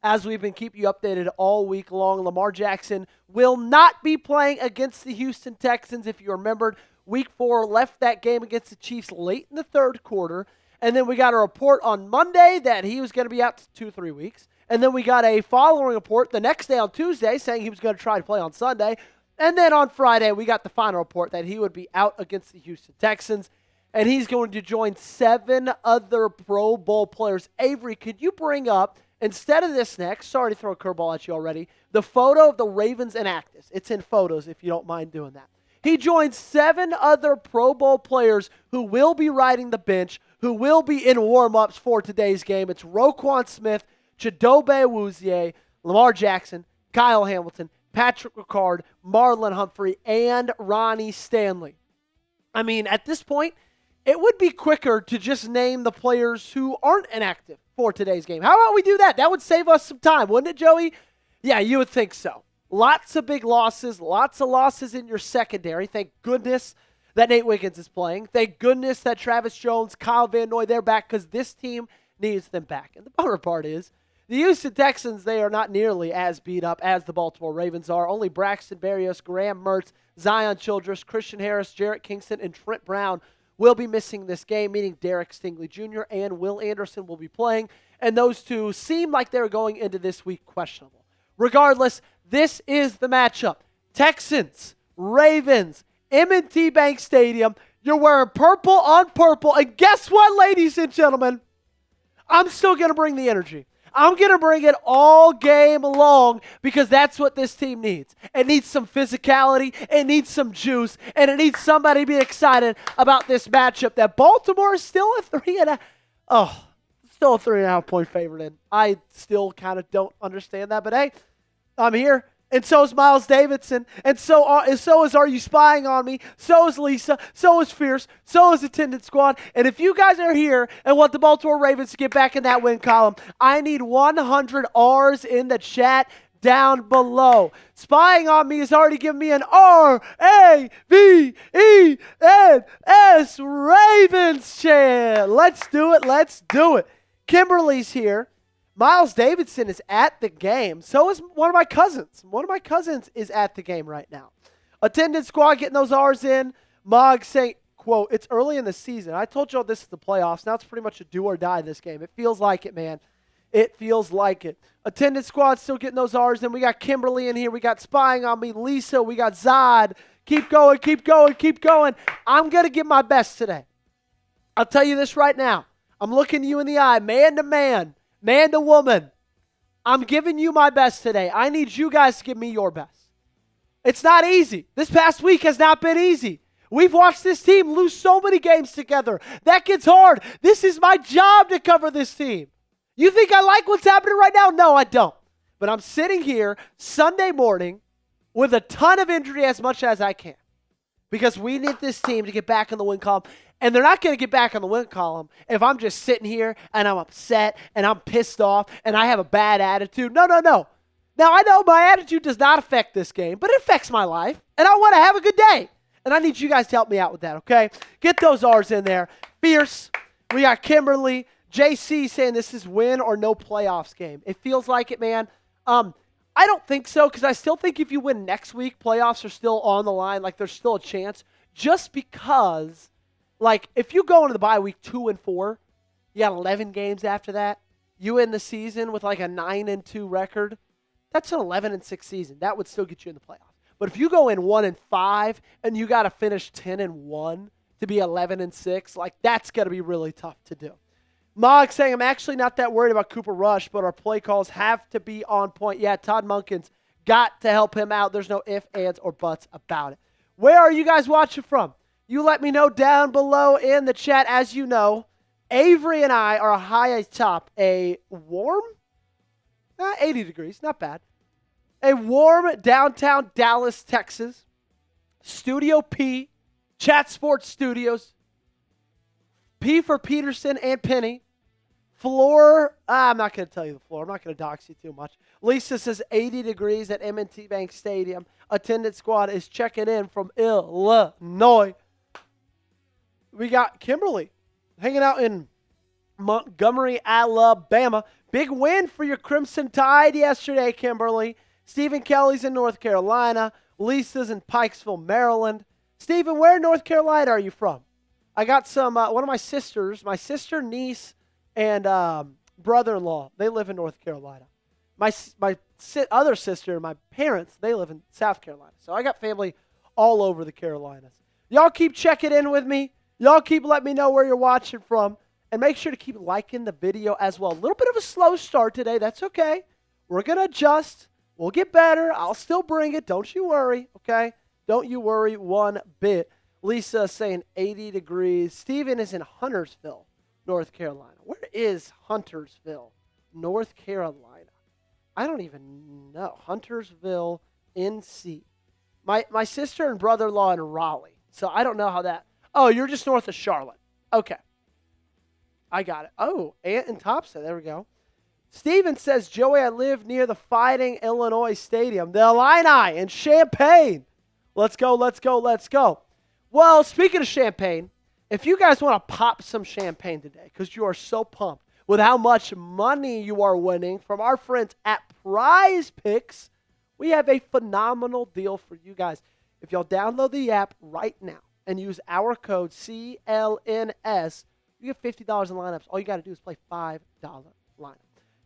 as we've been keeping you updated all week long. Lamar Jackson will not be playing against the Houston Texans. If you remembered, Week 4 left that game against the Chiefs late in the third quarter. And then we got a report on Monday that he was going to be out 2-3 weeks. And then we got a following report the next day on Tuesday saying he was going to try to play on Sunday. And then on Friday, we got the final report that he would be out against the Houston Texans. And he's going to join 7 other Pro Bowl players. Avery, could you bring up, instead of this next, sorry to throw a curveball at you already, the photo of the Ravens inactives. It's in photos if you don't mind doing that. He joins 7 other Pro Bowl players who will be riding the bench, who will be in warm-ups for today's game. It's Roquan Smith, Chidobe Aquzie, Lamar Jackson, Kyle Hamilton, Patrick Ricard, Marlon Humphrey, and Ronnie Stanley. I mean, at this point, it would be quicker to just name the players who aren't inactive for today's game. How about we do that? That would save us some time, wouldn't it, Joey? Yeah, you would think so. Lots of big losses, lots of losses in your secondary. Thank goodness that Nate Wiggins is playing. Thank goodness that Travis Jones, Kyle Van Noy, they're back because this team needs them back. And the bummer part is the Houston Texans, they are not nearly as beat up as the Baltimore Ravens are. Only Braxton Berrios, Graham Mertz, Zion Childress, Christian Harris, Jarrett Kingston, and Trent Brown will be missing this game, meaning Derek Stingley Jr. and Will Anderson will be playing. And those two seem like they're going into this week questionable. Regardless, this is the matchup. Texans, Ravens, M&T Bank Stadium. You're wearing purple on purple. And guess what, ladies and gentlemen? I'm still going to bring the energy. I'm going to bring it all game long because that's what this team needs. It needs some physicality. It needs some juice. And it needs somebody to be excited about this matchup that Baltimore is still a 3.5 point favorite in. I still kind of don't understand that. But, hey, I'm here. And so is Miles Davidson. And so is Are You Spying on Me? So is Lisa. So is Fierce. So is Attendant Squad. And if you guys are here and want the Baltimore Ravens to get back in that win column, I need 100 R's in the chat down below. Spying on Me has already given me an R-A-V-E-N-S Ravens chant. Let's do it. Let's do it. Kimberly's here. Miles Davidson is at the game. So is one of my cousins. One of my cousins is at the game right now. Attendance squad getting those R's in. Mog saying, quote, it's early in the season. I told y'all this is the playoffs. Now it's pretty much a do or die this game. It feels like it, man. It feels like it. Attendance squad still getting those R's in. We got Kimberly in here. We got Spying on Me. Lisa. We got Zod. Keep going, keep going, keep going. I'm going to give my best today. I'll tell you this right now. I'm looking you in the eye, man to man. Man to woman, I'm giving you my best today. I need you guys to give me your best. It's not easy. This past week has not been easy. We've watched this team lose so many games together. That gets hard. This is my job to cover this team. You think I like what's happening right now? No, I don't. But I'm sitting here Sunday morning with a ton of injury as much as I can because we need this team to get back in the win column. And they're not going to get back on the win column if I'm just sitting here and I'm upset and I'm pissed off and I have a bad attitude. No. Now, I know my attitude does not affect this game, but it affects my life. And I want to have a good day. And I need you guys to help me out with that, okay? Get those R's in there. Fierce. We got Kimberly. JC saying this is win or no playoffs game. It feels like it, man. I don't think so because I still think if you win next week, playoffs are still on the line. Like, there's still a chance just because – like, if you go into the bye week 2-4, you got 11 games after that, you end the season with like a 9-2 record, that's an 11-6 season. That would still get you in the playoffs. But if you go in 1-5 and you got to finish 10-1 to be 11-6, like, that's going to be really tough to do. Mog saying, I'm actually not that worried about Cooper Rush, but our play calls have to be on point. Yeah, Todd Monken's got to help him out. There's no ifs, ands, or buts about it. Where are you guys watching from? You let me know down below in the chat. As you know, Avery and I are high atop a warm, 80 degrees, not bad. A warm downtown Dallas, Texas. Studio P, Chat Sports Studios. P for Peterson and Penny. Floor, I'm not going to tell you the floor. I'm not going to dox you too much. Lisa says 80 degrees at M&T Bank Stadium. Attendance squad is checking in from Illinois. We got Kimberly hanging out in Montgomery, Alabama. Big win for your Crimson Tide yesterday, Kimberly. Stephen Kelly's in North Carolina. Lisa's in Pikesville, Maryland. Stephen, where in North Carolina are you from? I got some, one of my sisters, niece, and brother-in-law. They live in North Carolina. My other sister, my parents, they live in South Carolina. So I got family all over the Carolinas. Y'all keep checking in with me. Y'all keep letting me know where you're watching from. And make sure to keep liking the video as well. A little bit of a slow start today. That's okay. We're going to adjust. We'll get better. I'll still bring it. Don't you worry, okay? Don't you worry one bit. Lisa saying 80 degrees. Steven is in Huntersville, North Carolina. Where is Huntersville, North Carolina? I don't even know. Huntersville, NC. My sister and brother-in-law in Raleigh. So I don't know how that. Oh, you're just north of Charlotte. Okay. I got it. Oh, Ant and Topsa. There we go. Steven says, Joey, I live near the Fighting Illinois Stadium. The Illini in Champaign. Let's go, let's go, let's go. Well, speaking of champagne, if you guys want to pop some champagne today because you are so pumped with how much money you are winning from our friends at Prize Picks, we have a phenomenal deal for you guys. If y'all download the app right now and use our code CLNS, you get $50 in lineups. All you got to do is play $5 lineup.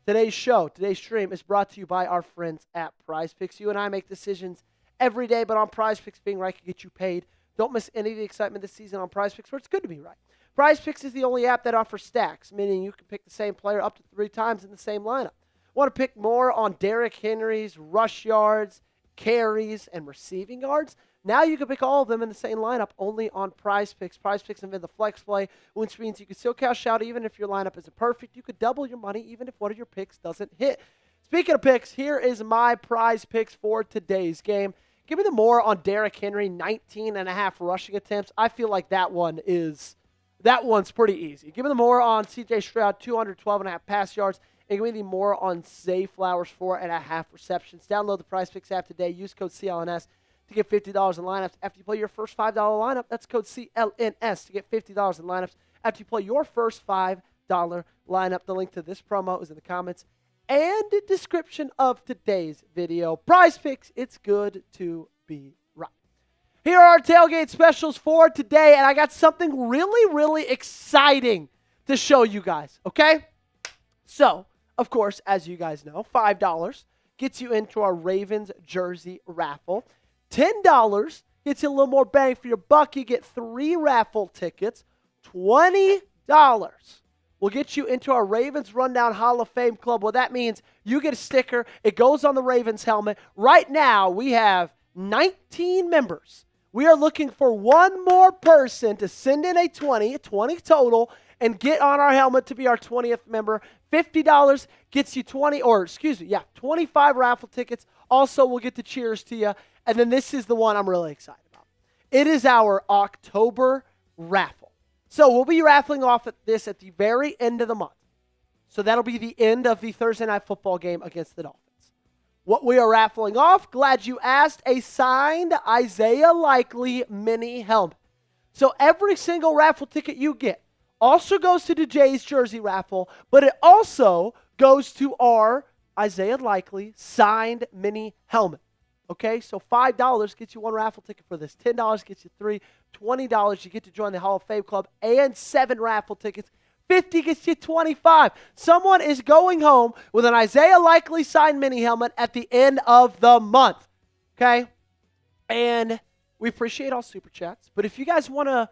Today's stream is brought to you by our friends at Prize Picks. You and I make decisions every day, but on Prize Picks, being right can get you paid. Don't miss any of the excitement this season on Prize Picks, where it's good to be right. Prize Picks is the only app that offers stacks, meaning you can pick the same player up to 3 times in the same lineup. Want to pick more on Derrick Henry's rush yards, carries, and receiving yards? Now you can pick all of them in the same lineup only on Prize Picks. Prize Picks invented the flex play, which means you can still cash out even if your lineup isn't perfect. You could double your money even if one of your picks doesn't hit. Speaking of picks, here is my Prize Picks for today's game. Give me the more on Derrick Henry, 19.5 rushing attempts. I feel like that one's pretty easy. Give me the more on C.J. Stroud, 212.5 pass yards. And give me the more on Zay Flowers, 4.5 receptions. Download the Prize Picks app today. Use code CLNS to get $50 in lineups after you play your first $5 lineup. That's code CLNS to get $50 in lineups after you play your first $5 lineup. The link to this promo is in the comments and the description of today's video. Prize Picks, it's good to be right. Here are our tailgate specials for today, and I got something really, really exciting to show you guys, okay? So, of course, as you guys know, $5 gets you into our Ravens jersey raffle. $10 gets you a little more bang for your buck. You get 3 raffle tickets. $20 will get you into our Ravens Rundown Hall of Fame Club. Well, that means you get a sticker. It goes on the Ravens helmet. Right now, we have 19 members. We are looking for one more person to send in a 20 total, and get on our helmet to be our 20th member. $50 gets you 25 raffle tickets. Also, we'll get the cheers to you. And then this is the one I'm really excited about. It is our October raffle. So we'll be raffling off at this at the very end of the month. So that'll be the end of the Thursday Night Football game against the Dolphins. What we are raffling off, glad you asked, a signed Isaiah Likely mini helmet. So every single raffle ticket you get also goes to the Jays jersey raffle, but it also goes to our Isaiah Likely signed mini helmet. Okay, so $5 gets you 1 raffle ticket for this. $10 gets you 3. $20 you get to join the Hall of Fame Club, and 7 raffle tickets. $50 gets you 25. Someone is going home with an Isaiah Likely signed mini helmet at the end of the month. Okay, and we appreciate all super chats. But if you guys want to,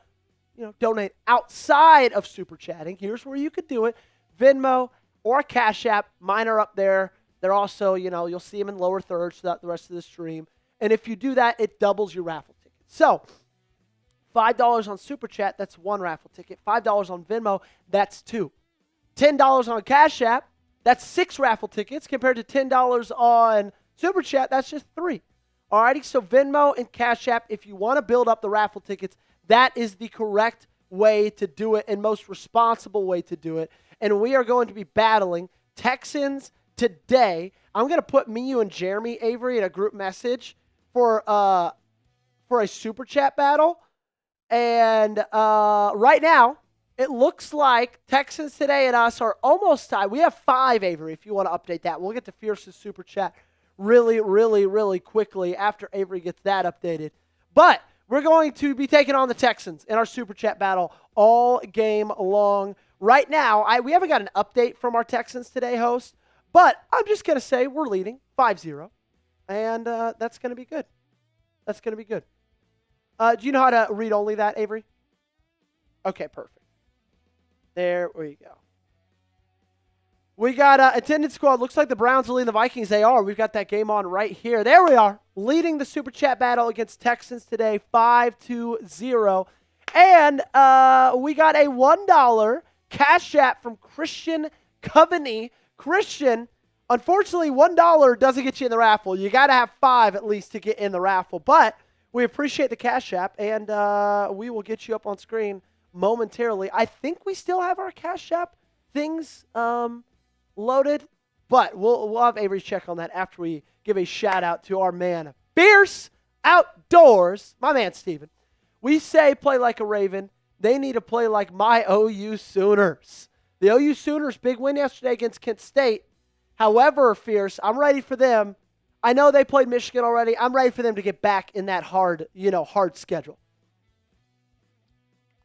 donate outside of super chatting, here's where you could do it: Venmo or Cash App. Mine are up there. They're also, you'll see them in lower thirds throughout the rest of the stream. And if you do that, it doubles your raffle ticket. So, $5 on Super Chat, that's 1 raffle ticket. $5 on Venmo, that's 2. $10 on Cash App, that's 6 raffle tickets. Compared to $10 on Super Chat, that's just 3. Alrighty, so Venmo and Cash App, if you want to build up the raffle tickets, that is the correct way to do it and most responsible way to do it. And we are going to be battling Texans today. I'm going to put me, you, and Jeremy Avery in a group message for a super chat battle. And right now, It looks like Texans today and us are almost tied. We have 5, Avery, if you want to update that. We'll get to Fierce's super chat really, really, really quickly after Avery gets that updated. But we're going to be taking on the Texans in our super chat battle all game long. Right now, we haven't got an update from our Texans today host, but I'm just going to say we're leading 5-0, and that's going to be good. That's going to be good. Do you know how to read only that, Avery? Okay, perfect. There we go. We got attendance squad. Looks like the Browns are leading the Vikings. They are. We've got that game on right here. There we are. Leading the super chat battle against Texans today, 5-0. And we got a $1 cash app from Christian Coveney. Christian, unfortunately, $1 doesn't get you in the raffle. You got to have 5 at least to get in the raffle. But we appreciate the cash app, and we will get you up on screen momentarily. I think we still have our cash app things loaded, but we'll have Avery check on that after we give a shout out to our man Fierce Outdoors, my man Steven. We say play like a Raven. They need to play like my OU Sooners. The OU Sooners, big win yesterday against Kent State. However, Fierce, I'm ready for them. I know they played Michigan already. I'm ready for them to get back in that hard schedule.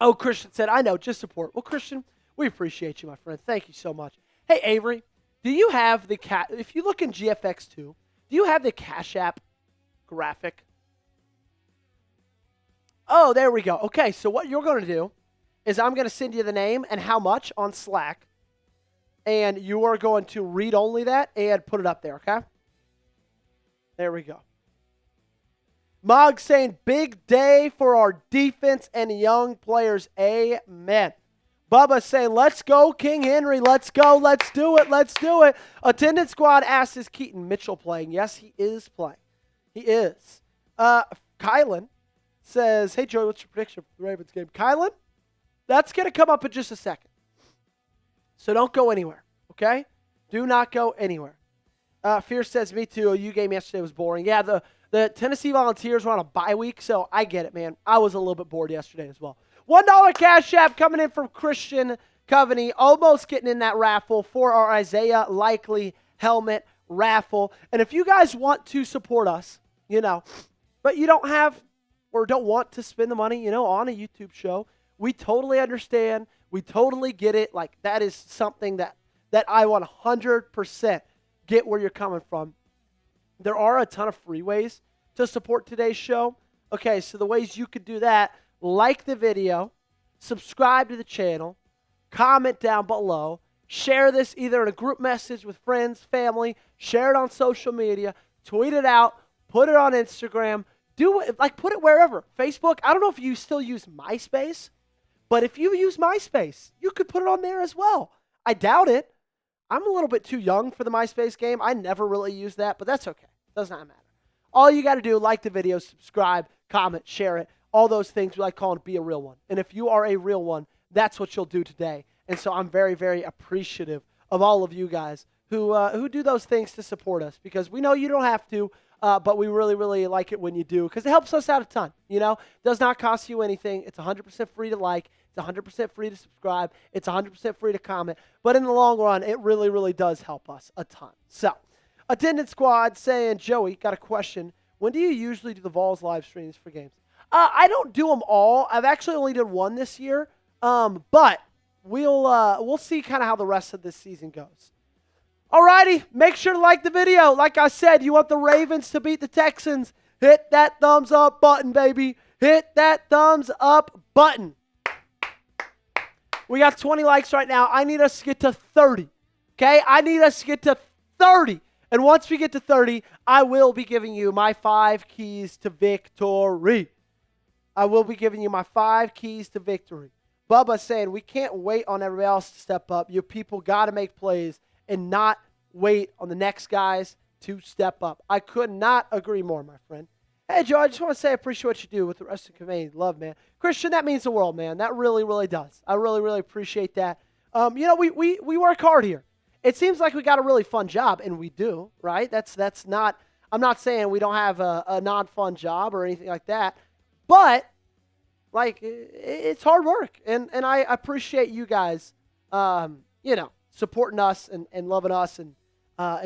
Oh, Christian said, I know, just support. Well, Christian, we appreciate you, my friend. Thank you so much. Hey, Avery, do you have the if you look in GFX2, do you have the Cash App graphic? Oh, there we go. Okay, so what you're going to do is I'm going to send you the name and how much on Slack, and you are going to read only that and put it up there, okay? There we go. Mog saying, big day for our defense and young players. Amen. Bubba saying, let's go, King Henry. Let's go. Let's do it. Let's do it. Attendance squad asks, is Keaton Mitchell playing? Yes, he is playing. He is. Kylan says, hey, Joey, what's your prediction for the Ravens game? Kylan, that's going to come up in just a second. So don't go anywhere, okay? Do not go anywhere. Fierce says, me too. OU game yesterday was boring. Yeah, the Tennessee Volunteers were on a bye week, so I get it, man. I was a little bit bored yesterday as well. $1 cash app coming in from Christian Coveney, almost getting in that raffle for our Isaiah Likely helmet raffle. And if you guys want to support us, but you don't have or don't want to spend the money, on a YouTube show, we totally understand. We totally get it. Like, that is something that I 100% get where you're coming from. There are a ton of free ways to support today's show. Okay, so the ways you could do that, like the video, subscribe to the channel, comment down below, share this either in a group message with friends, family, share it on social media, tweet it out, put it on Instagram, do it, put it wherever. Facebook, I don't know if you still use MySpace, but if you use MySpace, you could put it on there as well. I doubt it. I'm a little bit too young for the MySpace game. I never really used that, but that's okay. Does not matter. All you got to do, like the video, subscribe, comment, share it. All those things we like calling be a real one. And if you are a real one, that's what you'll do today. And so I'm very, very appreciative of all of you guys who do those things to support us, because we know you don't have to, but we really, really like it when you do, because it helps us out a ton. Does not cost you anything. It's 100% free to like. It's 100% free to subscribe. It's 100% free to comment. But in the long run, it really, really does help us a ton. So, attendance squad saying, Joey, got a question. When do you usually do the Vols live streams for games? I don't do them all. I've actually only did one this year. But we'll see kind of how the rest of this season goes. Alrighty, make sure to like the video. Like I said, you want the Ravens to beat the Texans. Hit that thumbs up button, baby. Hit that thumbs up button. We got 20 likes right now. I need us to get to 30. Okay? I need us to get to 30. And once we get to 30, I will be giving you my 5 keys to victory. I will be giving you my 5 keys to victory. Bubba saying, we can't wait on everybody else to step up. You people got to make plays and not wait on the next guys to step up. I could not agree more, my friend. Hey, Joe, I just want to say I appreciate what you do with the rest of the community. Love, man. Christian, that means the world, man. That really, really does. I really, really appreciate that. We work hard here. It seems like we got a really fun job, and we do, right? That's not, I'm not saying we don't have a non-fun job or anything like that, but Like, it's hard work. And I appreciate you guys, supporting us and loving us and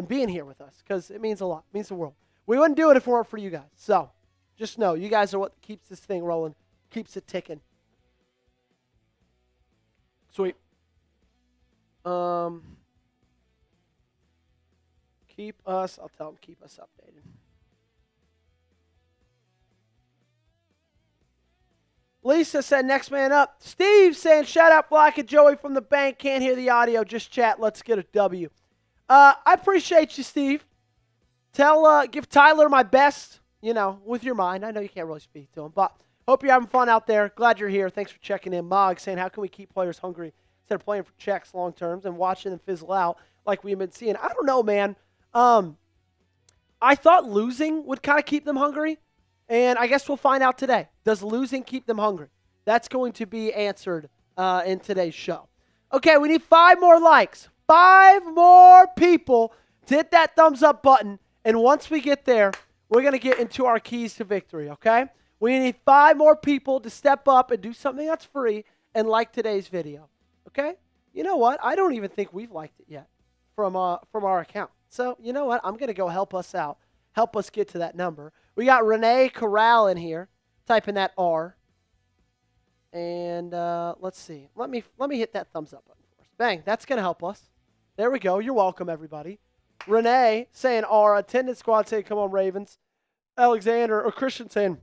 being here with us, because it means a lot. It means the world. We wouldn't do it if it weren't for you guys. So just know you guys are what keeps this thing rolling, keeps it ticking. Sweet. I'll tell them, keep us updated. Lisa said, next man up. Steve saying, shout out Black and Joey from the bank. Can't hear the audio. Just chat. Let's get a W. I appreciate you, Steve. Give Tyler my best, with your mind. I know you can't really speak to him, but hope you're having fun out there. Glad you're here. Thanks for checking in. Mog saying, how can we keep players hungry instead of playing for checks long terms and watching them fizzle out like we've been seeing? I don't know, man. I thought losing would kind of keep them hungry, and I guess we'll find out today. Does losing keep them hungry? That's going to be answered in today's show. Okay, we need 5 more likes. 5 more people to hit that thumbs up button, and once we get there, we're going to get into our keys to victory, okay? We need 5 more people to step up and do something that's free and like today's video, okay? You know what? I don't even think we've liked it yet from our account. So, you know what? I'm going to go help us out, help us get to that number. We got Renee Corral in here, typing that R. And let's see. Let me hit that thumbs up button first. Bang, that's going to help us. There we go. You're welcome, everybody. Renee saying R. Attendance squad saying, come on, Ravens. Alexander or Christian saying,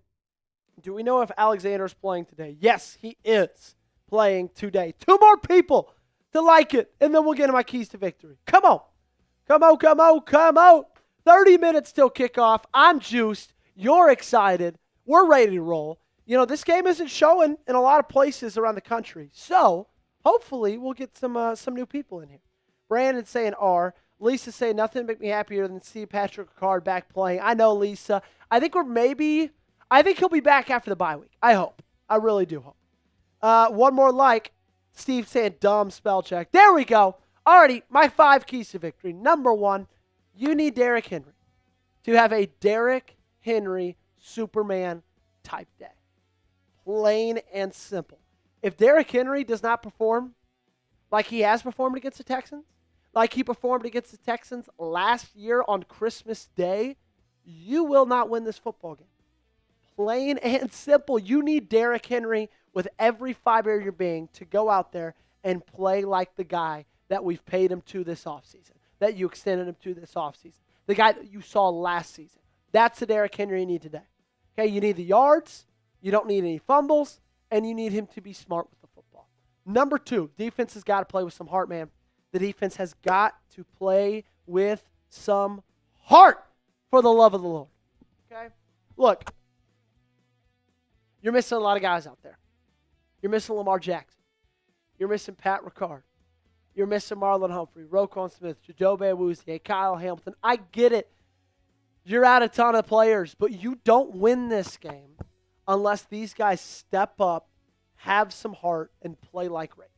do we know if Alexander's playing today? Yes, he is playing today. 2 more people to like it, and then we'll get to my keys to victory. Come on. Come on, come on, come on. 30 minutes till kickoff. I'm juiced. You're excited. We're ready to roll. This game isn't showing in a lot of places around the country. So, hopefully, we'll get some new people in here. Brandon saying R. Lisa saying nothing to make me happier than see Patrick Ricard back playing. I know, Lisa. I think he'll be back after the bye week. I hope. I really do hope. One more like. Steve saying dumb spell check. There we go. Alrighty, my 5 keys to victory. Number 1, you need Derrick Henry to have a Derrick Henry Superman type day. Plain and simple. If Derrick Henry does not perform like he has performed against the Texans, like he performed against the Texans last year on Christmas Day, you will not win this football game. Plain and simple. You need Derrick Henry with every fiber of your being to go out there and play like the guy that we've paid him to this offseason, that you extended him to this offseason, the guy that you saw last season. That's the Derrick Henry you need today. Okay, you need the yards, you don't need any fumbles, and you need him to be smart with the football. Number 2, defense has got to play with some heart, man. The defense has got to play with some heart, for the love of the Lord. Okay? Look, you're missing a lot of guys out there. You're missing Lamar Jackson. You're missing Pat Ricard. You're missing Marlon Humphrey, Roquan Smith, Chidobe Aquzie, Kyle Hamilton. I get it. You're out a ton of players, but you don't win this game unless these guys step up, have some heart, and play like Ravens.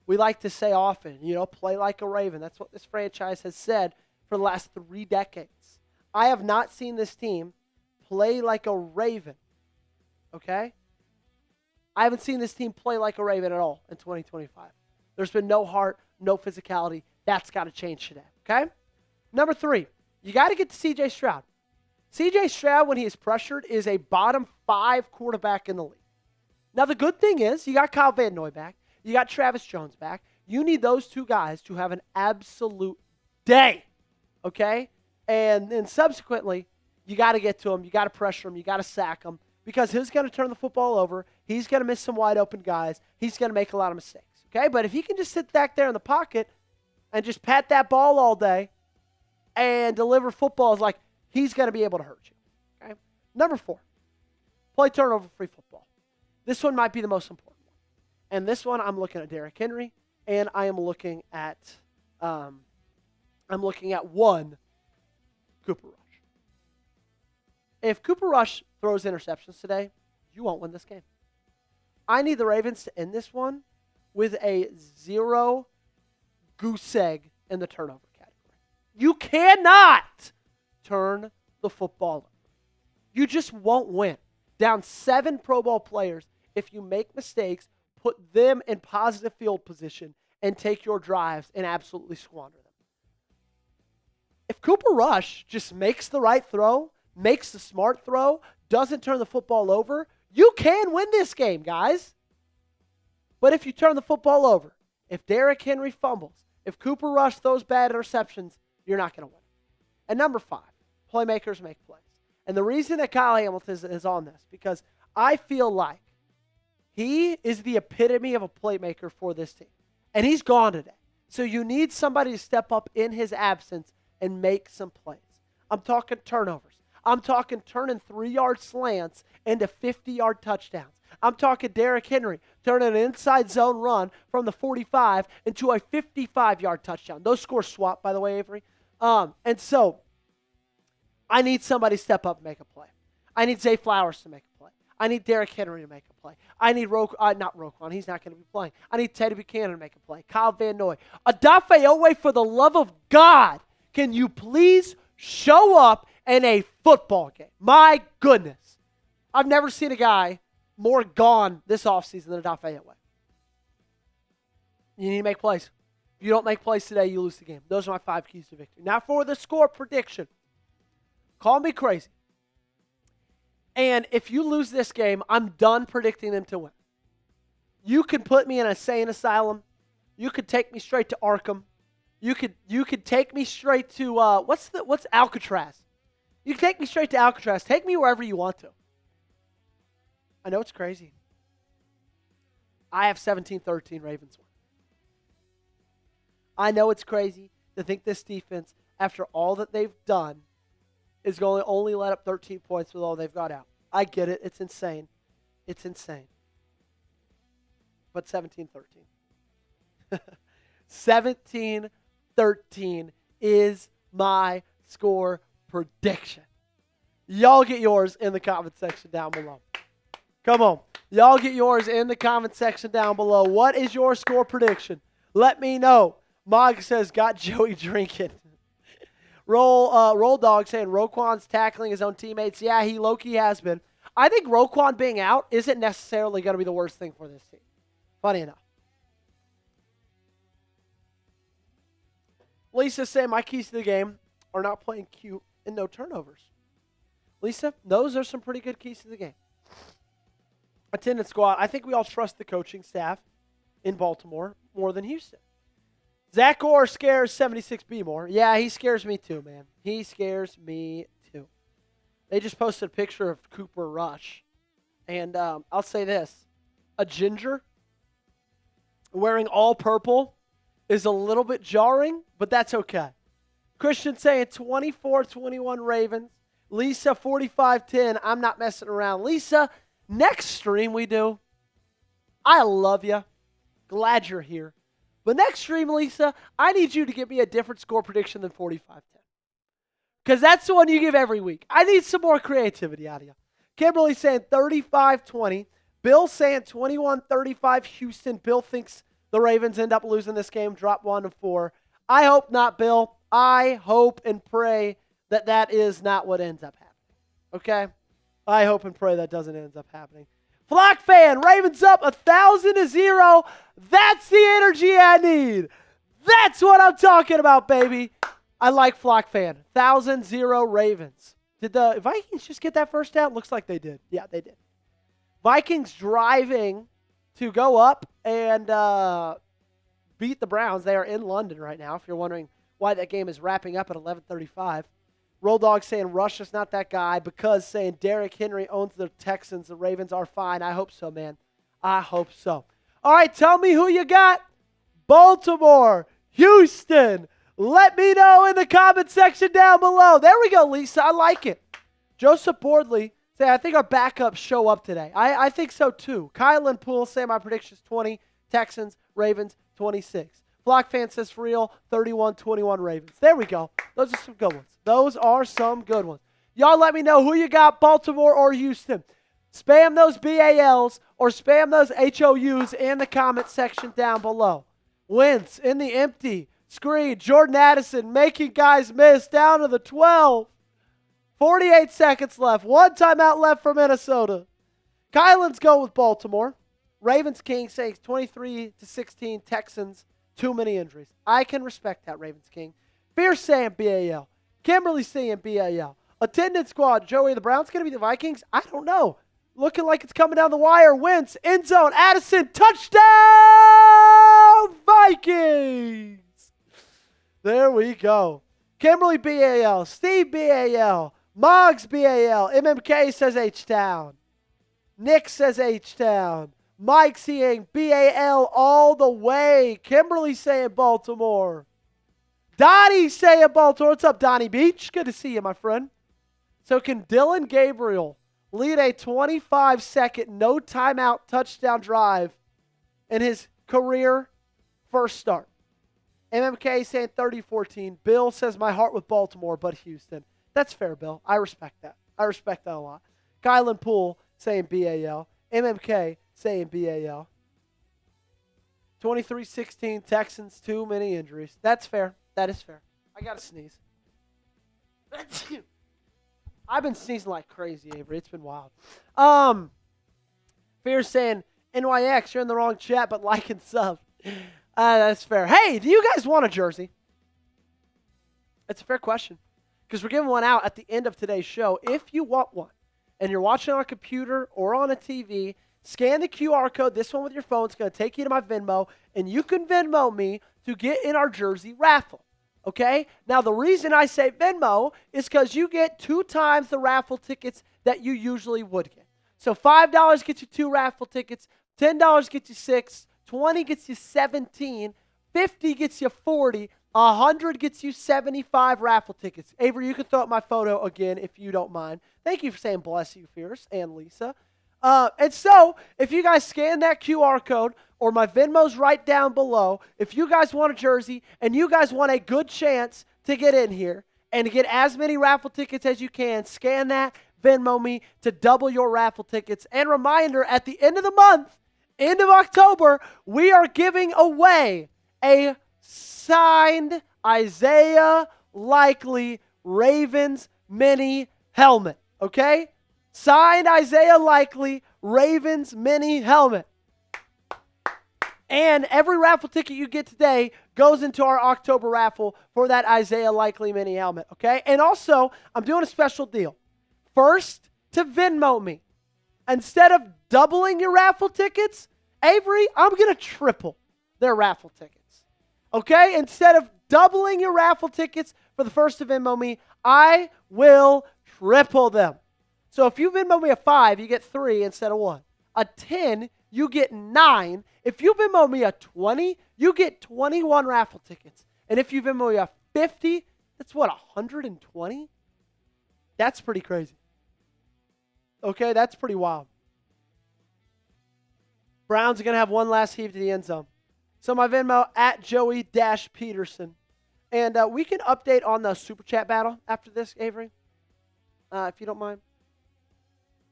We like to say often, play like a Raven. That's what this franchise has said for the last 3 decades. I have not seen this team play like a Raven, okay? I haven't seen this team play like a Raven at all in 2025. There's been no heart, no physicality. That's got to change today, okay? Number 3, you got to get to C.J. Stroud. C.J. Stroud, when he is pressured, is a bottom 5 quarterback in the league. Now, the good thing is you got Kyle Van Noy back. You got Travis Jones back. You need those 2 guys to have an absolute day, okay? And then subsequently, you got to get to him. You got to pressure him. You got to sack him because he's going to turn the football over. He's going to miss some wide open guys. He's going to make a lot of mistakes. Okay, but if he can just sit back there in the pocket and just pat that ball all day and deliver footballs, like he's going to be able to hurt you. Okay. Number 4, play turnover-free football. This one might be the most important one. And this one, I'm looking at Derrick Henry, and I am looking at one Cooper Rush. If Cooper Rush throws interceptions today, you won't win this game. I need the Ravens to end this one with a 0 goose egg in the turnover category. You cannot turn the football over. You just won't win. Down 7 Pro Bowl players if you make mistakes, put them in positive field position and take your drives and absolutely squander them. If Cooper Rush just makes the right throw, makes the smart throw, doesn't turn the football over, you can win this game, guys. But if you turn the football over, if Derrick Henry fumbles, if Cooper Rush throws bad interceptions, you're not going to win. And number 5, playmakers make plays. And the reason that Kyle Hamilton is on this, because I feel like he is the epitome of a playmaker for this team. And he's gone today. So you need somebody to step up in his absence and make some plays. I'm talking turnovers. I'm talking turning 3-yard slants into 50-yard touchdowns. I'm talking Derrick Henry turning an inside zone run from the 45 into a 55-yard touchdown. Those scores swap, by the way, Avery. And so I need somebody to step up and make a play. I need Zay Flowers to make a play. I need Derrick Henry to make a play. I need not Roquan. He's not going to be playing. I need Teddy Buchanan to make a play. Kyle Van Noy. Odafe Owe, for the love of God, can you please show up in a football game? My goodness. I've never seen a guy more gone this offseason than Odafe Owe. You need to make plays. If you don't make plays today, you lose the game. Those are my 5 keys to victory. Now for the score prediction. Call me crazy. And if you lose this game, I'm done predicting them to win. You can put me in a insane asylum. You could take me straight to Arkham. You could take me straight to what's Alcatraz. You can take me straight to Alcatraz. Take me wherever you want to. I know it's crazy. I have 17-13 Ravens win. I know it's crazy to think this defense, after all that they've done, is going to only let up 13 points with all they've got out. I get it. It's insane. It's insane. But 17-13. 17-13 is my score prediction. Y'all get yours in the comment section down below. Come on. Y'all get yours in the comment section down below. What is your score prediction? Let me know. Mog says, got Joey drinking. Roll Dog saying Roquan's tackling his own teammates. Yeah, he low-key has been. I think Roquan being out isn't necessarily going to be the worst thing for this team. Funny enough. Lisa saying my keys to the game are not playing cute and no turnovers. Lisa, those are some pretty good keys to the game. Attendance squad. I think we all trust the coaching staff in Baltimore more than Houston. Zach Orr scares 76B more. Yeah, he scares me too, man. He scares me too. They just posted a picture of Cooper Rush. And I'll say this. A ginger wearing all purple is a little bit jarring, but that's okay. Christian saying 24-21 Ravens. Lisa 45-10. I'm not messing around. Lisa, next stream we do. I love you. Glad you're here. But next stream, Lisa, I need you to give me a different score prediction than 45-10. Because that's the one you give every week. I need some more creativity out of you. Kimberly saying 35-20. Bill saying 21-35 Houston. Bill thinks the Ravens end up losing this game, drop 1-4. I hope not, Bill. I hope and pray that that is not what ends up happening. Okay? I hope and pray that doesn't end up happening. Flock fan, Ravens up 1,000-0. That's the energy I need. That's what I'm talking about, baby. I like Flock fan. 1,000-0 Ravens. Did the Vikings just get that first down? Looks like they did. Yeah, they did. Vikings driving to go up and beat the Browns. They are in London right now, if you're wondering why that game is wrapping up at 11:35. Roll Dog saying Rush is not that guy. Because saying Derrick Henry owns the Texans. The Ravens are fine. I hope so, man. I hope so. All right, tell me who you got. Baltimore, Houston. Let me know in the comment section down below. There we go, Lisa. I like it. Joseph Boardley say, I think our backups show up today. I think so, too. Kylan Poole say my prediction is 20. Texans, Ravens, 26. Flock fan says for real, 31-21 Ravens. There we go. Those are some good ones. Those are some good ones. Y'all let me know who you got, Baltimore or Houston. Spam those BALs or spam those HOUs in the comment section down below. Wentz in the empty. Screen. Jordan Addison making guys miss down to the 12. 48 seconds left. One timeout left for Minnesota. Kylan's go with Baltimore. Ravens King saying 23-16 Texans. Too many injuries. I can respect that, Ravens King. Fierce saying BAL. Kimberly saying BAL. Attendance squad. Joey, the Browns going to be the Vikings? I don't know. Looking like it's coming down the wire. Wentz, end zone. Addison, touchdown Vikings. There we go. Kimberly BAL. Steve BAL. Moggs BAL. MMK says H-Town. Nick says H-Town. Mike saying BAL all the way. Kimberly saying Baltimore. Donnie saying Baltimore. What's up, Donnie Beach? Good to see you, my friend. So can Dylan Gabriel lead a 25-second, no timeout touchdown drive in his career first start? MMK saying 30-14. Bill says my heart with Baltimore, but Houston. That's fair, Bill. I respect that. I respect that a lot. Kylan Poole saying BAL. MMK saying BAL. 23-16 Texans, too many injuries. That's fair. That is fair. I got to sneeze. I've been sneezing like crazy, Avery. It's been wild. Fear saying, NYX, you're in the wrong chat, but like and sub. That's fair. Hey, do you guys want a jersey? It's a fair question. Because we're giving one out at the end of today's show. If you want one, and you're watching on a computer or on a TV, scan the QR code, this one with your phone. It's going to take you to my Venmo, and you can Venmo me to get in our jersey raffle. Okay? Now, the reason I say Venmo is because you get 2 times the raffle tickets that you usually would get. So $5 gets you 2 raffle tickets, $10 gets you 6, 20 gets you 17, 50 gets you 40, 100 gets you 75 raffle tickets. Avery, you can throw up my photo again if you don't mind. Thank you for saying bless you, Fierce, and Lisa. And so, if you guys scan that QR code, or my Venmo's right down below, if you guys want a jersey, and you guys want a good chance to get in here, and to get as many raffle tickets as you can, scan that, Venmo me to double your raffle tickets. And reminder, at the end of the month, end of October, we are giving away a signed Isaiah Likely Ravens mini helmet. Okay? Signed Isaiah Likely Ravens mini helmet. And every raffle ticket you get today goes into our October raffle for that Isaiah Likely mini helmet. Okay? And also, I'm doing a special deal. First, to Venmo me. Instead of doubling your raffle tickets, Avery, I'm going to triple their raffle tickets. Okay? Instead of doubling your raffle tickets for the first to Venmo me, I will triple them. So if you Venmo me a 5, you get 3 instead of 1. A 10, you get 9. If you Venmo me a 20, you get 21 raffle tickets. And if you Venmo me a 50, that's what, 120? That's pretty crazy. Okay, that's pretty wild. Browns are going to have one last heave to the end zone. So my Venmo, at Joey-Peterson. And we can update on the Super Chat battle after this, Avery, if you don't mind.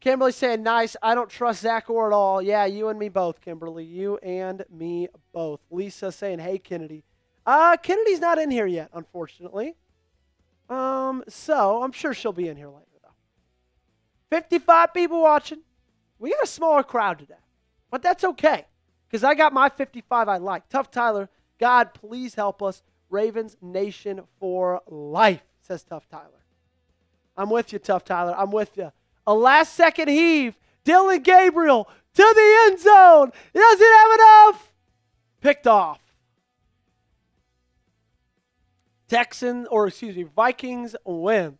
Kimberly saying, nice. I don't trust Zach Orr at all. Yeah, you and me both, Kimberly. You and me both. Lisa saying, hey, Kennedy. Kennedy's not in here yet, unfortunately. So I'm sure she'll be in here later, though. 55 people watching. We got a smaller crowd today. But that's okay, because I got my 55 I like. Tough Tyler, God, please help us. Ravens Nation for life, says Tough Tyler. I'm with you, Tough Tyler. I'm with you. A last-second heave. Dylan Gabriel to the end zone. He doesn't have enough. Picked off. Vikings win.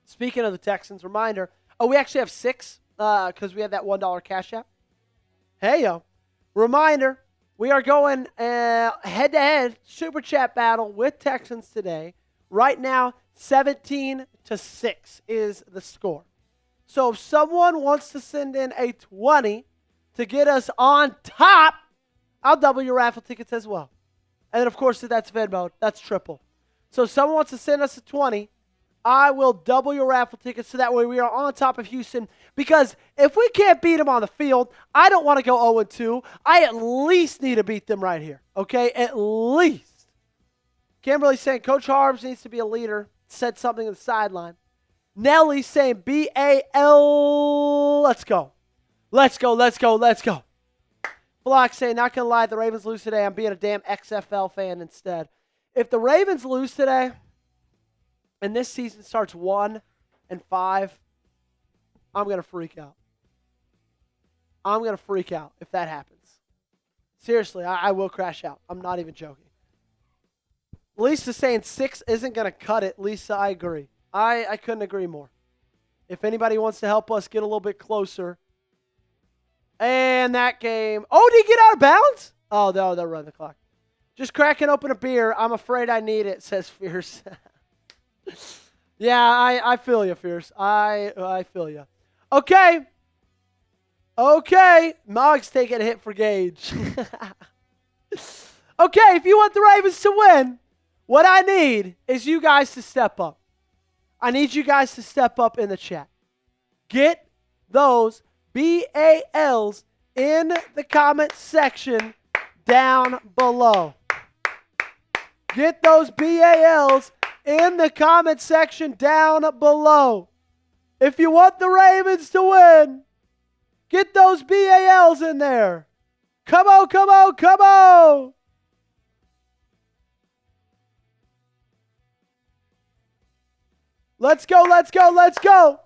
Speaking of the Texans, reminder. Oh, we actually have 6 because we have that $1 cash app. Hey, yo. Reminder, we are going head-to-head Super Chat battle with Texans today. Right now, 17-6 is the score. So if someone wants to send in a 20 to get us on top, I'll double your raffle tickets as well. And then, of course, if that's Venmo, that's triple. So if someone wants to send us a 20, I will double your raffle tickets so that way we are on top of Houston. Because if we can't beat them on the field, I don't want to go 0-2. I at least need to beat them right here. Okay? At least. Kimberly saying Coach Harbs needs to be a leader. Said something on the sideline. Nelly saying B-A-L. Let's go. Let's go, let's go, let's go. Flock saying, not going to lie, the Ravens lose today. I'm being a damn XFL fan instead. If the Ravens lose today and this season starts 1-5, I'm going to freak out. I'm going to freak out if that happens. Seriously, I will crash out. I'm not even joking. Lisa's saying 6 isn't going to cut it. Lisa, I agree. I couldn't agree more. If anybody wants to help us get a little bit closer. And that game. Oh, did he get out of bounds? Oh, no, they'll run the clock. Just cracking open a beer. I'm afraid I need it, says Fierce. Yeah, I feel you, Fierce. I feel you. Okay. Okay. Mog's taking a hit for Gage. Okay, if you want the Ravens to win, what I need is you guys to step up. I need you guys to step up in the chat. Get those BALs in the comment section down below. Get those BALs in the comment section down below. If you want the Ravens to win, get those BALs in there. Come on, come on, come on. Let's go, let's go, let's go.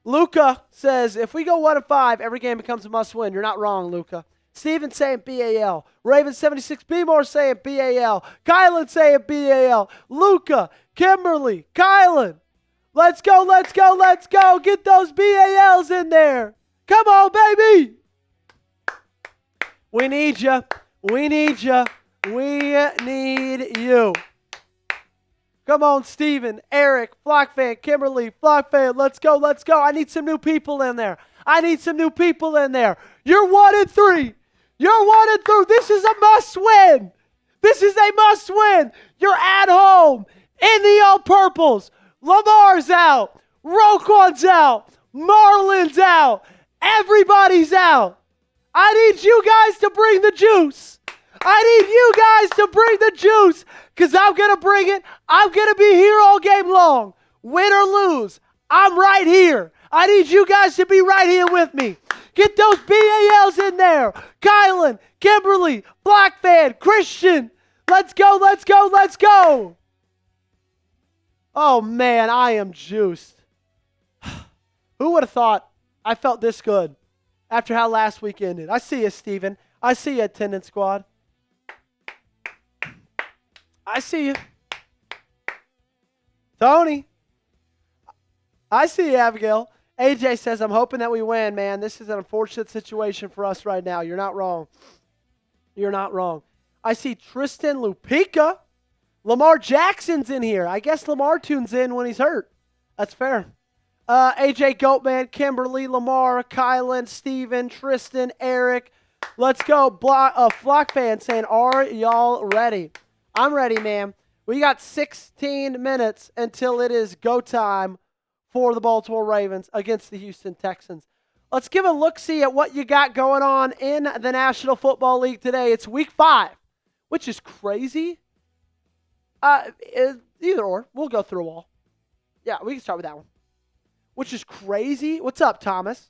Luca says, if we go 1-5, every game becomes a must-win. You're not wrong, Luca. Steven saying BAL. Ravens 76 B more saying BAL. Kylan saying BAL. Luca, Kimberly, Kylan. Let's go, let's go, let's go. Get those BALs in there. Come on, baby. We need you. We need you. We need you. Come on, Steven, Eric, Flock fan, Kimberly, Flock fan. Let's go, let's go. I need some new people in there. I need some new people in there. You're 1-3. You're 1-3. This is a must-win. This is a must-win. You're at home in the all-purples. Lamar's out. Roquan's out. Marlon's out. Everybody's out. I need you guys to bring the juice. I need you guys to bring the juice because I'm going to bring it. I'm going to be here all game long. Win or lose, I'm right here. I need you guys to be right here with me. Get those BALs in there. Kylan, Kimberly, Black Fan, Christian. Let's go, let's go, let's go. Oh, man, I am juiced. Who would have thought I felt this good after how last week ended? I see you, Steven. I see you, attendance squad. I see you. Tony. I see you, Abigail. AJ says, I'm hoping that we win, man. This is an unfortunate situation for us right now. You're not wrong. You're not wrong. I see Tristan Lupica. Lamar Jackson's in here. I guess Lamar tunes in when he's hurt. That's fair. AJ Goatman, Kimberly, Lamar, Kylan, Steven, Tristan, Eric. Let's go. Flock fan saying, are y'all ready? I'm ready, man. We got 16 minutes until it is go time for the Baltimore Ravens against the Houston Texans. Let's give a look-see at what you got going on in the National Football League today. It's week 5, which is crazy. Either or. We'll go through all. Yeah, we can start with that one. Which is crazy. What's up, Thomas?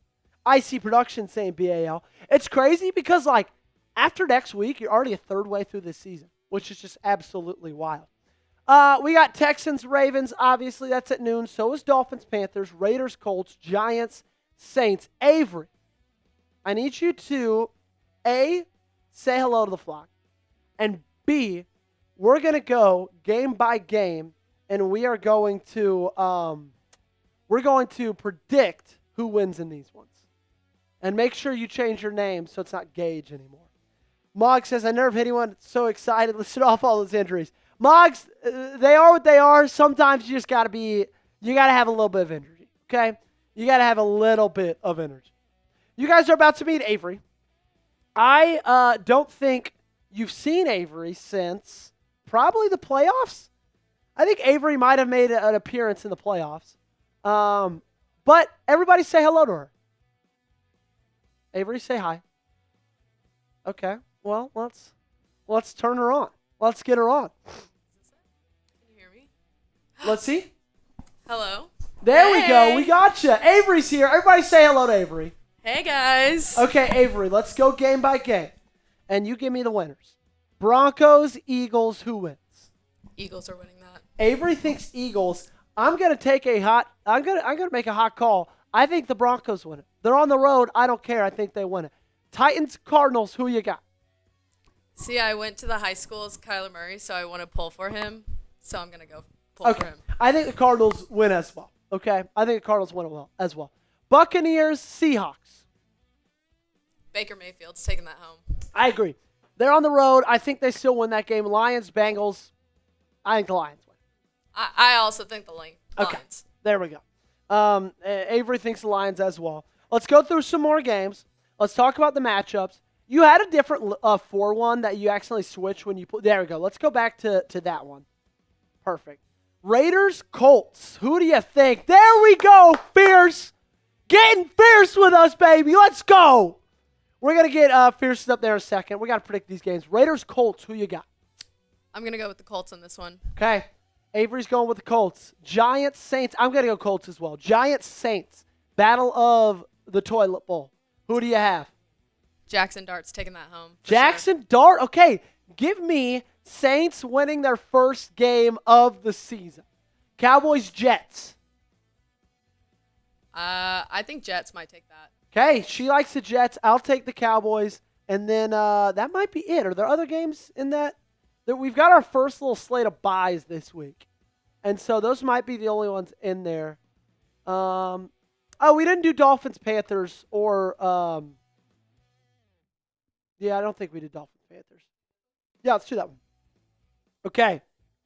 IC Production saying BAL. It's crazy because, like, after next week, you're already a third way through this season, which is just absolutely wild. We got Texans, Ravens. Obviously, that's at noon. So is Dolphins, Panthers, Raiders, Colts, Giants, Saints. Avery, I need you to, A, say hello to the flock, and B, we're going to go game by game, and we are going to predict who wins in these ones. And make sure you change your name so it's not Gage anymore. Mogg says, I never hit anyone so excited. Listed off all those injuries. Moggs, they are what they are. Sometimes you just got to have a little bit of energy, okay? You got to have a little bit of energy. You guys are about to meet Avery. I don't think you've seen Avery since probably the playoffs. I think Avery might have made an appearance in the playoffs. But everybody say hello to her. Avery, say hi. Okay. Well, let's turn her on. Let's get her on. Can you hear me? Let's see. Hello. There we go. We got you. Avery's here. Everybody say hello to Avery. Hey guys. Okay, Avery, let's go game by game. And you give me the winners. Broncos, Eagles, who wins? Eagles are winning that. Avery thinks Eagles. I'm gonna make a hot call. I think the Broncos win it. They're on the road. I don't care. I think they win it. Titans, Cardinals, who you got? See, I went to the high school's Kyler Murray, so I want to pull for him. So I'm gonna go pull for him. I think the Cardinals win as well. Okay, I think the Cardinals win as well. Buccaneers, Seahawks. Baker Mayfield's taking that home. I agree. They're on the road. I think they still win that game. Lions, Bengals. I think the Lions win. I also think the Lions. Okay, there we go. Avery thinks the Lions as well. Let's go through some more games. Let's talk about the matchups. You had a different 4-1 that you accidentally switched when you put. There we go. Let's go back to that one. Perfect. Raiders, Colts. Who do you think? There we go, Fierce. Getting fierce with us, baby. Let's go. We're going to get Fierce up there in a second. We got to predict these games. Raiders, Colts. Who you got? I'm gonna go with the Colts on this one. Okay. Avery's going with the Colts. Giants, Saints. I'm going to go Colts as well. Giants, Saints. Battle of the Toilet Bowl. Who do you have? Jackson Dart's taking that home. Jackson Dart. Okay. Give me Saints winning their first game of the season. Cowboys, Jets. I think Jets might take that. Okay. She likes the Jets. I'll take the Cowboys. And then that might be it. Are there other games in that? We've got our first little slate of buys this week. And so those might be the only ones in there. We didn't do Dolphins, Panthers, or yeah, I don't think we did Dolphins, Panthers. Yeah, let's do that one. Okay.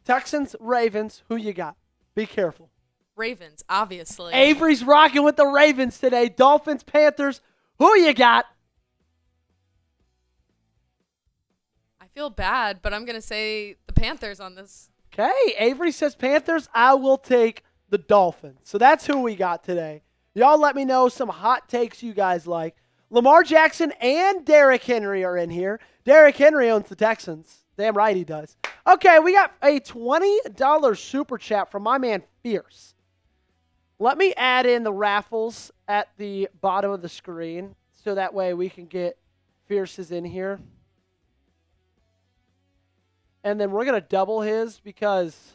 Texans, Ravens, who you got? Be careful. Ravens, obviously. Avery's rocking with the Ravens today. Dolphins, Panthers, who you got? I feel bad, but I'm going to say the Panthers on this. Okay, Avery says Panthers. I will take the Dolphins. So that's who we got today. Y'all let me know some hot takes you guys like. Lamar Jackson and Derrick Henry are in here. Derrick Henry owns the Texans. Damn right he does. Okay, we got a $20 super chat from my man Fierce. Let me add in the raffles at the bottom of the screen so that way we can get Fierce's in here. And then we're going to double his because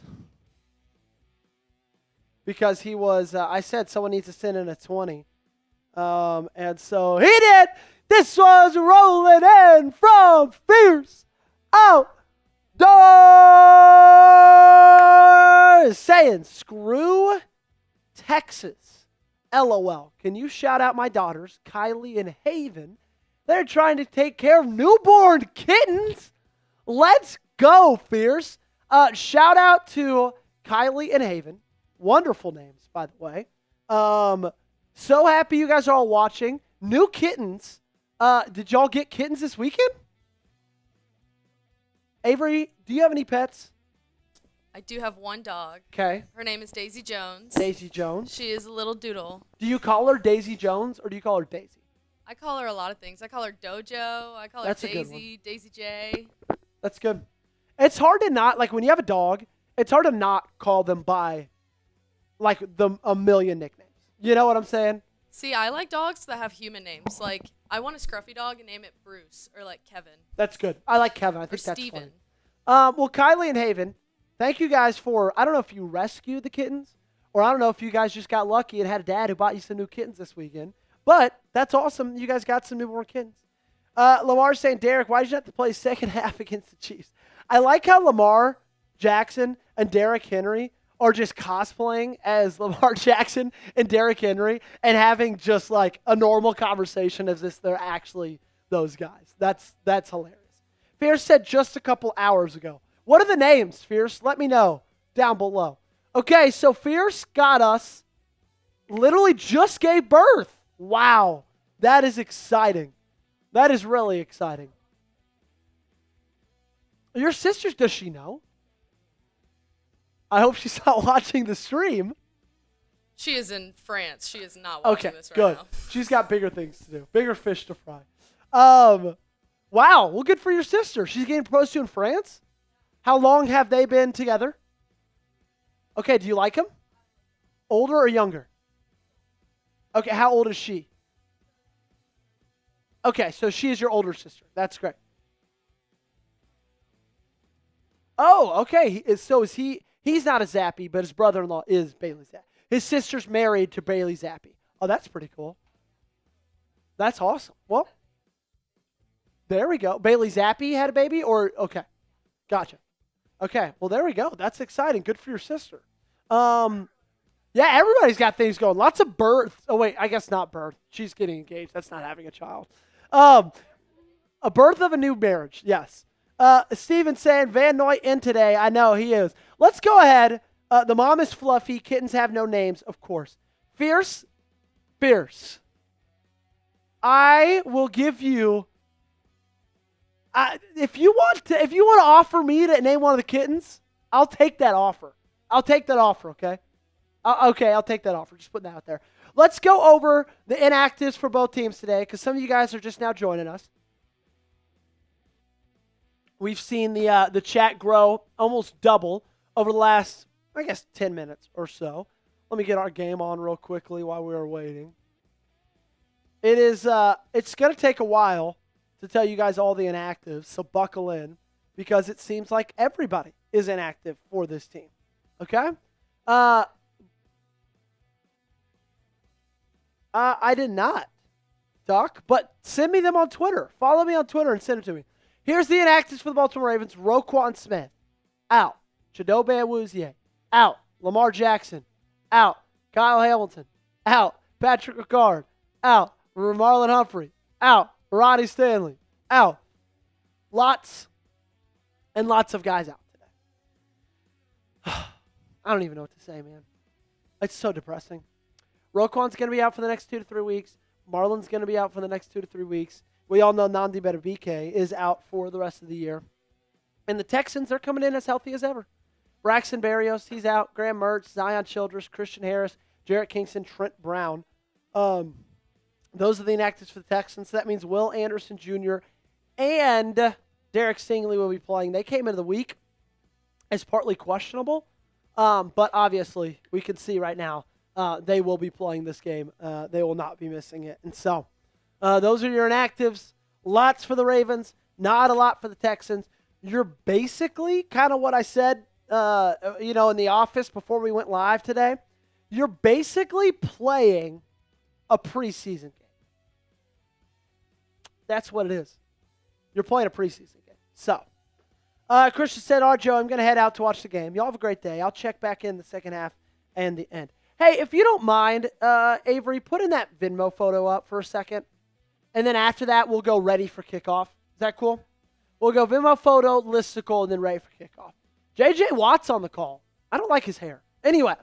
he was, I said someone needs to send in a 20. And so he did. This was rolling in from Fierce Outdoors. Saying, screw Texas. LOL. Can you shout out my daughters, Kylie and Haven? They're trying to take care of newborn kittens. Let's go, Fierce. Shout out to Kylie and Haven. Wonderful names, by the way. So happy you guys are all watching. New kittens. Did y'all get kittens this weekend? Avery, do you have any pets? I do have one dog. Okay. Her name is Daisy Jones. Daisy Jones. She is a little doodle. Do you call her Daisy Jones or do you call her Daisy? I call her a lot of things. I call her Dojo. I call her Daisy, Daisy J. That's good. It's hard to not, like when you have a dog, it's hard to not call them by like a million nicknames. You know what I'm saying? See, I like dogs that have human names. Like, I want a scruffy dog and name it Bruce or like Kevin. That's good. I like Kevin. I think that's Steven. funny. Well, Kylie and Haven, thank you guys for, I don't know if you rescued the kittens or I don't know if you guys just got lucky and had a dad who bought you some new kittens this weekend. But that's awesome. You guys got some newborn kittens. Lamar's saying, Derek, why did you have to play second half against the Chiefs? I like how Lamar Jackson and Derrick Henry are just cosplaying as Lamar Jackson and Derrick Henry and having just like a normal conversation as if they're actually those guys. That's hilarious. Fierce said just a couple hours ago. What are the names, Fierce? Let me know down below. Okay, so Fierce got us, literally just gave birth. Wow, that is exciting. That is really exciting. Your sister, does she know? I hope she's not watching the stream. She is in France. She is not watching this right now. Okay, good. She's got bigger things to do. Bigger fish to fry. Wow. Well, good for your sister. She's getting proposed to in France? How long have they been together? Okay, do you like him? Older or younger? Okay, how old is she? Okay, so she is your older sister. That's great. Oh, okay. So is he? He's not a Zappy, but his brother-in-law is Bailey Zappi. His sister's married to Bailey Zappi. Oh, that's pretty cool. That's awesome. Well, there we go. Bailey Zappi had a baby, or okay, gotcha. Okay, well there we go. That's exciting. Good for your sister. Yeah, everybody's got things going. Lots of births. Oh wait, I guess not birth. She's getting engaged. That's not having a child. A birth of a new marriage. Yes. Steven saying Van Noy in today. I know he is. Let's go ahead. The mom is fluffy. Kittens have no names, of course. Fierce. I will give you. If you want to offer me to name one of the kittens, I'll take that offer. Okay. Okay, I'll take that offer. Just putting that out there. Let's go over the inactives for both teams today, because some of you guys are just now joining us. We've seen the chat grow almost double over the last, I guess, 10 minutes or so. Let me get our game on real quickly while we are waiting. It's going to take a while to tell you guys all the inactives, so buckle in, because it seems like everybody is inactive for this team. Okay? I did not, Doc, but send me them on Twitter. Follow me on Twitter and send them to me. Here's the inactives for the Baltimore Ravens. Roquan Smith, out. Chidobe Aquzie, out. Lamar Jackson, out. Kyle Hamilton, out. Patrick Ricard, out. Marlon Humphrey, out. Ronnie Stanley, out. Lots and lots of guys out today. I don't even know what to say, man. It's so depressing. Roquan's going to be out for the next 2 to 3 weeks. Marlon's going to be out for the next 2 to 3 weeks. We all know Nandi Betabike is out for the rest of the year. And the Texans, they're coming in as healthy as ever. Braxton Berrios, he's out. Graham Mertz, Zion Childress, Christian Harris, Jarrett Kingston, Trent Brown. Those are the inactives for the Texans. So that means Will Anderson Jr. and Derek Stingley will be playing. They came into the week as partly questionable, but obviously we can see right now they will be playing this game. They will not be missing it. And so those are your inactives. Lots for the Ravens, not a lot for the Texans. You're basically kind of what I said, in the office before we went live today. You're basically playing a preseason game. That's what it is. You're playing a preseason game. So, Christian said, Joe, I'm going to head out to watch the game. Y'all have a great day. I'll check back in the second half and the end. Hey, if you don't mind, Avery, put in that Venmo photo up for a second. And then after that, we'll go ready for kickoff. Is that cool? We'll go Venmo photo, listicle, and then ready for kickoff. JJ Watt's on the call. I don't like his hair. Anyway,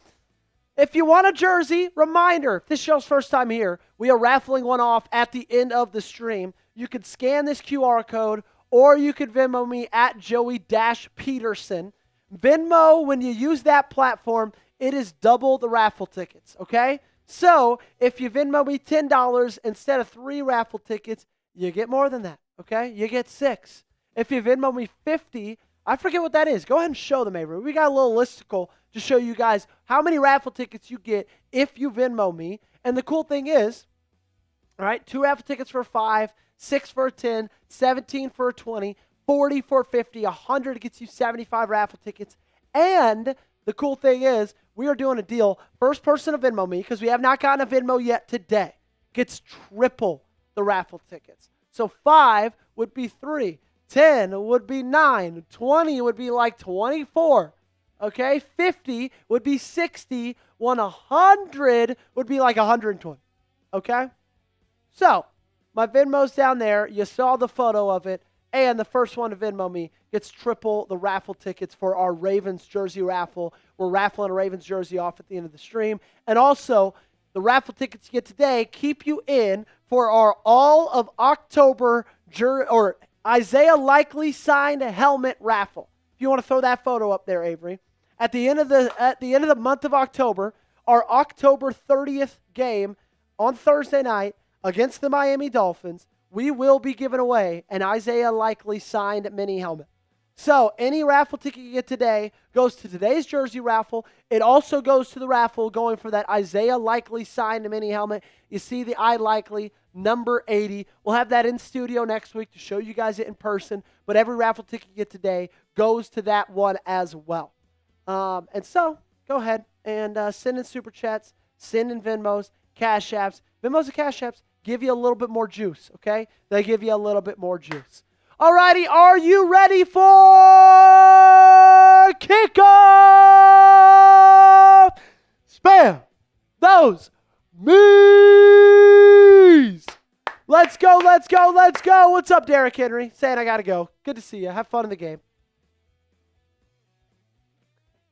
if you want a jersey, reminder, if this is your first time here, we are raffling one off at the end of the stream. You could scan this QR code, or you could Venmo me at Joey-Peterson. Venmo, when you use that platform, it is double the raffle tickets, okay? So if you Venmo me $10 instead of 3 raffle tickets, you get more than that, okay? You get 6. If you Venmo me $50, I forget what that is. Go ahead and show them, Avery. We got a little listicle to show you guys how many raffle tickets you get if you Venmo me. And the cool thing is, all right, 2 raffle tickets for 5, 6 for 10, 17 for 20, 40 for 50, 100 gets you 75 raffle tickets. And the cool thing is, we are doing a deal. First person to Venmo me, because we have not gotten a Venmo yet today, gets triple the raffle tickets. So 5 would be 3, 10 would be 9, 20 would be like 24. Okay, 50 would be 60, 100 would be like 120. Okay? So, my Venmo's down there. You saw the photo of it. And the first one to Venmo me gets triple the raffle tickets for our Ravens jersey raffle. We're raffling a Ravens jersey off at the end of the stream. And also, the raffle tickets you get today keep you in for our all of October Isaiah Likely signed helmet raffle. If you want to throw that photo up there, Avery. At the end of the month of October, our October 30th game on Thursday night against the Miami Dolphins, we will be giving away an Isaiah Likely signed mini helmet. So any raffle ticket you get today goes to today's jersey raffle. It also goes to the raffle going for that Isaiah Likely signed mini helmet. You see the I Likely number 80. We'll have that in studio next week to show you guys it in person. But every raffle ticket you get today goes to that one as well. And so go ahead and send in Super Chats, send in Venmos, Cash Apps. Venmos and Cash Apps give you a little bit more juice, okay? They give you a little bit more juice. Alrighty, are you ready for kickoff? Spam those me's. Let's go, let's go, let's go. What's up, Derrick Henry? Saying I got to go. Good to see you. Have fun in the game.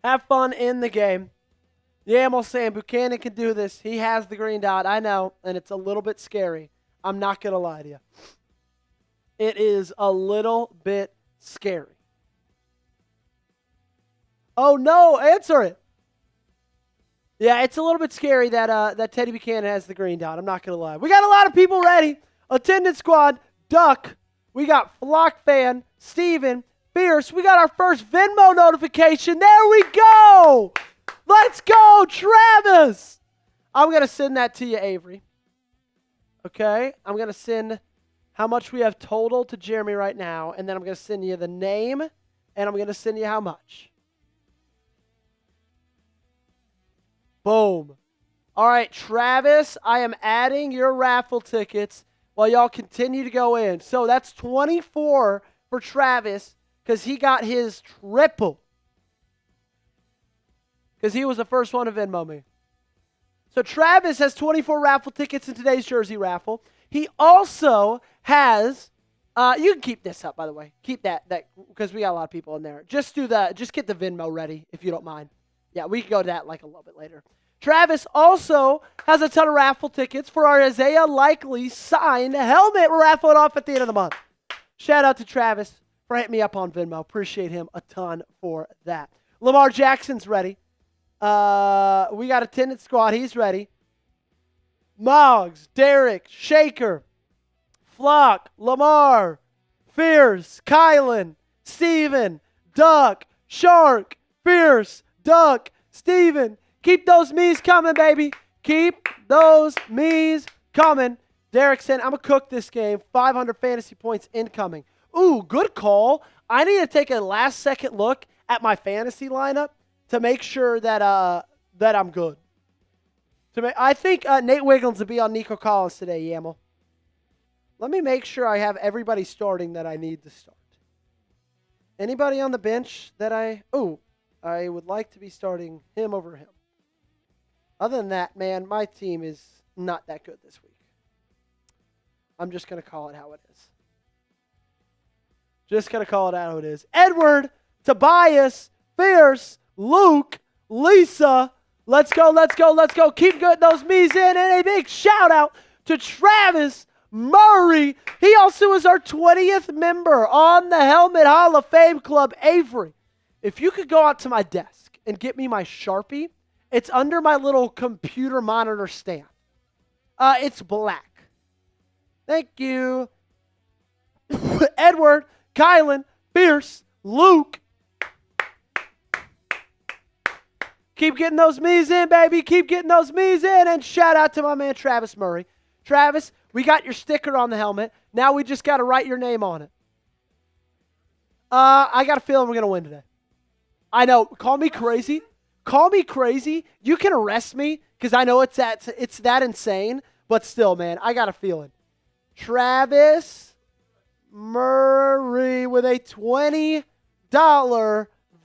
Have fun in the game. Yaml saying Buchanan can do this. He has the green dot. I know, and it's a little bit scary. I'm not going to lie to you. It is a little bit scary. Oh, no. Answer it. Yeah, it's a little bit scary that that Teddy Buchanan has the green dot. I'm not going to lie. We got a lot of people ready. Attendance squad, Duck. We got Flock Fan, Steven, Fierce. We got our first Venmo notification. There we go. Let's go, Travis. I'm going to send that to you, Avery. Okay? I'm going to send how much we have total to Jeremy right now, and then I'm going to send you the name, and I'm going to send you how much. Boom. All right, Travis, I am adding your raffle tickets while y'all continue to go in. So that's 24 for Travis because he got his triple. Because he was the first one to Venmo me. So Travis has 24 raffle tickets in today's jersey raffle. He also has, you can keep this up, by the way. Keep that because we got a lot of people in there. Just get the Venmo ready, if you don't mind. Yeah, we can go to that like a little bit later. Travis also has a ton of raffle tickets for our Isaiah Likely signed helmet. We're raffling off at the end of the month. Shout out to Travis for hitting me up on Venmo. Appreciate him a ton for that. Lamar Jackson's ready. We got attendance squad. He's ready. Moggs, Derek, Shaker, Flock, Lamar, Fierce, Kylan, Steven, Duck, Shark, Fierce, Duck, Steven. Keep those me's coming, baby. Keep those me's coming. Derek said, I'm going to cook this game. 500 fantasy points incoming. Ooh, good call. I need to take a last-second look at my fantasy lineup to make sure that that I'm good. I think Nate Wiggins will be on Nico Collins today, Yaml. Let me make sure I have everybody starting that I need to start. Anybody on the bench that I would like to be starting him over him. Other than that, man, my team is not that good this week. I'm just going to call it how it is. Just going to call it how it is. Edward, Tobias, Fierce, Luke, Lisa. Let's go, let's go, let's go. Keep getting those me's in. And a big shout out to Travis Murray. He also is our 20th member on the Helmet Hall of Fame Club. Avery, if you could go out to my desk and get me my Sharpie, it's under my little computer monitor stand. It's black. Thank you. Edward, Kylan, Fierce, Luke. Keep getting those me's in, baby. Keep getting those me's in. And shout out to my man, Travis Murray. Travis, we got your sticker on the helmet. Now we just got to write your name on it. I got a feeling we're going to win today. I know. Call me crazy. Call me crazy. You can arrest me because I know it's that insane. But still, man, I got a feeling. Travis Murray with a $20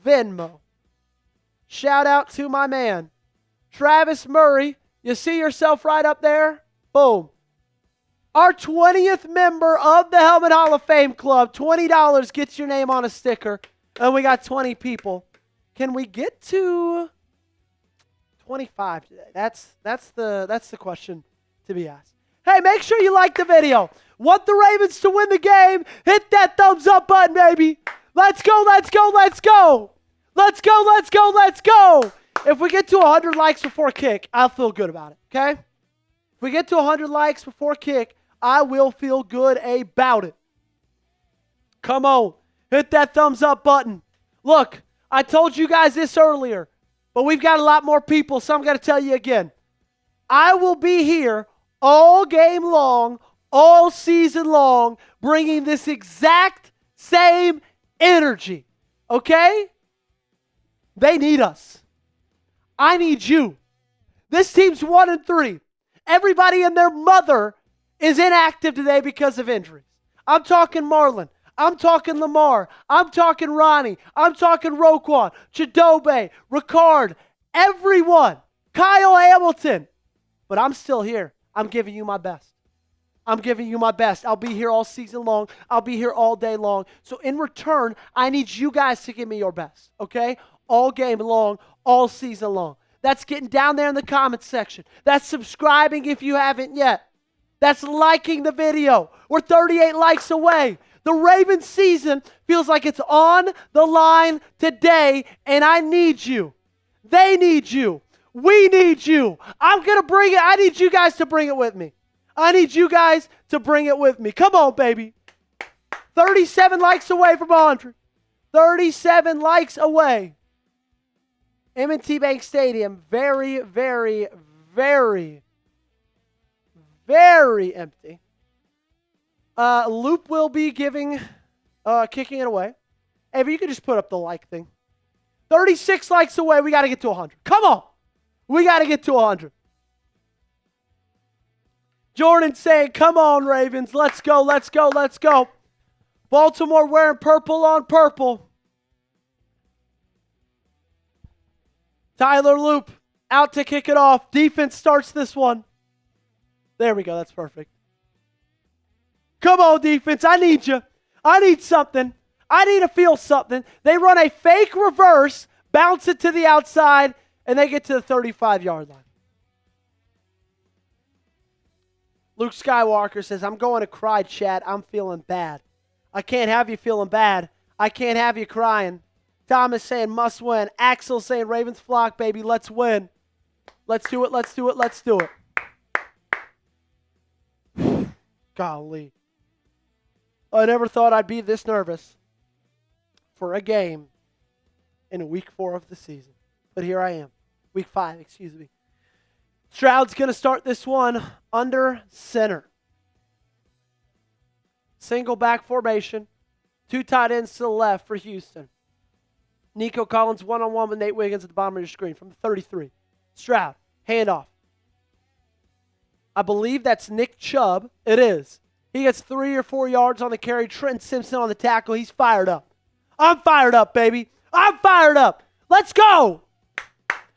Venmo. Shout out to my man, Travis Murray. You see yourself right up there? Boom. Our 20th member of the Helmet Hall of Fame Club. $20 gets your name on a sticker. And we got 20 people. Can we get to 25 today? That's the question to be asked. Hey, make sure you like the video. Want the Ravens to win the game? Hit that thumbs up button, baby. Let's go, let's go, let's go. Let's go, let's go, let's go. If we get to 100 likes before kick, I'll feel good about it, okay? If we get to 100 likes before kick, I will feel good about it. Come on. hit that thumbs up button. Look, I told you guys this earlier, but we've got a lot more people, so I'm going to tell you again. I will be here all game long, all season long, bringing this exact same energy, okay? They need us. I need you. This team's 1-3. Everybody and their mother is inactive today because of injuries. I'm talking Marlon. I'm talking Lamar. I'm talking Ronnie. I'm talking Roquan, Chidobe, Ricard, everyone. Kyle Hamilton. But I'm still here. I'm giving you my best. I'm giving you my best. I'll be here all season long. I'll be here all day long. So in return, I need you guys to give me your best, okay? All game long, all season long. That's getting down there in the comments section. That's subscribing if you haven't yet. That's liking the video. We're 38 likes away. The Ravens season feels like it's on the line today, and I need you. They need you. We need you. I'm going to bring it. I need you guys to bring it with me. I need you guys to bring it with me. Come on, baby. 37 likes away from 100. 37 likes away. M&T Bank Stadium, very, very, very, very empty. Loop will be kicking it away. Hey, if you could just put up the like thing. 36 likes away. We got to get to 100. Come on. We got to get to 100. Jordan saying, come on, Ravens. Let's go, let's go, let's go. Baltimore wearing purple on purple. Tyler Loop out to kick it off. Defense starts this one. There we go. That's perfect. Come on, defense. I need you. I need something. I need to feel something. They run a fake reverse, bounce it to the outside, and they get to the 35-yard line. Luke Skywalker says, I'm going to cry, chat. I'm feeling bad. I can't have you feeling bad. I can't have you crying. Thomas saying, must win. Axel saying, Ravens flock, baby. Let's win. Let's do it. Let's do it. Let's do it. Golly. I never thought I'd be this nervous for a game in week 4 of the season. But here I am. Week 5, excuse me. Stroud's going to start this one under center. Single back formation. 2 tight ends to the left for Houston. Nico Collins one-on-one with Nate Wiggins at the bottom of your screen from the 33. Stroud, handoff. I believe that's Nick Chubb. It is. He gets 3 or 4 yards on the carry. Trent Simpson on the tackle. He's fired up. I'm fired up, baby. I'm fired up. Let's go.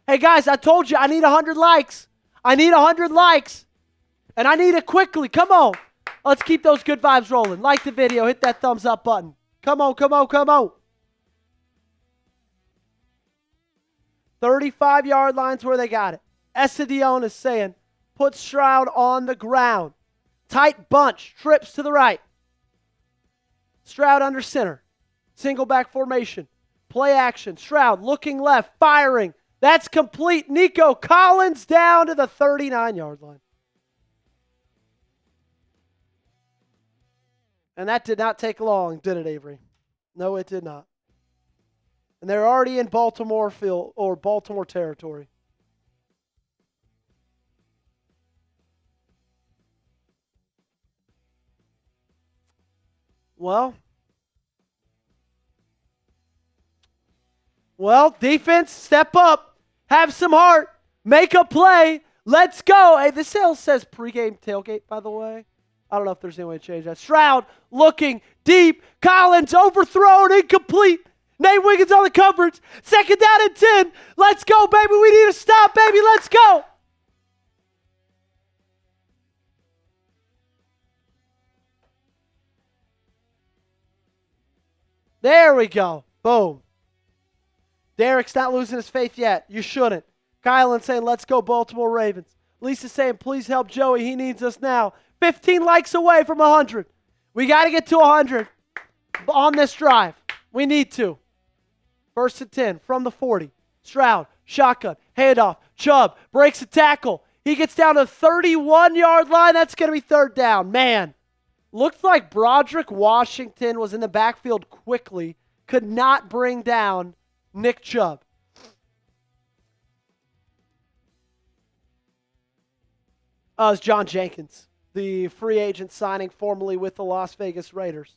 Hey, guys, I told you I need 100 likes. I need 100 likes. And I need it quickly. Come on. Let's keep those good vibes rolling. Like the video. Hit that thumbs up button. Come on, come on, come on. 35-yard line's where they got it. Essedion is saying, put Stroud on the ground. Tight bunch. Trips to the right. Stroud under center. Single back formation. Play action. Stroud looking left. Firing. That's complete. Nico Collins down to the 39-yard line. And that did not take long, did it, Avery? No, it did not. And they're already in Baltimore field or Baltimore territory. Well, defense, step up. Have some heart. Make a play. Let's go. Hey, this sale says pregame tailgate, by the way. I don't know if there's any way to change that. Stroud looking deep. Collins overthrown, incomplete. Nate Wiggins on the coverage. Second down and 10. Let's go, baby. We need to stop, baby. Let's go. There we go. Boom. Derek's not losing his faith yet. You shouldn't. Kylan saying, let's go Baltimore Ravens. Lisa saying, please help Joey. He needs us now. 15 likes away from 100. We got to get to 100 on this drive. We need to. 1st and 10 from the 40. Stroud, shotgun, handoff. Chubb breaks a tackle. He gets down to the 31-yard line. That's going to be 3rd down. Man, Looked like Broderick Washington was in the backfield quickly. Could not bring down Nick Chubb. It's John Jenkins, the free agent signing formerly with the Las Vegas Raiders.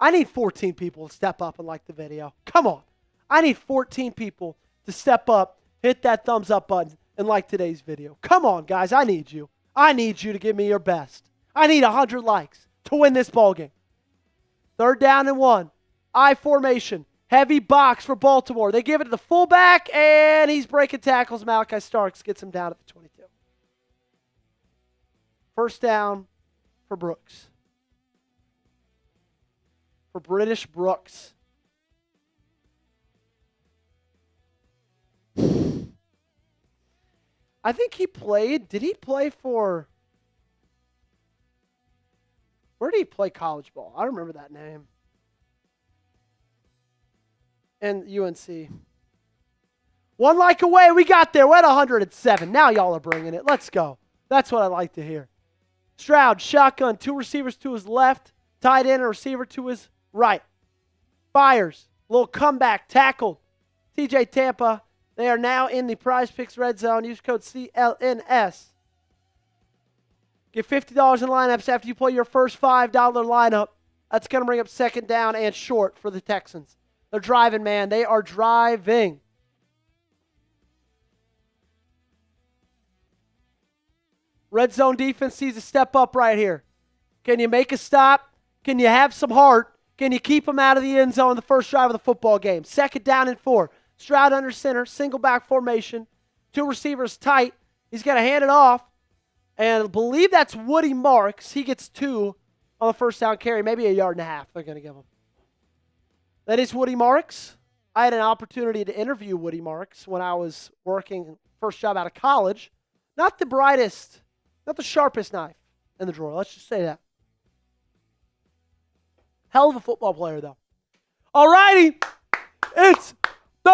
I need 14 people to step up and like the video. Come on. I need 14 people to step up, hit that thumbs up button, and like today's video. Come on, guys. I need you. I need you to give me your best. I need 100 likes to win this ballgame. 3rd down and 1. I formation. Heavy box for Baltimore. They give it to the fullback, and he's breaking tackles. Malachi Starks gets him down at the 22. 1st down for Brooks. For British Brooks. I think he played. Did he play for... Where did he play college ball? I don't remember that name. And UNC. 1 like away. We got there. We're at 107. Now y'all are bringing it. Let's go. That's what I like to hear. Stroud, shotgun. 2 receivers to his left. Tight end, a receiver to his right. Fires. Little comeback. Tackled. TJ Tampa. They are now in the Prize Picks red zone. Use code CLNS. Get $50 in lineups after you play your first $5 lineup. That's going to bring up 2nd down and short for the Texans. They're driving, man. They are driving. Red zone defense needs to step up right here. Can you make a stop? Can you have some heart? Can you keep them out of the end zone the first drive of the football game? 2nd down and 4. Stroud under center, single back formation. 2 receivers tight. He's going to hand it off. And I believe that's Woody Marks. He gets 2 on the 1st down carry, maybe 1.5 yards they're going to give him. That is Woody Marks. I had an opportunity to interview Woody Marks when I was working first job out of college. Not the brightest, not the sharpest knife in the drawer. Let's just say that. Hell of a football player, though. All righty. It's 3rd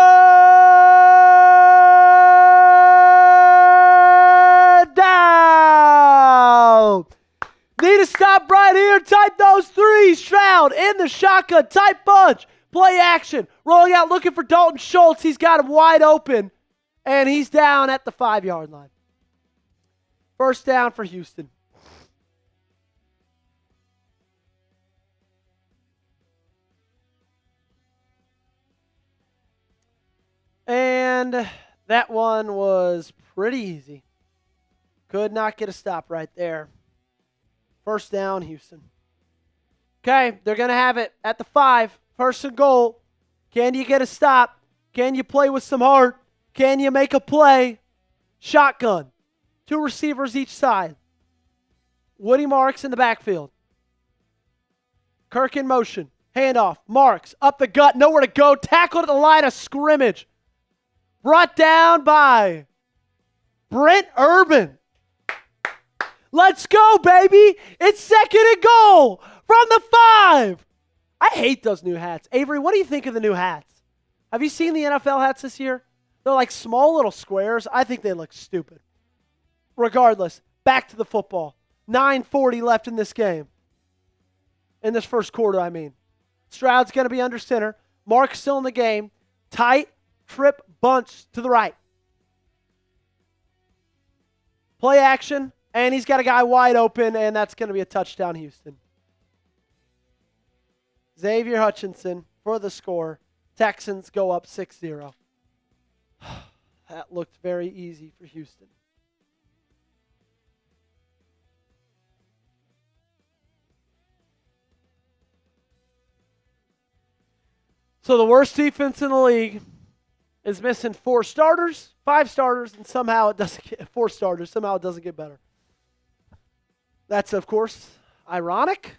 down. Need to stop right here. Type those 3. Stroud in the shotgun. Tight bunch. Play action. Rolling out looking for Dalton Schultz. He's got him wide open. And he's down at the 5-yard line. 1st down for Houston. And that one was pretty easy. Could not get a stop right there. 1st down, Houston. Okay, they're going to have it at the 5. 1st and goal. Can you get a stop? Can you play with some heart? Can you make a play? Shotgun. 2 receivers each side. Woody Marks in the backfield. Kirk in motion. Handoff. Marks up the gut. Nowhere to go. Tackled at the line of scrimmage. Brought down by Brent Urban. Let's go, baby. It's 2nd and goal from the 5. I hate those new hats. Avery, what do you think of the new hats? Have you seen the NFL hats this year? They're like small little squares. I think they look stupid. Regardless, back to the football. 9:40 left in this game. In this first quarter, I mean. Stroud's going to be under center. Mark's still in the game. Tight, trip, bunch to the right. Play action, and he's got a guy wide open, and that's going to be a touchdown, Houston. Xavier Hutchinson for the score. Texans go up 6-0. That looked very easy for Houston. So the worst defense in the league is missing 4 starters, 5 starters, and somehow it doesn't get 4 starters. Somehow it doesn't get better. That's, of course, ironic.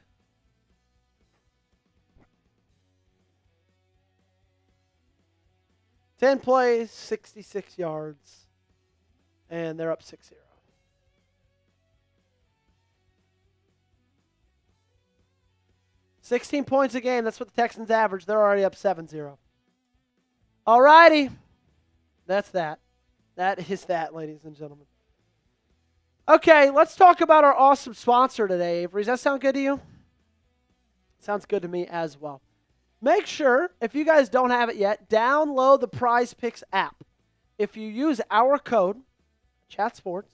Ten plays, 66 yards, and they're up 6-0. $16 points a game. That's what the Texans average. They're already up 7-0. All righty. That's that. That is that, ladies and gentlemen. Okay, let's talk about our awesome sponsor today, Avery. Does that sound good to you? Sounds good to me as well. Make sure, if you guys don't have it yet, download the Prize Picks app. If you use our code, ChatSports,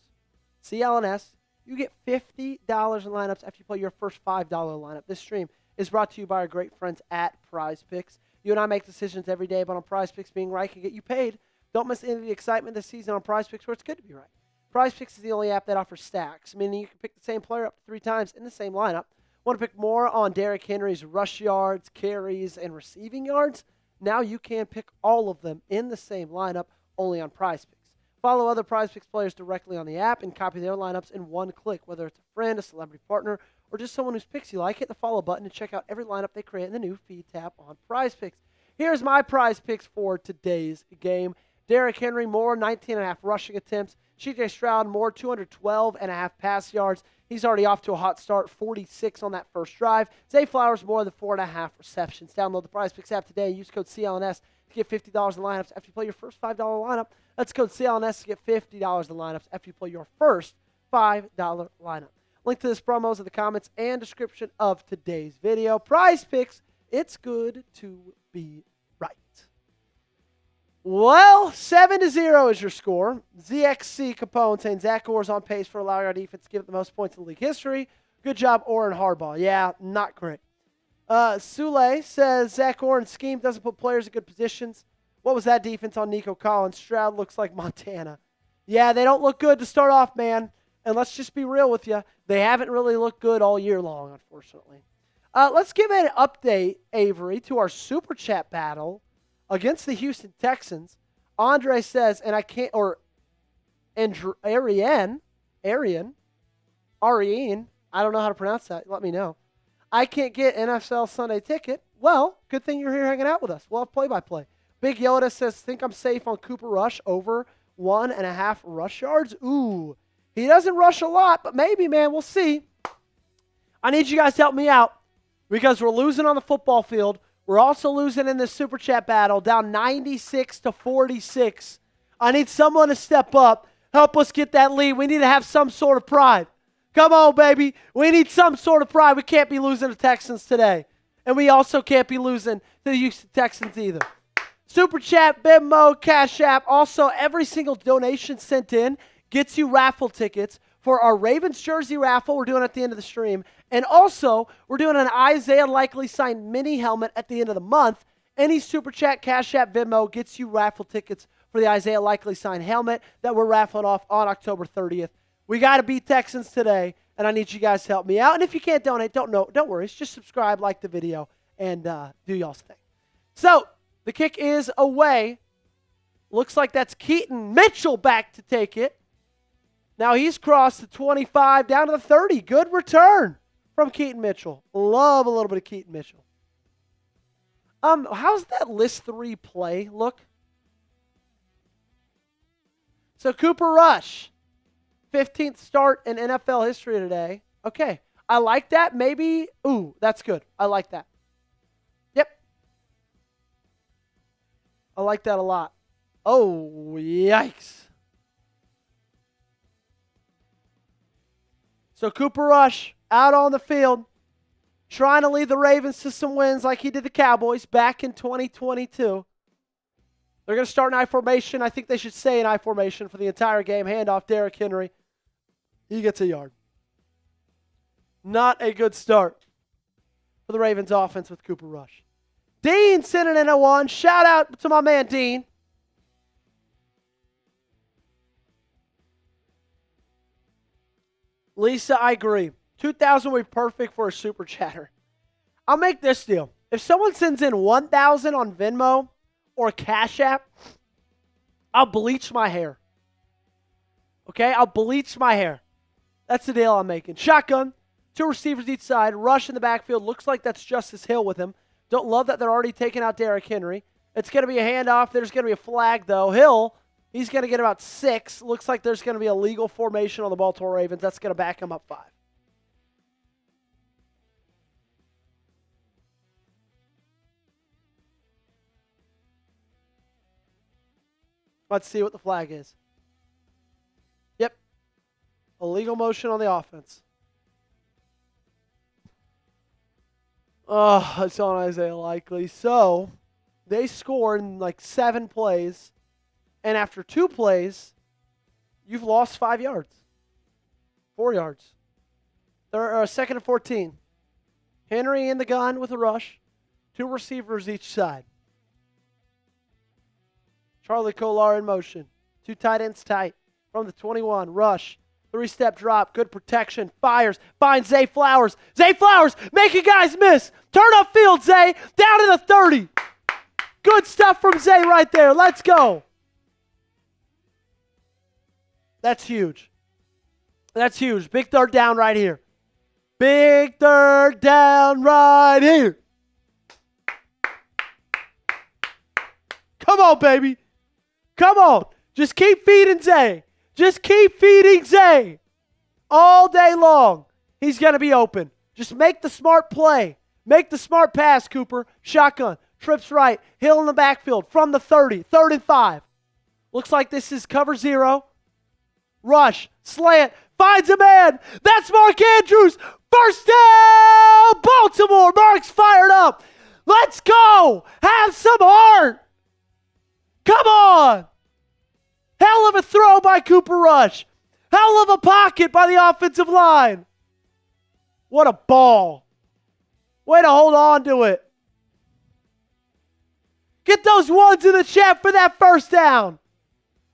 CLNS, you get $50 in lineups after you play your first $5 lineup. This stream is brought to you by our great friends at Prize Picks. You and I make decisions every day, but on Prize Picks, being right can get you paid. Don't miss any of the excitement this season on Prize Picks, where it's good to be right. Prize Picks is the only app that offers stacks, meaning you can pick the same player up to 3 times in the same lineup. Want to pick more on Derrick Henry's rush yards, carries, and receiving yards? Now you can pick all of them in the same lineup, only on Prize Picks. Follow other Prize Picks players directly on the app and copy their lineups in one click, whether it's a friend, a celebrity partner, or just someone whose picks you like. Hit the follow button and check out every lineup they create in the new feed tab on Prize Picks. Here's my Prize Picks for today's game. Derrick Henry, more 19.5 rushing attempts. C.J. Stroud, more 212.5 pass yards. He's already off to a hot start, 46 on that first drive. Zay Flowers, more than 4.5 receptions. Download the Prize Picks app today. Use code CLNS to get $50 in lineups after you play your first $5 lineup. That's code CLNS to get $50 in lineups after you play your first $5 lineup. Link to this promo is in the comments and description of today's video. Prize Picks, it's good to be right. Well, 7-0 is your score. ZXC Capone saying Zach Orr's on pace for allowing our defense to give it the most points in league history. Good job, Orr and Harbaugh. Yeah, not great. Sule says Zach Orr's scheme doesn't put players in good positions. What was that defense on Nico Collins? Stroud looks like Montana. Yeah, they don't look good to start off, man. And let's just be real with you. They haven't really looked good all year long, unfortunately. Let's give an update, Avery, to our Super Chat battle against the Houston Texans. Andre says, and I can't, or Ariane, I don't know how to pronounce that. Let me know. I can't get NFL Sunday ticket. Well, good thing you're here hanging out with us. We'll have play-by-play. Big Yoda says, think I'm safe on Cooper Rush over 1.5 rush yards. Ooh, he doesn't rush a lot, but maybe, man, we'll see. I need you guys to help me out because we're losing on the football field. We're also losing in this Super Chat battle, down 96-46. I need someone to step up, help us get that lead. We need to have some sort of pride. Come on, baby. We need some sort of pride. We can't be losing to Texans today. And we also can't be losing to the Houston Texans either. Super Chat, Venmo, Cash App. Also, every single donation sent in gets you raffle tickets for our Ravens jersey raffle we're doing at the end of the stream. And also, we're doing an Isaiah Likely signed mini helmet at the end of the month. Any Super Chat, Cash App, Venmo gets you raffle tickets for the Isaiah Likely signed helmet that we're raffling off on October 30th. We got to beat Texans today, and I need you guys to help me out. And if you can't donate, don't worry. Just subscribe, like the video, and do y'all's thing. So, the kick is away. Looks like that's Keaton Mitchell back to take it. Now he's crossed the 25 down to the 30. Good return from Keaton Mitchell. Love a little bit of Keaton Mitchell. How's that list 3 play look? So Cooper Rush, 15th start in NFL history today. Okay, I like that. Maybe, ooh, that's good. I like that. Yep. I like that a lot. Oh, yikes. So Cooper Rush out on the field, trying to lead the Ravens to some wins like he did the Cowboys back in 2022. They're going to start in I formation. I think they should stay in I formation for the entire game. Handoff, Derrick Henry. He gets a yard. Not a good start for the Ravens offense with Cooper Rush. Dean sending in a 1. Shout out to my man Dean. Lisa, I agree. 2,000 would be perfect for a super chatter. I'll make this deal. If someone sends in 1,000 on Venmo or Cash App, I'll bleach my hair. Okay? I'll bleach my hair. That's the deal I'm making. Shotgun, 2 receivers each side, rush in the backfield. Looks like that's Justice Hill with him. Don't love that they're already taking out Derrick Henry. It's going to be a handoff. There's going to be a flag, though. Hill, he's going to get about 6. Looks like there's going to be a legal formation on the Baltimore Ravens. That's going to back him up 5. Let's see what the flag is. Yep. Illegal motion on the offense. Oh, it's on Isaiah Likely. So, they score in like 7 plays. And after 2 plays, you've lost 5 yards. 4 yards. They're 2nd and 14. Henry in the gun with a rush. 2 receivers each side. Charlie Kolar in motion. 2 tight ends tight. From the 21. Rush. 3-step drop. Good protection. Fires. Finds Zay Flowers. Zay Flowers making guys miss. Turn upfield, Zay. Down to the 30. Good stuff from Zay right there. Let's go. That's huge. That's huge. Big 3rd down right here. Big 3rd down right here. Come on, baby. Come on. Just keep feeding Zay. Just keep feeding Zay. All day long. He's going to be open. Just make the smart play. Make the smart pass, Cooper. Shotgun. Trips right. Hill in the backfield from the 30. 3rd and 5. Looks like this is cover 0. Rush. Slant. Finds a man. That's Mark Andrews. First down, Baltimore. Mark's fired up. Let's go. Have some heart. Come on. Hell of a throw by Cooper Rush. Hell of a pocket by the offensive line. What a ball. Way to hold on to it. Get those ones in the chat for that first down.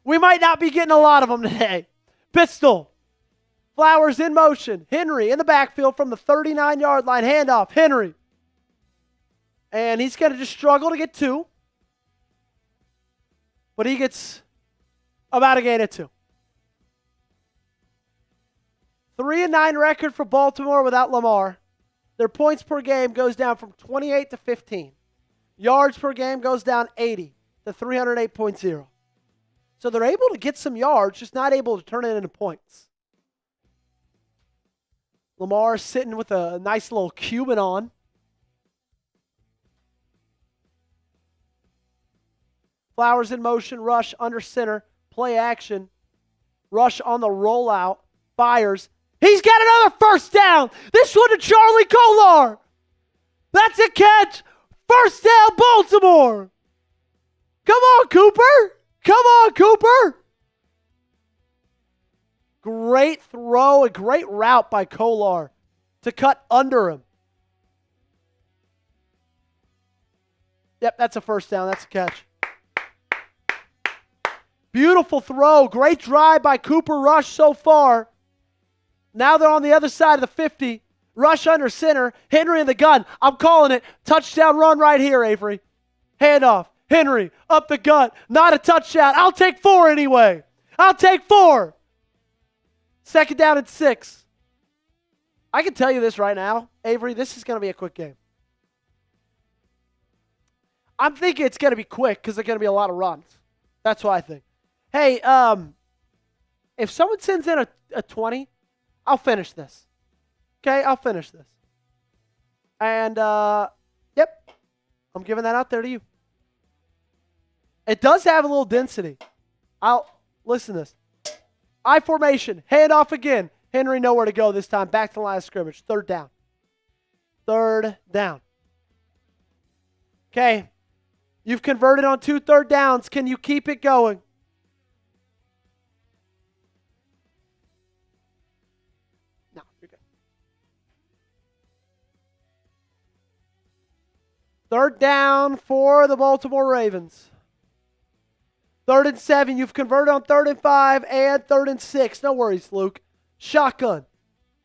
We might not be getting a lot of them today. Pistol. Flowers in motion. Henry in the backfield from the 39-yard line. Handoff. Henry. And he's going to just struggle to get 2. But he gets about a gain of 2. 3-9 record for Baltimore without Lamar. Their points per game goes down from 28 to 15. Yards per game goes down 80 to 308.0. So they're able to get some yards, just not able to turn it into points. Lamar sitting with a nice little Cuban on. Flowers in motion, rush under center, play action. Rush on the rollout, fires. He's got another first down. This one to Charlie Kolar. That's a catch. First down, Baltimore. Come on, Cooper. Come on, Cooper. Great throw, a great route by Kolar to cut under him. Yep, that's a first down. That's a catch. Beautiful throw. Great drive by Cooper Rush so far. Now they're on the other side of the 50. Rush under center. Henry in the gun. I'm calling it. Touchdown run right here, Avery. Handoff. Henry up the gut. Not a touchdown. I'll take 4 anyway. I'll take 4. 2nd down and 6. I can tell you this right now, Avery, this is going to be a quick game. I'm thinking it's going to be quick because there's going to be a lot of runs. That's what I think. Hey, if someone sends in a 20, I'll finish this. Okay, I'll finish this. And, yep, I'm giving that out there to you. It does have a little density. Listen to this. I formation, handoff again. Henry nowhere to go this time. Back to the line of scrimmage. 3rd down. 3rd down. Okay. You've converted on 2 third downs. Can you keep it going? No, you're good. 3rd down for the Baltimore Ravens. 3rd and 7. You've converted on 3rd and 5 and 3rd and 6. No worries, Luke. Shotgun.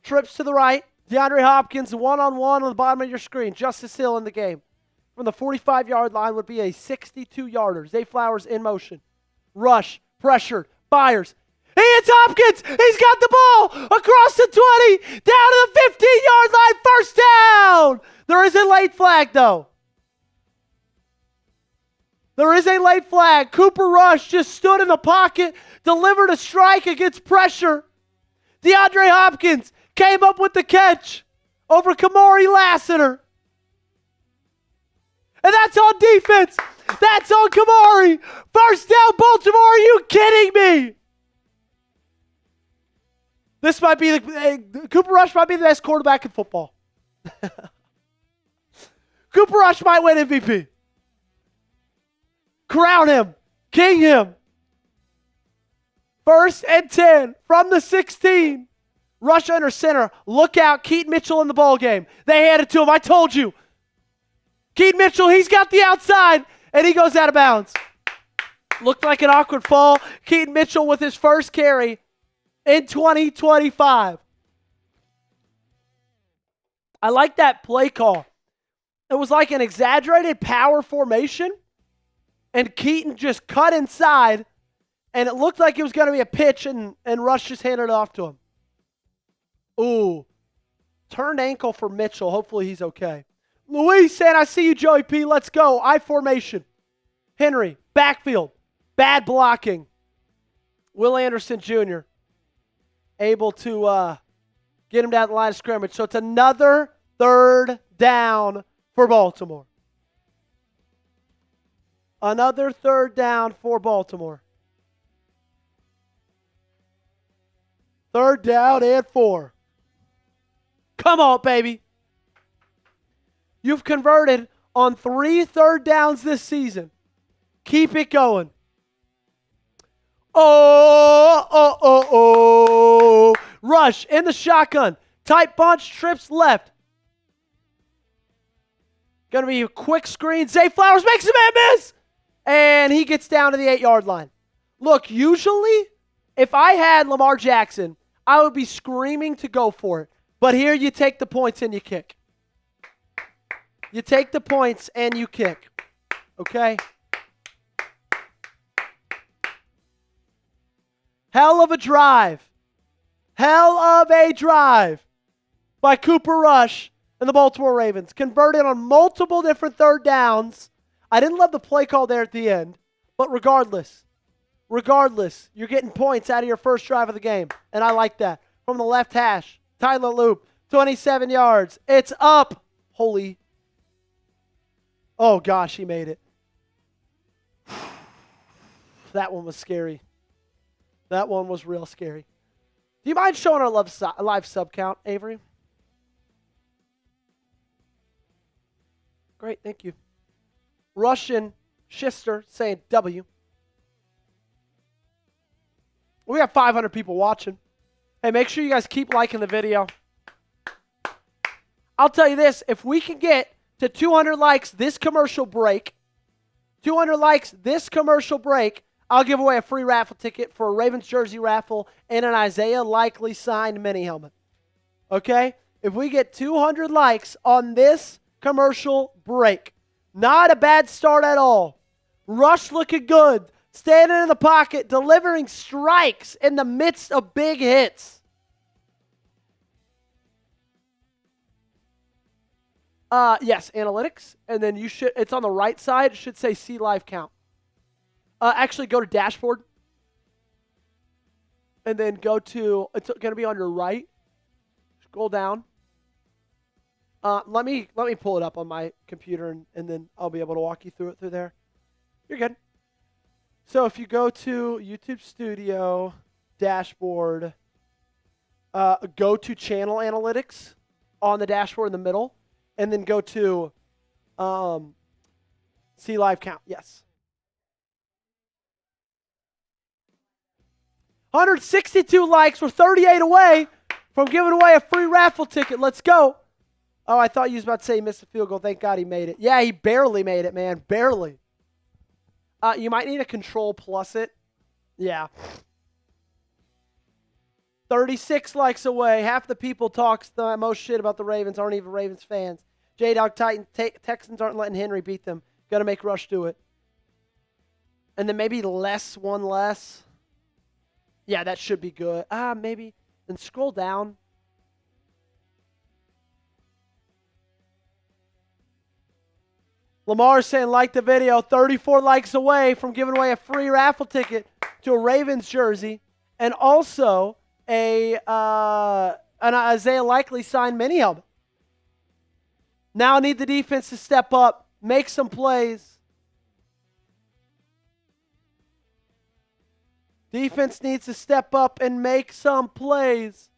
Trips to the right. DeAndre Hopkins one-on-one on the bottom of your screen. Justice Hill in the game. From the 45-yard line would be a 62-yarder. Zay Flowers in motion. Rush. Pressured. Fires. He hits Hopkins. He's got the ball across the 20. Down to the 15-yard line. First down. There is a late flag, though. There is a late flag. Cooper Rush just stood in the pocket, delivered a strike against pressure. DeAndre Hopkins came up with the catch over Kamari Lassiter. And that's on defense. That's on Kamari. First down, Baltimore. Are you kidding me? This might be Cooper Rush might be the best quarterback in football. Cooper Rush might win MVP. Crown him. King him. 1st and 10 from the 16. Rush under center. Look out. Keaton Mitchell in the ball game. They hand it to him. I told you. Keaton Mitchell, he's got the outside, and he goes out of bounds. Looked like an awkward fall. Keaton Mitchell with his first carry in 2025. I like that play call. It was like an exaggerated power formation, and Keaton just cut inside, and it looked like it was going to be a pitch, and Rush just handed it off to him. Ooh. Turned ankle for Mitchell. Hopefully he's okay. Luis saying, I see you, Joey P. Let's go. I formation. Henry, backfield. Bad blocking. Will Anderson Jr. able to get him down the line of scrimmage. So it's another 3rd down for Baltimore. Another 3rd down for Baltimore. 3rd down and 4. Come on, baby. You've converted on 3 3rd downs this season. Keep it going. Oh. Rush in the shotgun. Tight bunch, trips left. Going to be a quick screen. Zay Flowers makes a man miss. And he gets down to the 8-yard line. Look, usually, if I had Lamar Jackson, I would be screaming to go for it. But here you take the points and you kick. You take the points and you kick. Okay? Hell of a drive. Hell of a drive by Cooper Rush and the Baltimore Ravens. Converted on multiple different 3rd downs. I didn't love the play call there at the end. But regardless, you're getting points out of your first drive of the game. And I like that. From the left hash, Tyler Loop, 27 yards. It's up. Holy. Oh, gosh, he made it. That one was scary. That one was real scary. Do you mind showing our live sub count, Avery? Great, thank you. Russian Shister saying W. We got 500 people watching. Hey, make sure you guys keep liking the video. I'll tell you this, if we can get to 200 likes this commercial break, I'll give away a free raffle ticket for a Ravens jersey raffle and an Isaiah Likely signed mini helmet. Okay? If we get 200 likes on this commercial break, not a bad start at all. Rush looking good, standing in the pocket, delivering strikes in the midst of big hits. Yes, analytics, and then it's on the right side. It should say see live count. Actually, go to dashboard, and then go to, it's going to be on your right. Scroll down. Let me pull it up on my computer, and then I'll be able to walk you through it through there. You're good. So if you go to YouTube Studio, dashboard, go to channel analytics on the dashboard in the middle, and then go to see live count. Yes. 162 likes. We're 38 away from giving away a free raffle ticket. Let's go. Oh, I thought you was about to say he missed the field goal. Thank God he made it. Yeah, he barely made it, man. Barely. You might need a control plus it. Yeah. 36 likes away. Half the people talks the most shit about the Ravens aren't even Ravens fans. J-Dog Titan, Texans aren't letting Henry beat them. Got to make Rush do it. And then maybe one less. Yeah, that should be good. Maybe. Then scroll down. Lamar saying like the video. 34 likes away from giving away a free raffle ticket to a Ravens jersey. And also an Isaiah Likely signed mini helmet. Now I need the defense to step up, make some plays. Defense needs to step up and make some plays.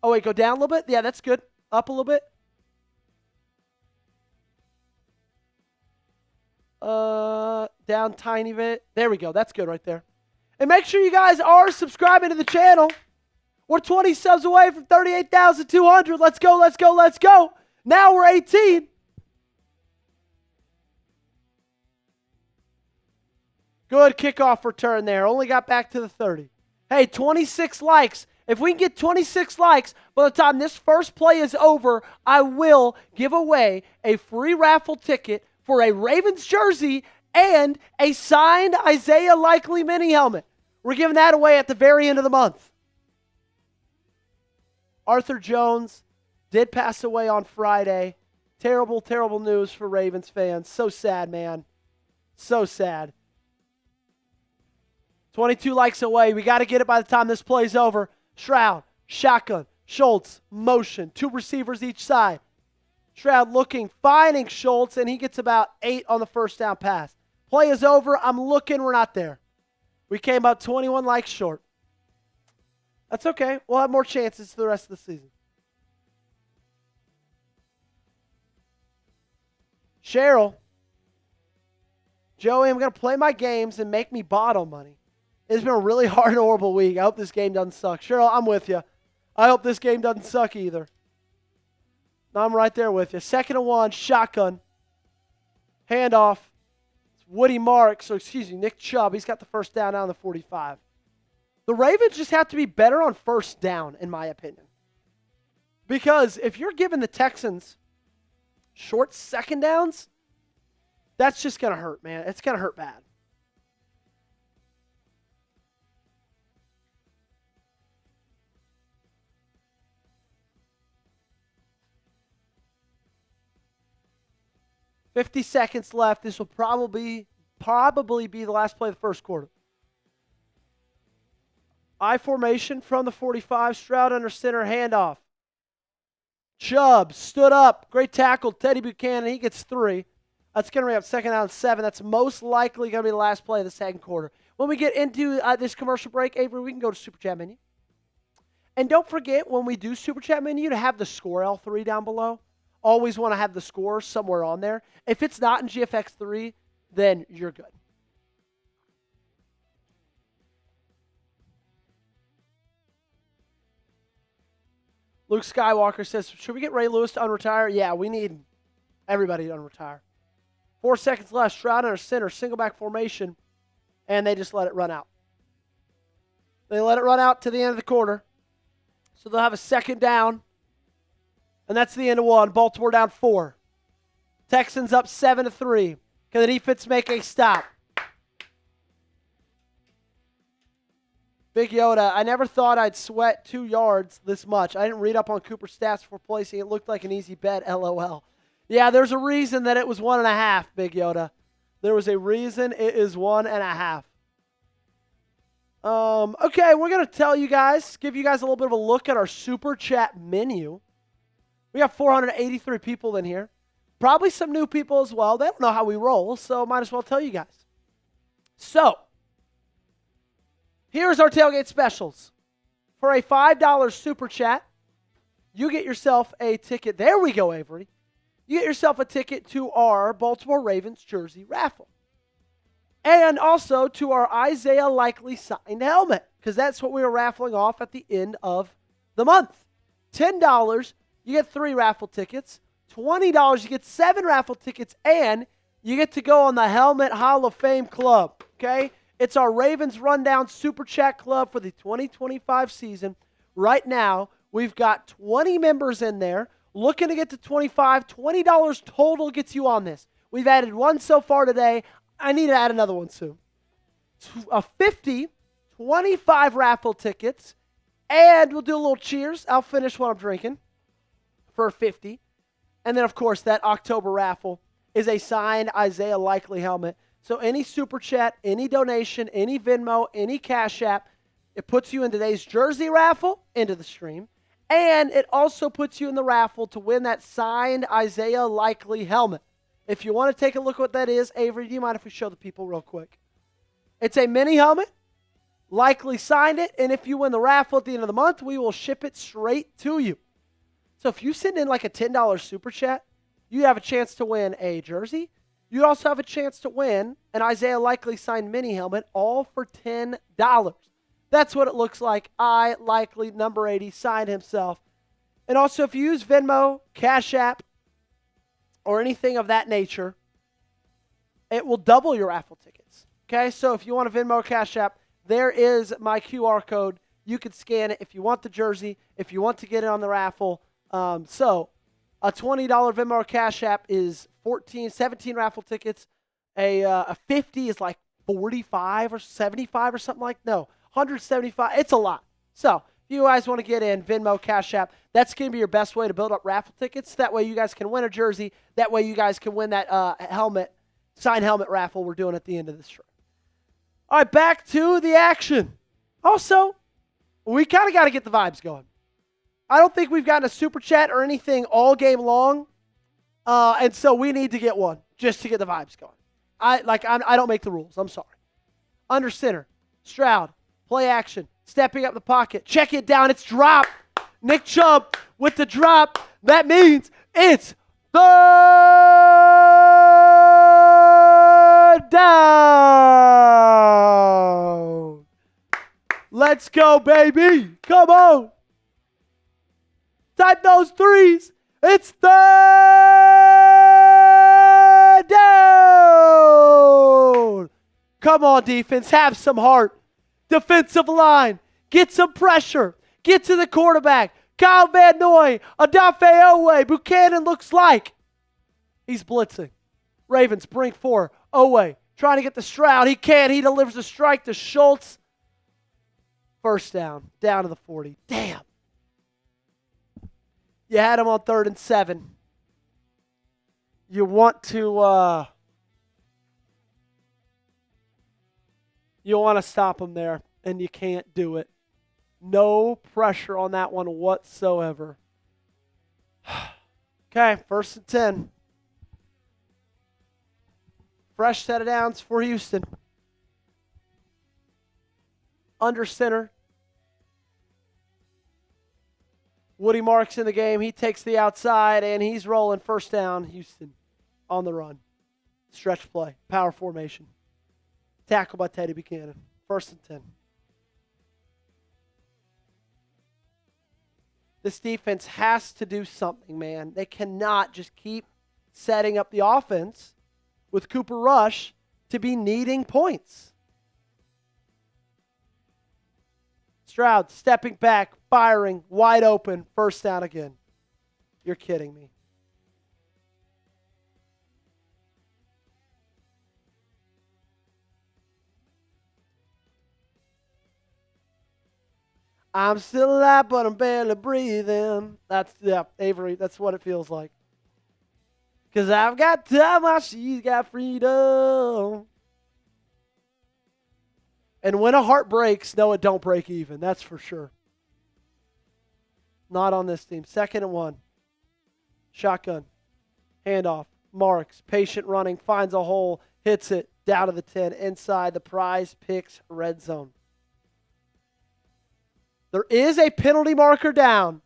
Oh, wait, go down a little bit? Yeah, that's good. Up a little bit. Down tiny bit. There we go. That's good right there. And make sure you guys are subscribing to the channel. We're 20 subs away from 38,200. Let's go, let's go, let's go. Now we're 18. Good kickoff return there. Only got back to the 30. Hey, 26 likes. If we can get 26 likes by the time this first play is over, I will give away a free raffle ticket for a Ravens jersey and a signed Isaiah Likely mini helmet. We're giving that away at the very end of the month. Arthur Jones did pass away on Friday. Terrible, terrible news for Ravens fans. So sad, man. So sad. 22 likes away. We got to get it by the time this play's over. Stroud, shotgun, Schultz, motion. 2 receivers each side. Stroud looking, finding Schultz, and he gets about 8 on the first down pass. Play is over. I'm looking. We're not there. We came up 21 likes short. That's okay. We'll have more chances for the rest of the season. Cheryl. Joey, I'm going to play my games and make me bottle money. It's been a really hard and horrible week. I hope this game doesn't suck. Cheryl, I'm with you. I hope this game doesn't suck either. I'm right there with you. 2nd and 1, shotgun. Handoff. It's Woody Marks, or excuse me, Nick Chubb. He's got the first down on the 45. The Ravens just have to be better on first down, in my opinion. Because if you're giving the Texans short second downs, that's just going to hurt, man. It's going to hurt bad. $50 seconds left. This will probably be the last play of the first quarter. I formation from the 45. Stroud under center. Handoff. Chubb stood up. Great tackle. Teddy Buchanan. He gets 3. That's going to bring up 2nd down and 7. That's most likely going to be the last play of the second quarter. When we get into this commercial break, Avery, we can go to Super Chat menu. And don't forget, when we do Super Chat menu, to have the score L3 down below. Always want to have the score somewhere on there. If it's not in GFX3, then you're good. Luke Skywalker says, should we get Ray Lewis to unretire? Yeah, we need everybody to unretire. 4 seconds left. Stroud under center, single back formation, and they just let it run out. They let it run out to the end of the quarter. So they'll have a 2nd down. And that's the end of 1. Baltimore down 4. Texans up 7-3. Can the defense make a stop? Big Yoda, I never thought I'd sweat 2 yards this much. I didn't read up on Cooper's stats before placing. It looked like an easy bet, LOL. Yeah, there's a reason that it was 1.5, Big Yoda. There was a reason it is 1.5. Okay, we're going to give you guys a little bit of a look at our Super Chat menu. We got 483 people in here. Probably some new people as well. They don't know how we roll, so might as well tell you guys. So, here's our tailgate specials. For a $5 Super Chat, you get yourself a ticket. There we go, Avery. You get yourself a ticket to our Baltimore Ravens jersey raffle. And also to our Isaiah Likely signed helmet, because that's what we were raffling off at the end of the month. $10, you get 3 raffle tickets. $20, you get 7 raffle tickets, and you get to go on the Helmet Hall of Fame Club, okay? It's our Ravens Rundown Super Chat Club for the 2025 season. Right now, we've got 20 members in there. Looking to get to 25. $20 total gets you on this. We've added 1 so far today. I need to add another one soon. 50, 25 raffle tickets, and we'll do a little cheers. I'll finish what I'm drinking for 50. And then, of course, that October raffle is a signed Isaiah Likely helmet. So any Super Chat, any donation, any Venmo, any Cash App, it puts you in today's jersey raffle into the stream. And it also puts you in the raffle to win that signed Isaiah Likely helmet. If you want to take a look at what that is, Avery, do you mind if we show the people real quick? It's a mini helmet, likely signed it, and if you win the raffle at the end of the month, we will ship it straight to you. So if you send in like a $10 super chat, you have a chance to win a jersey. You also have a chance to win an Isaiah Likely signed mini helmet, all for $10. That's what it looks like. I Likely, number 80, signed himself. And also, if you use Venmo, Cash App, or anything of that nature, it will double your raffle tickets. Okay, so if you want a Venmo or Cash App, there is my QR code. You can scan it if you want the jersey, if you want to get it on the raffle. So a $20 Venmo or Cash App is 17 raffle tickets. A 50 is like 45 or 75 or something like that. No, 175. It's a lot. So if you guys want to get in Venmo, Cash App, that's going to be your best way to build up raffle tickets. That way you guys can win a jersey. That way you guys can win that signed helmet raffle we're doing at the end of this show. All right, back to the action. Also, we kind of got to get the vibes going. I don't think we've gotten a super chat or anything all game long, and so we need to get one just to get the vibes going. I don't make the rules. I'm sorry. Under center, Stroud, play action, stepping up the pocket, check it down. It's drop. Nick Chubb with the drop. That means it's third down. Let's go, baby. Come on. Type those threes. It's third down. Come on, defense. Have some heart. Defensive line. Get some pressure. Get to the quarterback. Kyle Van Noy. Odafe Owe. Buchanan looks like he's blitzing. Ravens bring 4. Owe trying to get the Stroud. He can't. He delivers a strike to Schultz. First down. Down to the 40. Damn. You had him on 3rd and 7. You want to stop him there, and you can't do it. No pressure on that one whatsoever. Okay, 1st and 10. Fresh set of downs for Houston. Under center. Woody Marks in the game. He takes the outside, and he's rolling. First down, Houston on the run. Stretch play. Power formation. Tackle by Teddy Buchanan. 1st and 10. This defense has to do something, man. They cannot just keep setting up the offense with Cooper Rush to be needing points. Stroud stepping back, firing, wide open, first down again. You're kidding me. I'm still alive, but I'm barely breathing. Avery, that's what it feels like. Because I've got time while she's got freedom. And when a heart breaks, no, it don't break even. That's for sure. Not on this team. 2nd and 1. Shotgun. Handoff. Marks. Patient running. Finds a hole. Hits it. Down to the 10. Inside the Prize Picks red zone. There is a penalty marker down.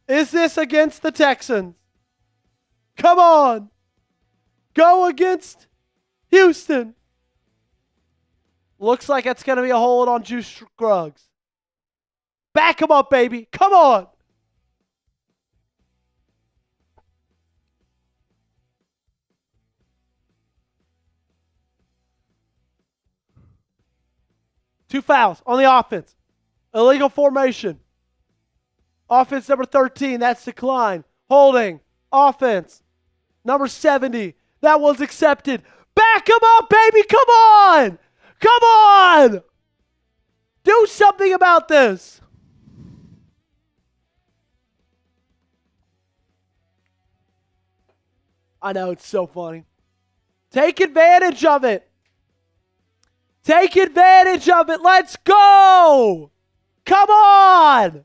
Is this against the Texans? Come on. Go against Houston. Looks like it's going to be a hold on Juice Scruggs. Back him up, baby. Come on. Two fouls on the offense. Illegal formation. Offense number 13. That's decline. Holding. Offense. Number 70. That one's accepted. Back him up, baby. Come on. Come on! Do something about this. I know, it's so funny. Take advantage of it. Take advantage of it. Let's go! Come on!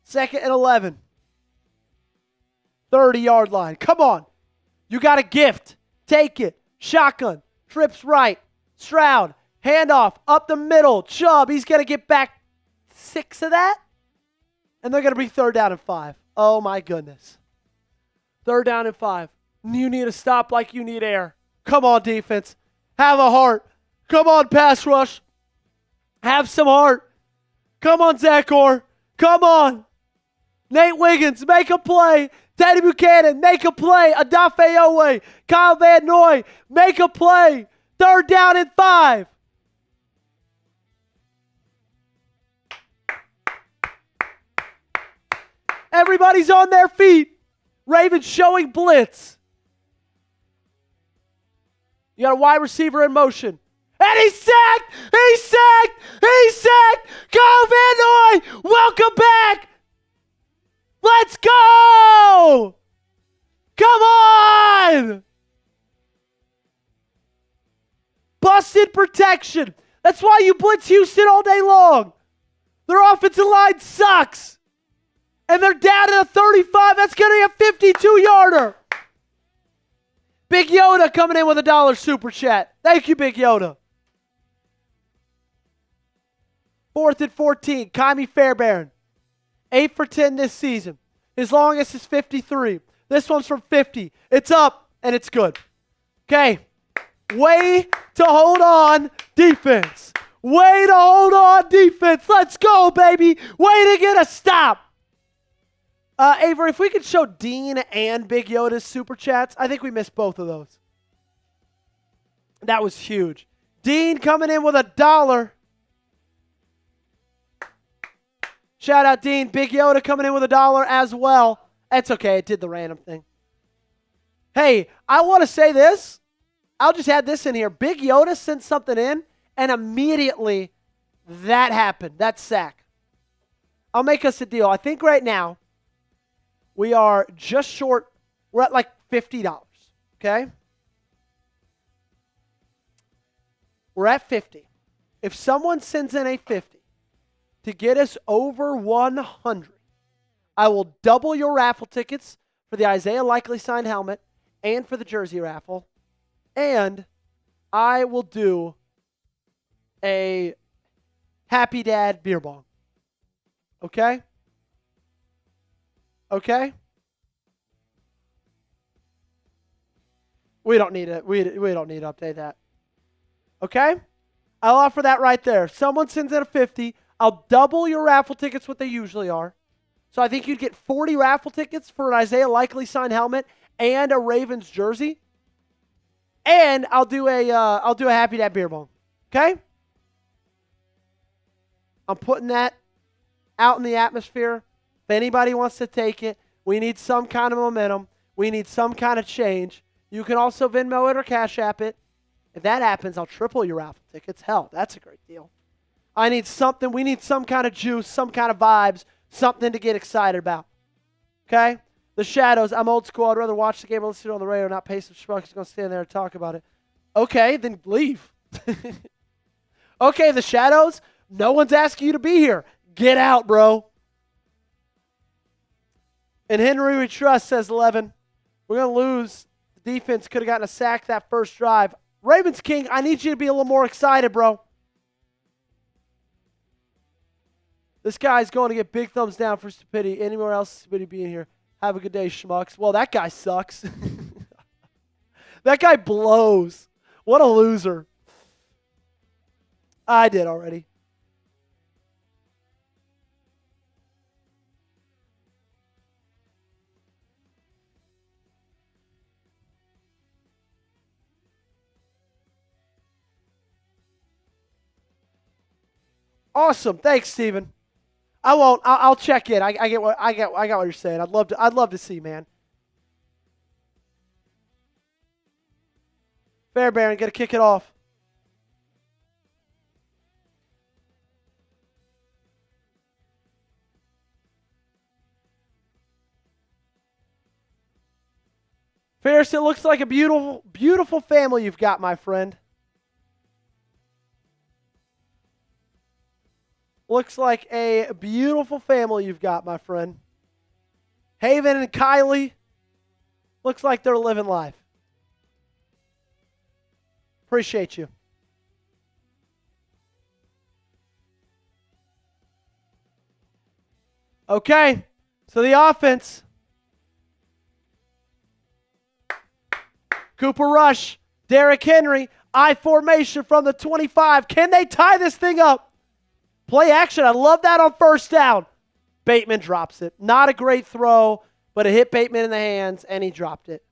2nd and 11. 30-yard line. Come on. You got a gift. Take it. Shotgun. Trips right. Stroud. Handoff up the middle. Chubb, he's going to get back 6 of that. And they're going to be 3rd down and 5. Oh, my goodness. 3rd down and 5. You need to stop like you need air. Come on, defense. Have a heart. Come on, pass rush. Have some heart. Come on, Zach Orr. Come on. Nate Wiggins, make a play. Teddy Buchanan, make a play. Adafe Owe, Kyle Van Noy, make a play. 3rd down and 5. Everybody's on their feet. Ravens showing blitz. You got a wide receiver in motion. And he's sacked! He's sacked! He's sacked! Kyle Van Noy, welcome back! Let's go! Come on! Busted protection. That's why you blitz Houston all day long. Their offensive line sucks. And they're down at a 35. That's going to be a 52-yarder. Big Yoda coming in with $1 super chat. Thank you, Big Yoda. 4th and 14. Kyrie Fairbairn. 8 for 10 this season. His longest is 53. This one's from 50. It's up, and it's good. Okay. Way to hold on, defense. Way to hold on, defense. Let's go, baby. Way to get a stop. Avery, if we could show Dean and Big Yoda's super chats, I think we missed both of those. That was huge. Dean coming in with $1. Shout out, Dean. Big Yoda coming in with $1 as well. That's okay. It did the random thing. Hey, I want to say this. I'll just add this in here. Big Yoda sent something in, and immediately that happened. That sack. I'll make us a deal. I think right now we are just short. We're at like $50, okay? We're at 50. If someone sends in a 50 to get us over 100, I will double your raffle tickets for the Isaiah Likely signed helmet and for the jersey raffle. And I will do a Happy Dad beer bong. Okay? Okay? We don't need it. We don't need to update that. Okay? I'll offer that right there. If someone sends in a 50, I'll double your raffle tickets what they usually are. So I think you'd get 40 raffle tickets for an Isaiah Likely signed helmet and a Ravens jersey. And I'll do a Happy Dad beer bong. Okay? I'm putting that out in the atmosphere. If anybody wants to take it, we need some kind of momentum. We need some kind of change. You can also Venmo it or Cash App it. If that happens, I'll triple your raffle tickets. Hell, that's a great deal. I need something. We need some kind of juice, some kind of vibes, something to get excited about. Okay? The Shadows. I'm old school. I'd rather watch the game or listen to it on the radio, not pay some schmucks who's going to stand there and talk about it. Okay, then leave. Okay, the Shadows. No one's asking you to be here. Get out, bro. And Henry We Trust says 11. We're going to lose. The defense could have gotten a sack that first drive. Ravens King, I need you to be a little more excited, bro. This guy's going to get big thumbs down for stupidity. Anywhere else, stupidity being here. Have a good day, schmucks. Well, that guy sucks. That guy blows. What a loser. I did already. Awesome. Thanks, Steven. I won't. I'll check in. I get what you're saying. I'd love to see, man. Fairbairn, got to kick it off. Ferris, it looks like a beautiful, beautiful family you've got, my friend. Looks like a beautiful family you've got, my friend. Haven and Kylie. Looks like they're living life. Appreciate you. Okay, so the offense. Cooper Rush, Derrick Henry, I formation from the 25. Can they tie this thing up? Play action. I love that on first down. Bateman drops it. Not a great throw, but it hit Bateman in the hands, and he dropped it.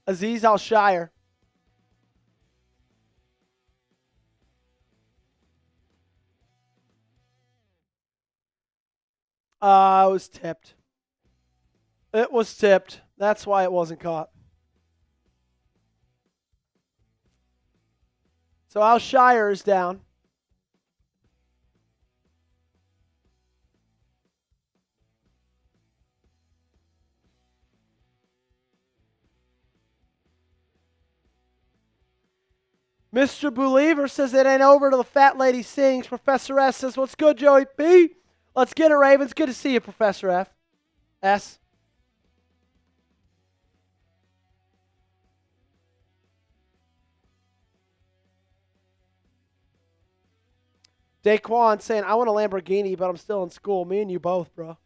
Azeez Al-Shire. It was tipped. It was tipped. That's why it wasn't caught. So Al-Shire is down. Mr. Believer says it ain't over till the fat lady sings. Professor S says, what's good, Joey P? Let's get it, Ravens. Good to see you, Professor F. S. Daquan saying, I want a Lamborghini, but I'm still in school. Me and you both, bro.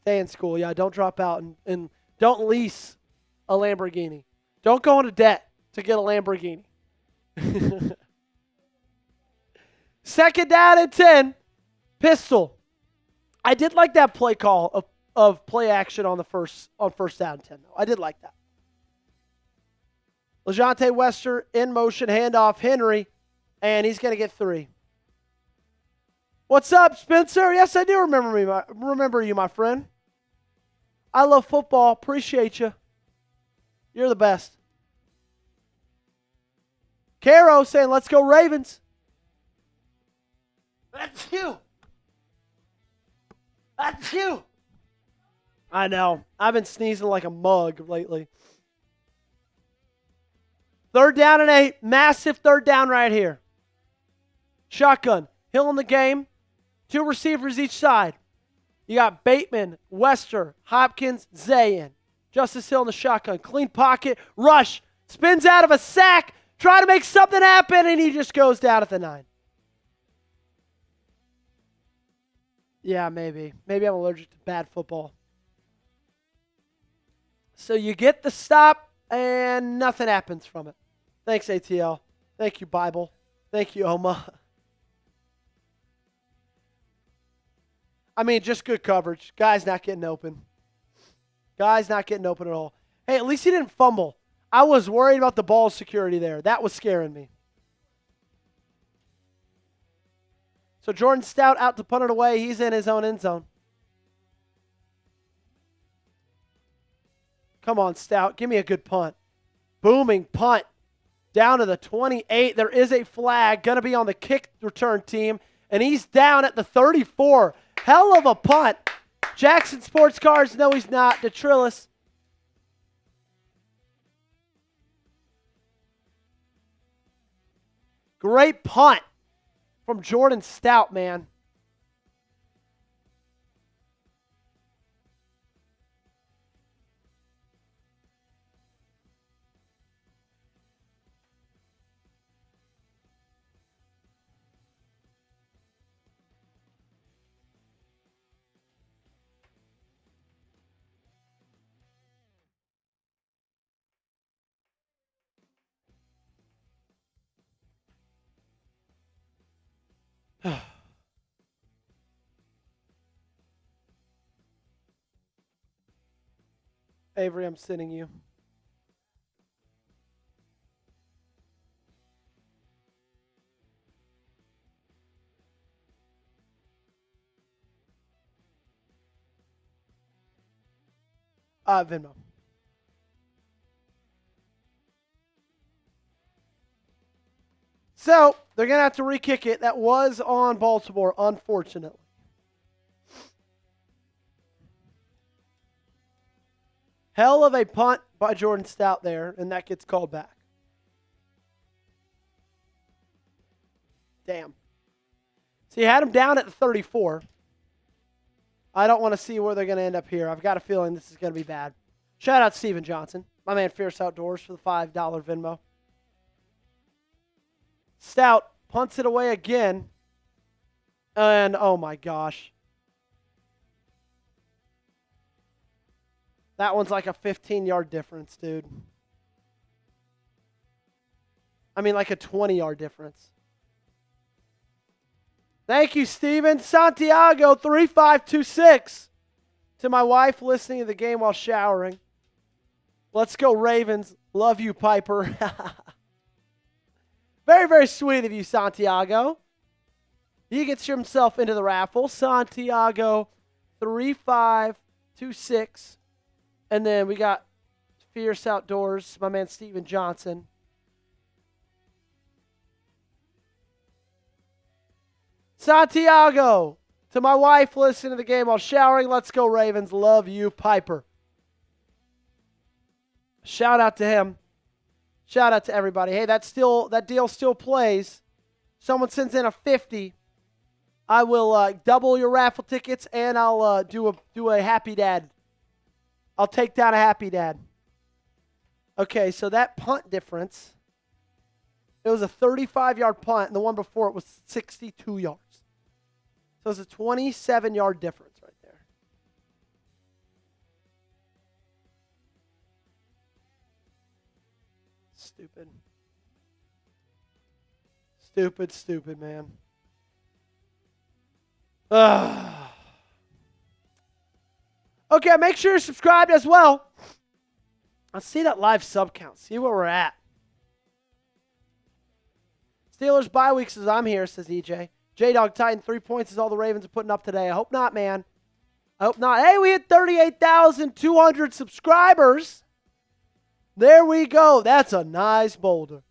Stay in school. Yeah, don't drop out and don't lease a Lamborghini. Don't go into debt to get a Lamborghini. Second down and 10. Pistol. I did like that play call of play action on first down and 10, though. I did like that. LeJontay Wester in motion, handoff, Henry, and he's going to get 3. What's up, Spencer? Yes, I do remember you, my friend. I love football. Appreciate you. You're the best. Caro saying, let's go Ravens. That's you. That's you. I know. I've been sneezing like a mug lately. Third down and 8. Massive third down right here. Shotgun. Hill in the game. 2 receivers each side. You got Bateman, Wester, Hopkins, Zayn. Justice Hill in the shotgun. Clean pocket. Rush. Spins out of a sack. Try to make something happen, and he just goes down at the 9. Yeah, maybe. Maybe I'm allergic to bad football. So you get the stop, and nothing happens from it. Thanks, ATL. Thank you, Bible. Thank you, Oma. I mean, just good coverage. Guy's not getting open. Guy's not getting open at all. Hey, at least he didn't fumble. I was worried about the ball security there. That was scaring me. So Jordan Stout out to punt it away. He's in his own end zone. Come on, Stout. Give me a good punt. Booming punt. Down to the 28. There is a flag. Going to be on the kick return team. And he's down at the 34. Hell of a punt. Jackson Sports Cars. No, he's not. Detrillis. Great punt from Jordan Stout, man. Avery, I'm sending you. Venmo. So, they're going to have to re-kick it. That was on Baltimore, unfortunately. Hell of a punt by Jordan Stout there, and that gets called back. Damn. So you had him down at the 34. I don't want to see where they're going to end up here. I've got a feeling this is going to be bad. Shout out Steven Johnson. My man Fierce Outdoors for the $5 Venmo. Stout punts it away again. And, oh my gosh. That one's like a 15-yard difference, dude. I mean, like a 20-yard difference. Thank you, Steven. Santiago, 3526. To my wife listening to the game while showering. Let's go, Ravens. Love you, Piper. Very, very sweet of you, Santiago. He gets himself into the raffle. Santiago, 3526. And then we got Fierce Outdoors, my man Steven Johnson. Santiago, to my wife listening to the game while showering. Let's go, Ravens. Love you, Piper. Shout out to him. Shout out to everybody. Hey, that deal still plays. Someone sends in a 50. I will double your raffle tickets, and I'll do a happy dad. I'll take down a happy dad. Okay, so that punt difference, it was a 35-yard punt, and the one before it was 62 yards. So it's a 27-yard difference right there. Stupid. Stupid, man. Okay, make sure you're subscribed as well. Let's see that live sub count. See where we're at. Steelers bye week says I'm here, says EJ. J-Dog Titan, 3 points is all the Ravens are putting up today. I hope not, man. I hope not. Hey, we hit 38,200 subscribers. There we go. That's a nice boulder.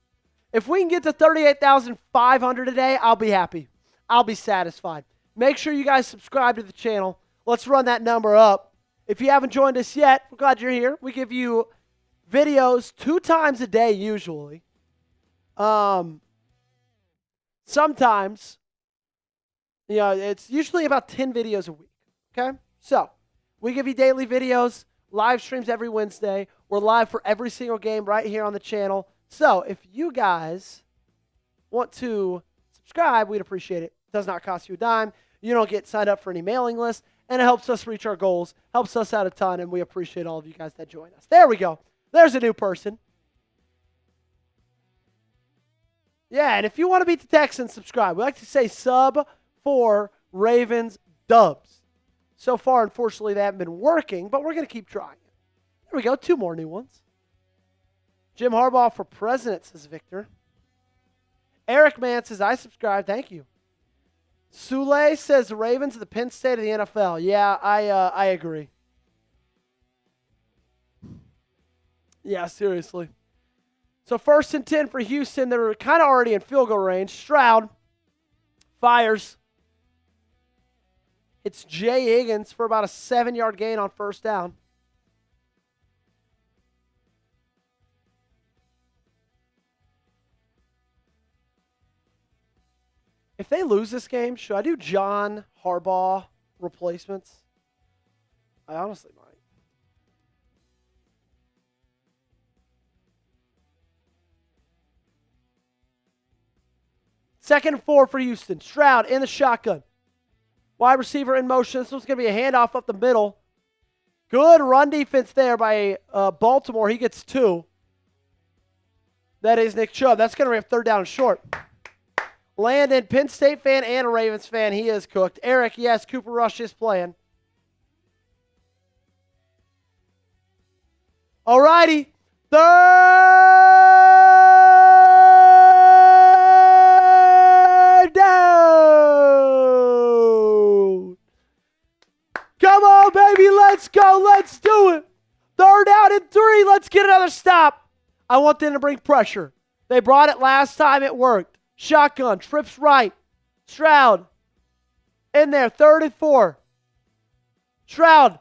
If we can get to 38,500 today, I'll be happy. I'll be satisfied. Make sure you guys subscribe to the channel. Let's run that number up. If you haven't joined us yet, we're glad you're here. We give you videos 2 times a day usually. Sometimes, it's usually about 10 videos a week, okay? So, we give you daily videos, live streams every Wednesday. We're live for every single game right here on the channel. So, if you guys want to subscribe, we'd appreciate it. It does not cost you a dime. You don't get signed up for any mailing lists, and it helps us reach our goals, helps us out a ton, and we appreciate all of you guys that join us. There we go. There's a new person. Yeah, and if you want to beat the Texans, subscribe. We like to say sub for Ravens dubs. So far, unfortunately, they haven't been working, but we're going to keep trying. There we go. 2 more new ones. Jim Harbaugh for president, says Victor. Eric Mann says, I subscribe. Thank you. Sule says the Ravens are the Penn State of the NFL. Yeah, I agree. Yeah, seriously. So 1st and 10 for Houston. They're kind of already in field goal range. Stroud fires. It's Jay Higgins for about a 7-yard gain on 1st down. If they lose this game, should I do John Harbaugh replacements? I honestly might. Second and 4 for Houston. Stroud in the shotgun. Wide receiver in motion. This one's going to be a handoff up the middle. Good run defense there by Baltimore. He gets 2. That is Nick Chubb. That's going to be a 3rd down and short. Landon, Penn State fan and a Ravens fan. He is cooked. Eric, yes, Cooper Rush is playing. All righty. 3rd down. Come on, baby. Let's go. Let's do it. 3rd down and 3. Let's get another stop. I want them to bring pressure. They brought it last time. It worked. Shotgun, trips right. Stroud in there, 3rd and 4. Stroud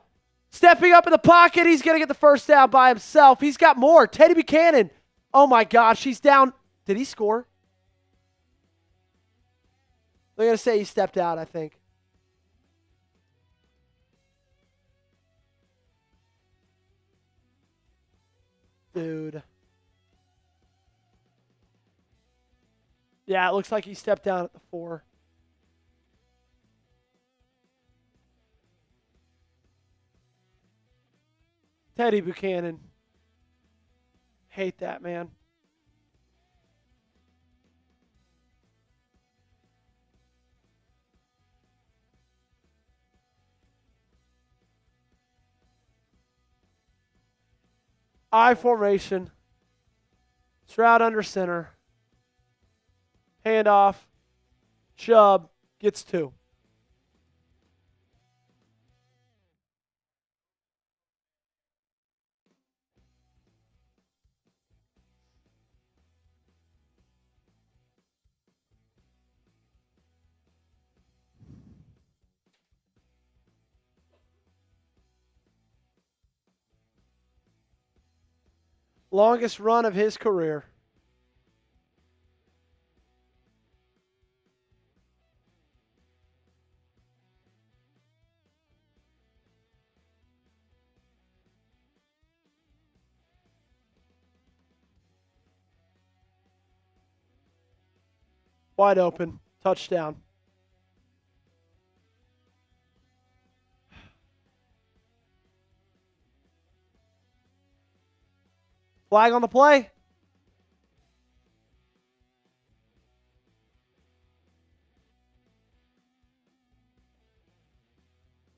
stepping up in the pocket. He's going to get the 1st down by himself. He's got more. Teddy Buchanan. Oh, my gosh. He's down. Did he score? They're going to say he stepped out, I think. Dude. Yeah, it looks like he stepped down at the 4. Teddy Buchanan. Hate that, man. I formation. Stroud under center. Handoff. Chubb gets 2. Longest run of his career. Wide open. Touchdown. Flag on the play.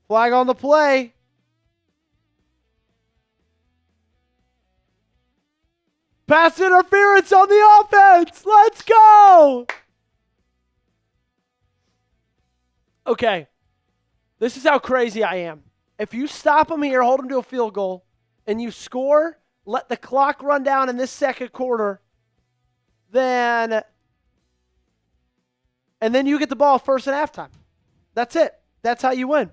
Flag on the play. Pass interference on the offense. Let's go. Okay. This is how crazy I am. If you stop them here, hold them to a field goal, and you score, let the clock run down in this second quarter, and then you get the ball first and halftime. That's it. That's how you win.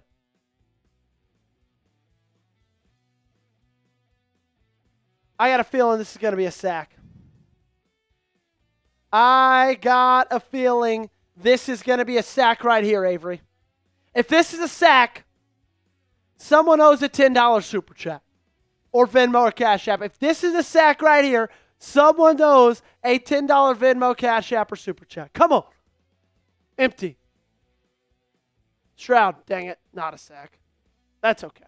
I got a feeling this is going to be a sack. I got a feeling this is going to be a sack right here, Avery. If this is a sack, someone owes a $10 super chat or Venmo or Cash App. If this is a sack right here, someone owes a $10 Venmo, Cash App, or super chat. Come on. Empty. Stroud, dang it, not a sack. That's okay.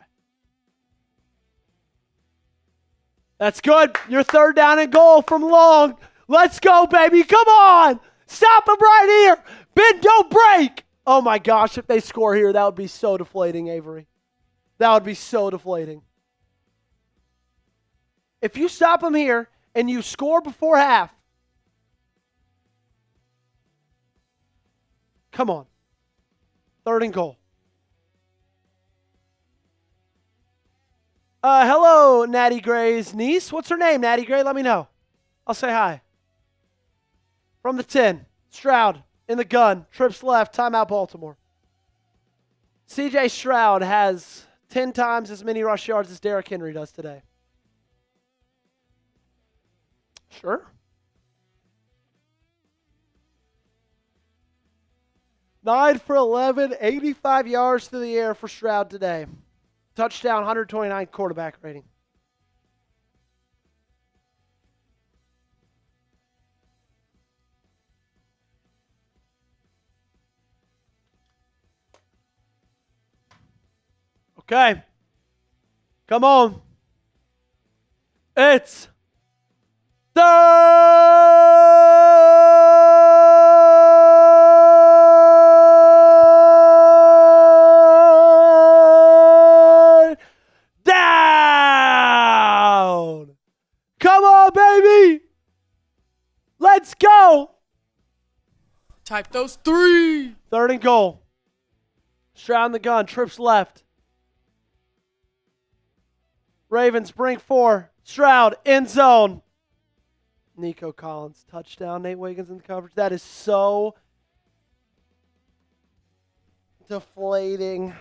That's good. Your 3rd down and goal from long. Let's go, baby. Come on. Stop him right here. Bend, don't break. Oh, my gosh. If they score here, that would be so deflating, Avery. That would be so deflating. If you stop them here and you score before half, come on. 3rd and goal. Hello, Natty Gray's niece. What's her name, Natty Gray? Let me know. I'll say hi. From the 10, Stroud in the gun. Trips left. Timeout, Baltimore. C.J. Stroud has 10 times as many rush yards as Derrick Henry does today. Sure. 9 for 11, 85 yards through the air for Stroud today. Touchdown, 129 quarterback rating. Okay. Come on. It's 3rd down. Come on, baby. Let's go. Type those 3. 3rd and goal. Stroud in the gun. Trips left. Ravens bring 4. Stroud, end zone. Nico Collins, touchdown. Nate Wiggins in the coverage. That is so deflating.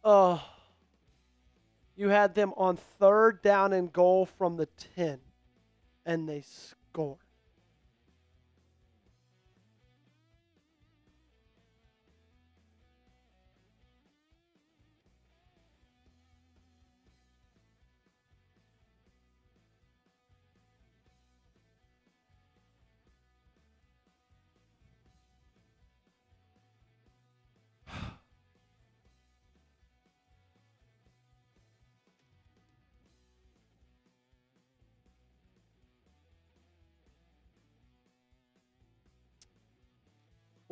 Oh. You had them on 3rd down and goal from the 10. And they score.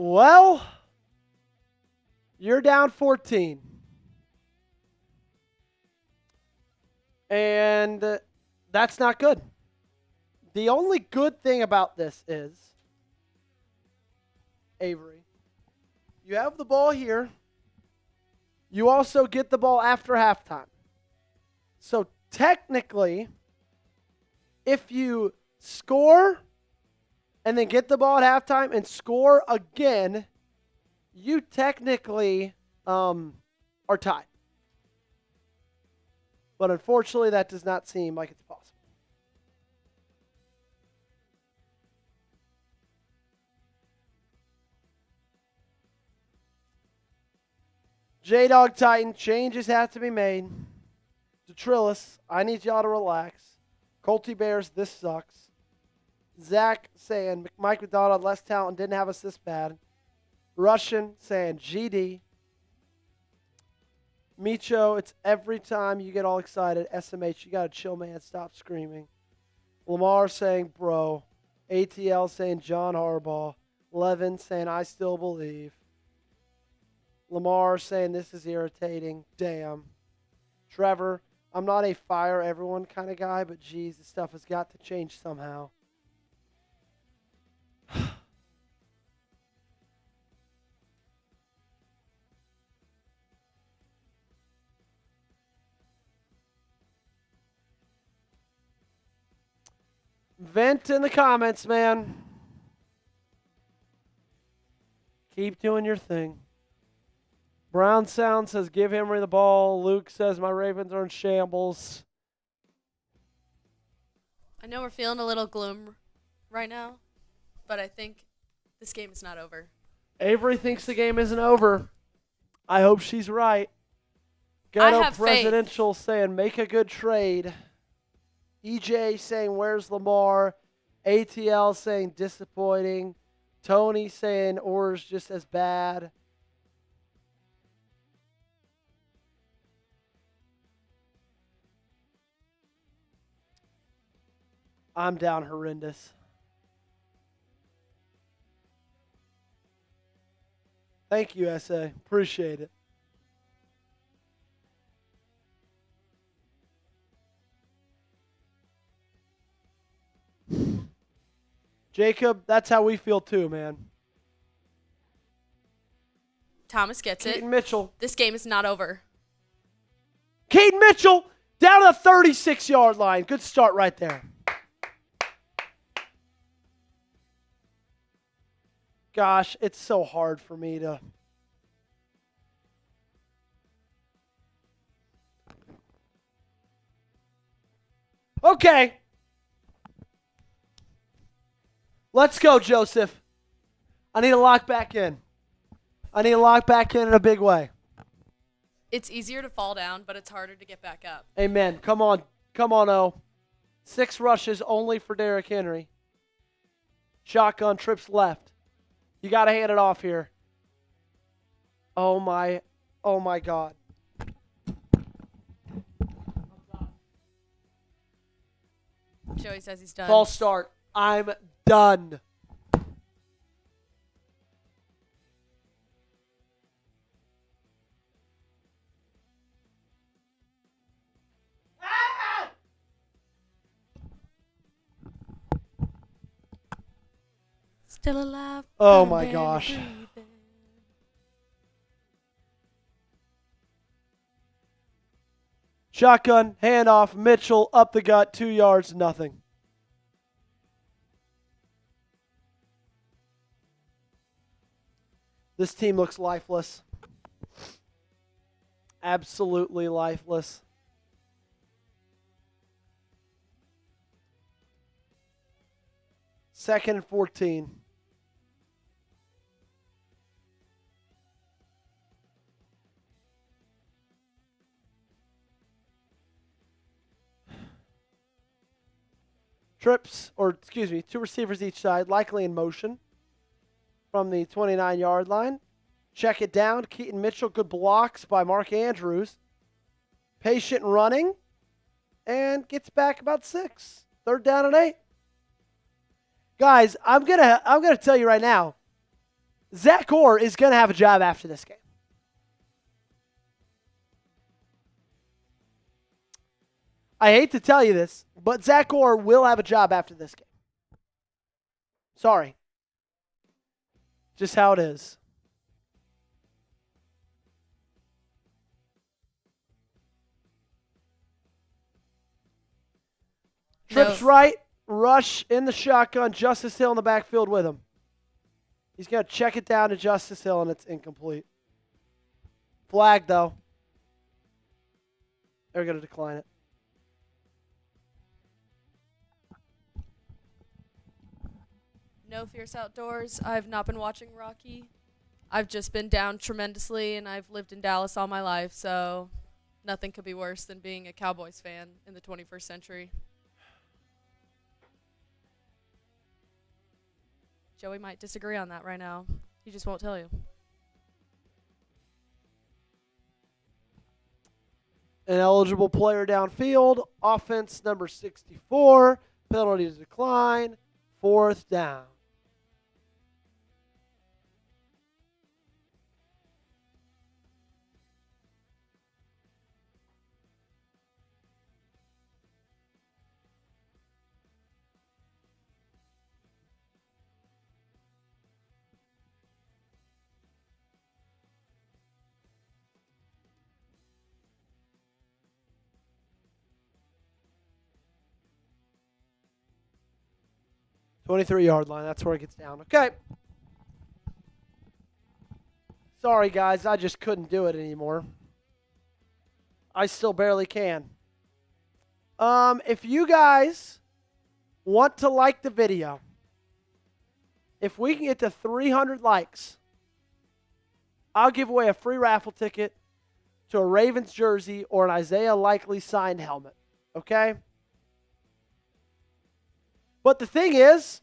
Well, you're down 14. And that's not good. The only good thing about this is, Avery, you have the ball here. You also get the ball after halftime. So technically, if you score and then get the ball at halftime and score again, you technically are tied. But unfortunately, that does not seem like it's possible. J-Dog Titan, changes have to be made. Detrillis, I need y'all to relax. Colty Bears, this sucks. Zach saying, Mike McDonald, less talent, didn't have us this bad. Russian saying, GD. Micho, it's every time you get all excited. SMH, you got to chill, man. Stop screaming. Lamar saying, bro. ATL saying, John Harbaugh. Levin saying, I still believe. Lamar saying, this is irritating. Damn. Trevor, I'm not a fire everyone kind of guy, but geez, this stuff has got to change somehow. Vent in the comments, man. Keep doing your thing. Brown Sound says, give Henry the ball. Luke says, my Ravens are in shambles. I know we're feeling a little gloom right now, but I think this game is not over. Avery thinks the game isn't over. I hope she's right. Ghetto Presidential saying, make a good trade. EJ saying, where's Lamar? ATL saying, disappointing. Tony saying, Orr's just as bad. I'm down horrendous. Thank you, SA. Appreciate it. Jacob, that's how we feel too, man. Thomas gets it. Keaton Mitchell. This game is not over. Keaton Mitchell down to the 36-yard line. Good start right there. Gosh, it's so hard for me to... Okay. Let's go, Joseph. I need to lock back in. I need to lock back in a big way. It's easier to fall down, but it's harder to get back up. Amen. Come on. Come on, O. 6 rushes only for Derrick Henry. Shotgun trips left. You got to hand it off here. Oh, my God. Joey says he's done. False start. I'm done. Still alive. Oh, my gosh. Shotgun, handoff, Mitchell, up the gut, 2 yards, nothing. This team looks lifeless. Absolutely lifeless. Second and 14. Trips, or excuse me, 2 receivers each side, likely in motion from the 29-yard line. Check it down. Keaton Mitchell, good blocks by Mark Andrews. Patient running and gets back about 6. 3rd down and 8. Guys, I'm gonna tell you right now, Zach Orr is going to have a job after this game. I hate to tell you this, but Zach Orr will have a job after this game. Sorry. Just how it is. Trips right, rush in the shotgun, Justice Hill in the backfield with him. He's going to check it down to Justice Hill, and it's incomplete. Flag, though. They're going to decline it. No Fierce Outdoors. I've not been watching Rocky. I've just been down tremendously, and I've lived in Dallas all my life, so nothing could be worse than being a Cowboys fan in the 21st century. Joey might disagree on that right now. He just won't tell you. An eligible player downfield. Offense number 64. Penalty to decline. 4th down. Twenty-three-yard line. That's where it gets down. Okay. Sorry, guys. I just couldn't do it anymore. I still barely can. If you guys want to like the video, if we can get to 300 likes, I'll give away a free raffle ticket to a Ravens jersey or an Isaiah Likely signed helmet. Okay? But the thing is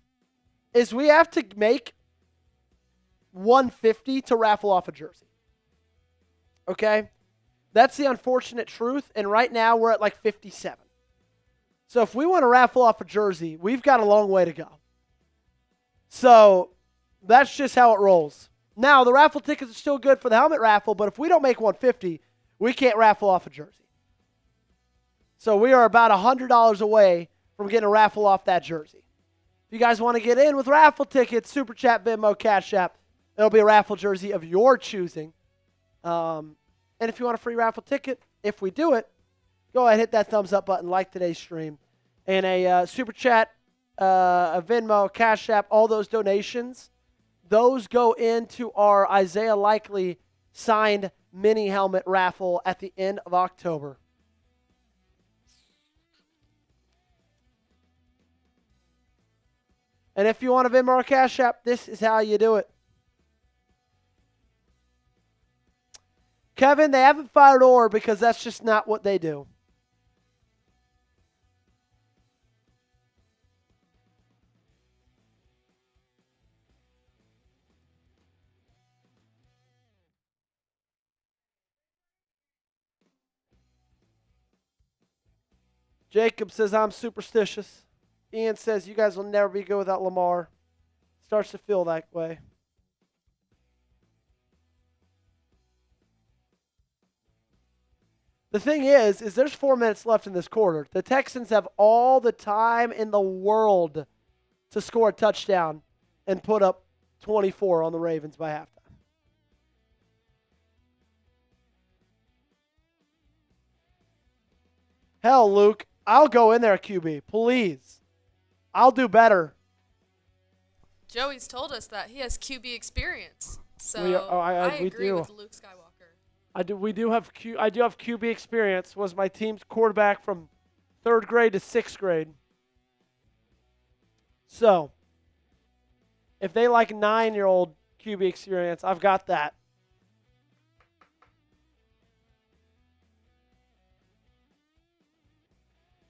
we have to make 150 to raffle off a jersey. Okay? That's the unfortunate truth, and right now we're at like 57. So if we want to raffle off a jersey, we've got a long way to go. So that's just how it rolls. Now, the raffle tickets are still good for the helmet raffle, but if we don't make 150, we can't raffle off a jersey. So we are about $100 away from getting a raffle off that jersey. If you guys want to get in with raffle tickets, Super Chat, Venmo, Cash App, it'll be a raffle jersey of your choosing. And if you want a free raffle ticket, if we do it, go ahead, hit that thumbs up button, like today's stream. And a Super Chat, a Venmo, Cash App, all those donations, those go into our Isaiah Likely signed mini helmet raffle at the end of October. And if you want a Venmo or Cash App, this is how you do it. Kevin, they haven't fired Orr because that's just not what they do. Jacob says, I'm superstitious. Ian says, you guys will never be good without Lamar. Starts to feel that way. The thing is there's 4 minutes left in this quarter. The Texans have all the time in the world to score a touchdown and put up 24 on the Ravens by halftime. Hell, Luke, I'll go in there at QB, please. I'll do better. Joey's told us that he has QB experience. So we agree do. with Luke Skywalker. I do have QB experience. Was my team's quarterback from 3rd grade to 6th grade. So, if they like 9-year-old QB experience, I've got that.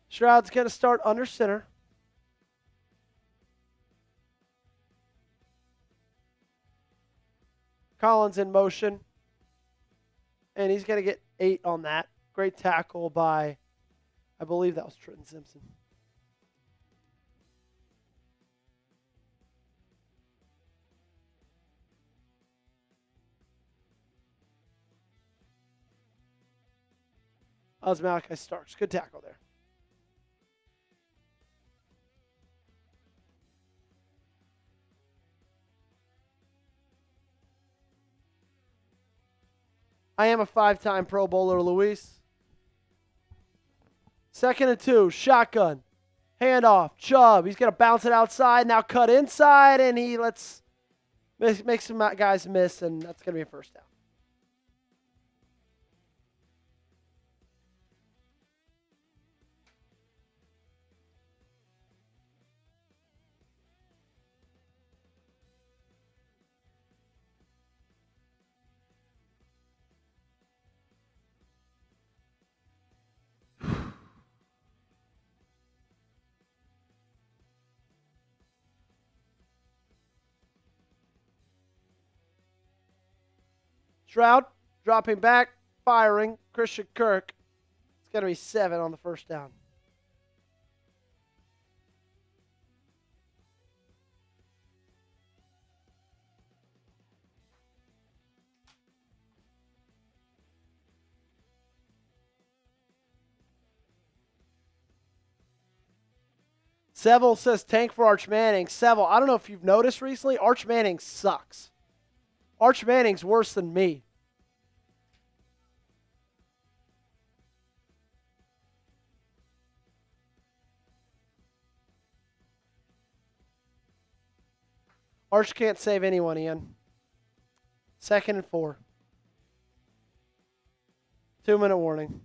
Stroud's going to start under center. Collins in motion. And he's going to get 8 on that. Great tackle by, I believe that was Trenton Simpson. That was Malachi Starks. Good tackle there. I am a 5-time Pro Bowler, Luis. 2nd and 2. Shotgun. Handoff. Chubb. He's going to bounce it outside. Now cut inside, and he makes some guys miss, and that's going to be a first down. Stroud dropping back, firing. Christian Kirk. It's going to be 7 on the first down. Seville says tank for Arch Manning. Seville, I don't know if you've noticed recently, Arch Manning sucks. Arch Manning's worse than me. Arch can't save anyone, Ian. 2nd and 4. 2-minute warning.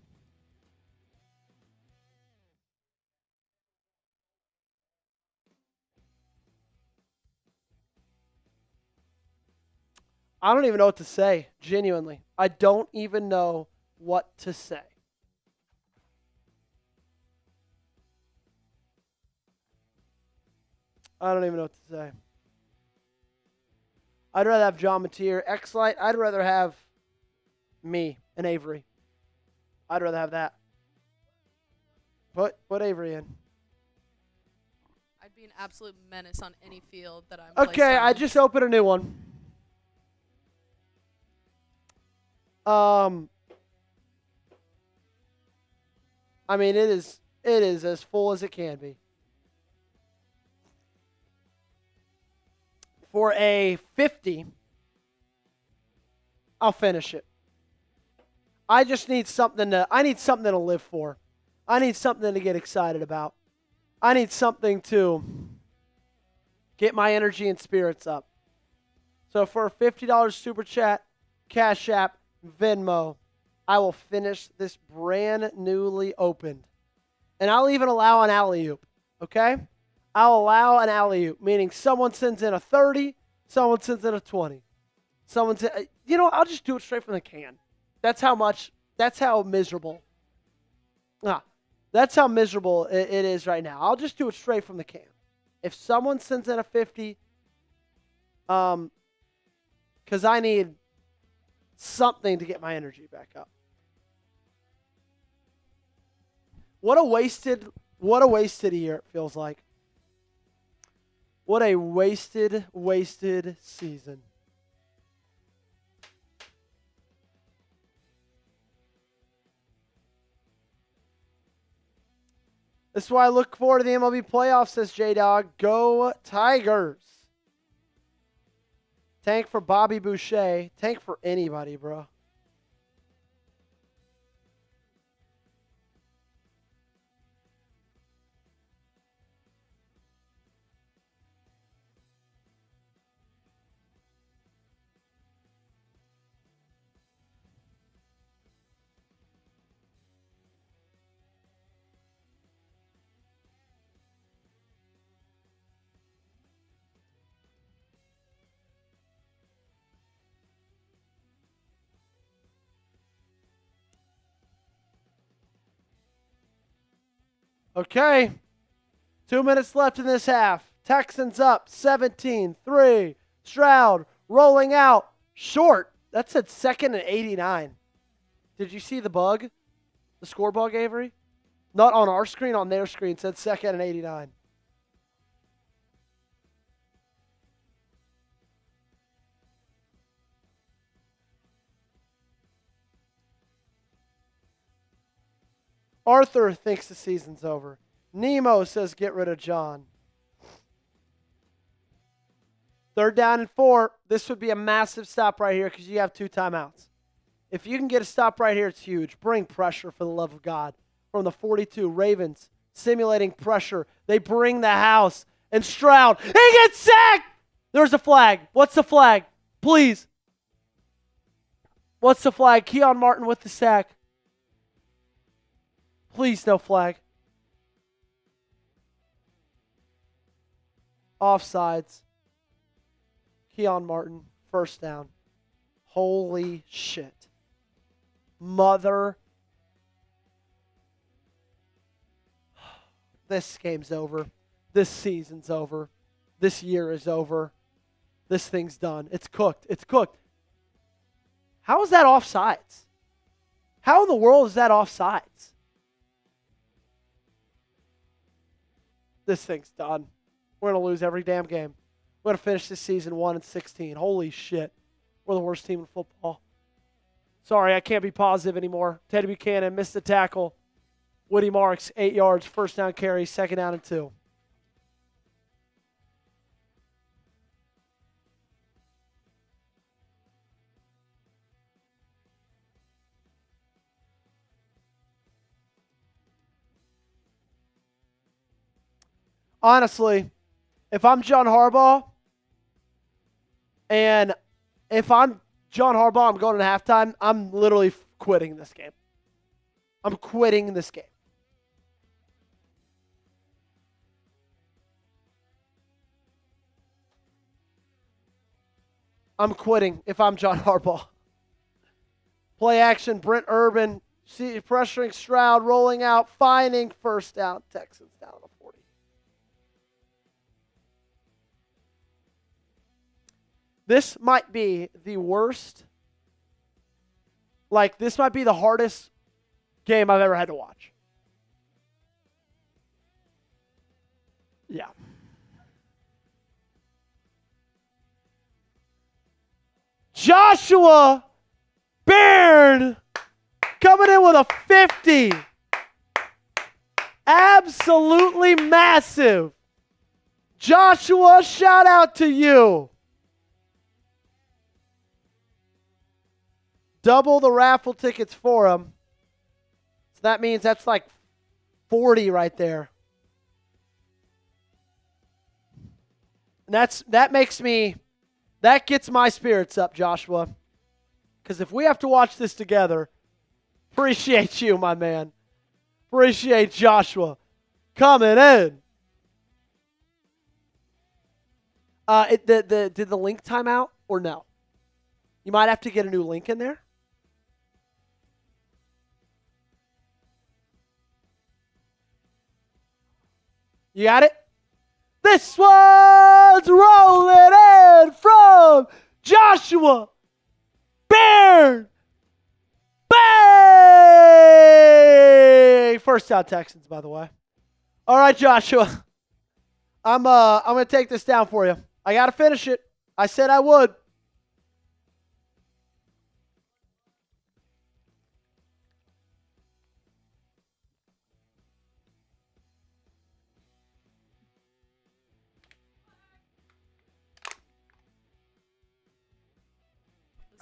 I don't even know what to say, genuinely. I don't even know what to say. I don't even know what to say. I'd rather have John Mateer. X-Light, I'd rather have me and Avery. I'd rather have that. Put Avery in. I'd be an absolute menace on any field that I'm placed Okay, on. I just opened a new one. I mean, it is as full as it can be. For a 50, I'll finish it. I just need something to live for. I need something to get excited about. I need something to get my energy and spirits up. So for a $50 super chat, Cash App, Venmo, I will finish this brand newly opened. And I'll even allow an alley-oop, okay? I'll allow an alley-oop, meaning someone sends in a 30, someone sends in a 20. I'll just do it straight from the can. That's how miserable. That's how miserable it is right now. I'll just do it straight from the can. If someone sends in a 50, because I need something to get my energy back up. What a wasted year it feels like. What a wasted season. This is why I look forward to the MLB playoffs, says J-Dog. Go Tigers. Tank for Bobby Boucher. Tank for anybody, bro. Okay. 2 minutes left in this half. Texans up 17-3. Stroud rolling out. Short. That said 2nd and 89. Did you see the bug? The score bug, Avery? Not on our screen, on their screen. Said 2nd and 89. Arthur thinks the season's over. Nemo says get rid of John. 3rd down and 4. This would be a massive stop right here because you have 2 timeouts. If you can get a stop right here, it's huge. Bring pressure for the love of God. From the 42, Ravens simulating pressure. They bring the house. And Stroud, he gets sacked! There's a flag. What's the flag? Please. What's the flag? Keon Martin with the sack. Please, no flag. Offsides. Keon Martin, 1st down. Holy shit. Mother. This game's over. This season's over. This year is over. This thing's done. It's cooked. It's cooked. How is that offsides? How in the world is that offsides? This thing's done. We're going to lose every damn game. We're going to finish this season 1-16. Holy shit. We're the worst team in football. Sorry, I can't be positive anymore. Teddy Buchanan missed the tackle. Woody Marks, 8 yards, 1st down carry, 2nd down and 2. Honestly, if I'm John Harbaugh, and if I'm John Harbaugh, I'm going to halftime, I'm literally quitting this game. I'm quitting this game. I'm quitting if I'm John Harbaugh. Play action, Brent Urban, pressuring Stroud, rolling out, finding 1st down, Texans down on the 40. This might be the worst, this might be the hardest game I've ever had to watch. Yeah. Joshua Baird coming in with a 50. Absolutely massive. Joshua, shout out to you. Double the raffle tickets for him. So that means that's like 40 right there. And that gets my spirits up, Joshua. Because if we have to watch this together, appreciate you, my man. Appreciate Joshua coming in. Did the link time out or no? You might have to get a new link in there. You got it? This one's rolling in from Joshua Baird. Bang! 1st down Texans, by the way. All right, Joshua. I'm gonna take this down for you. I gotta finish it. I said I would.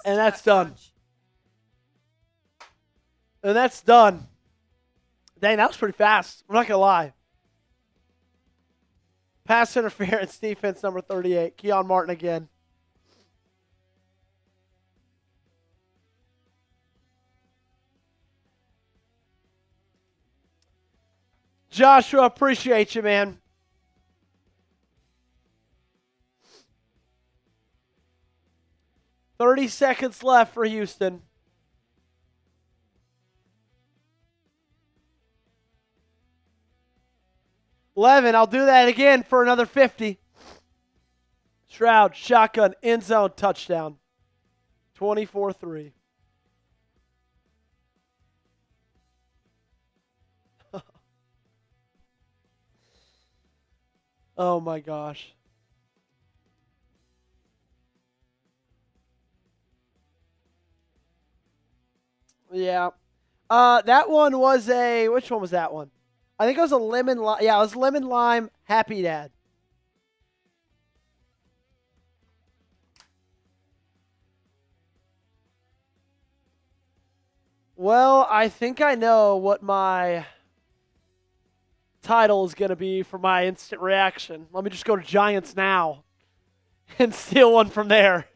And that's done. And that's done. Dang, that was pretty fast. I'm not going to lie. Pass interference, defense number 38. Keon Martin again. Joshua, appreciate you, man. "30 seconds left for Houston. "11, I'll do that again for another 50. Stroud, shotgun, end zone, touchdown. 24-3. Oh my gosh. Yeah. That one was which one was that one? I think it was a lemon lime. Yeah, it was lemon lime Happy Dad. Well, I think I know what my title is going to be for my instant reaction. Let me just go to Giants now and steal one from there.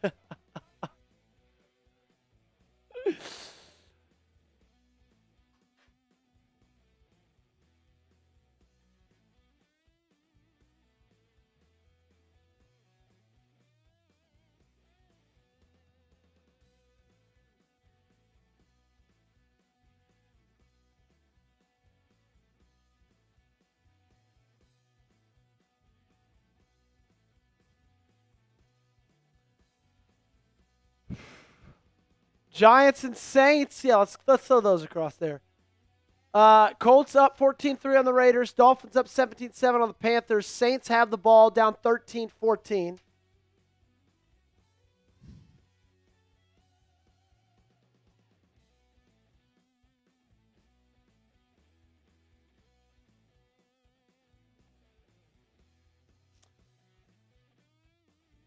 Giants and Saints. Yeah, let's throw those across there. Colts up 14-3 on the Raiders. Dolphins up 17-7 on the Panthers. Saints have the ball down 13-14.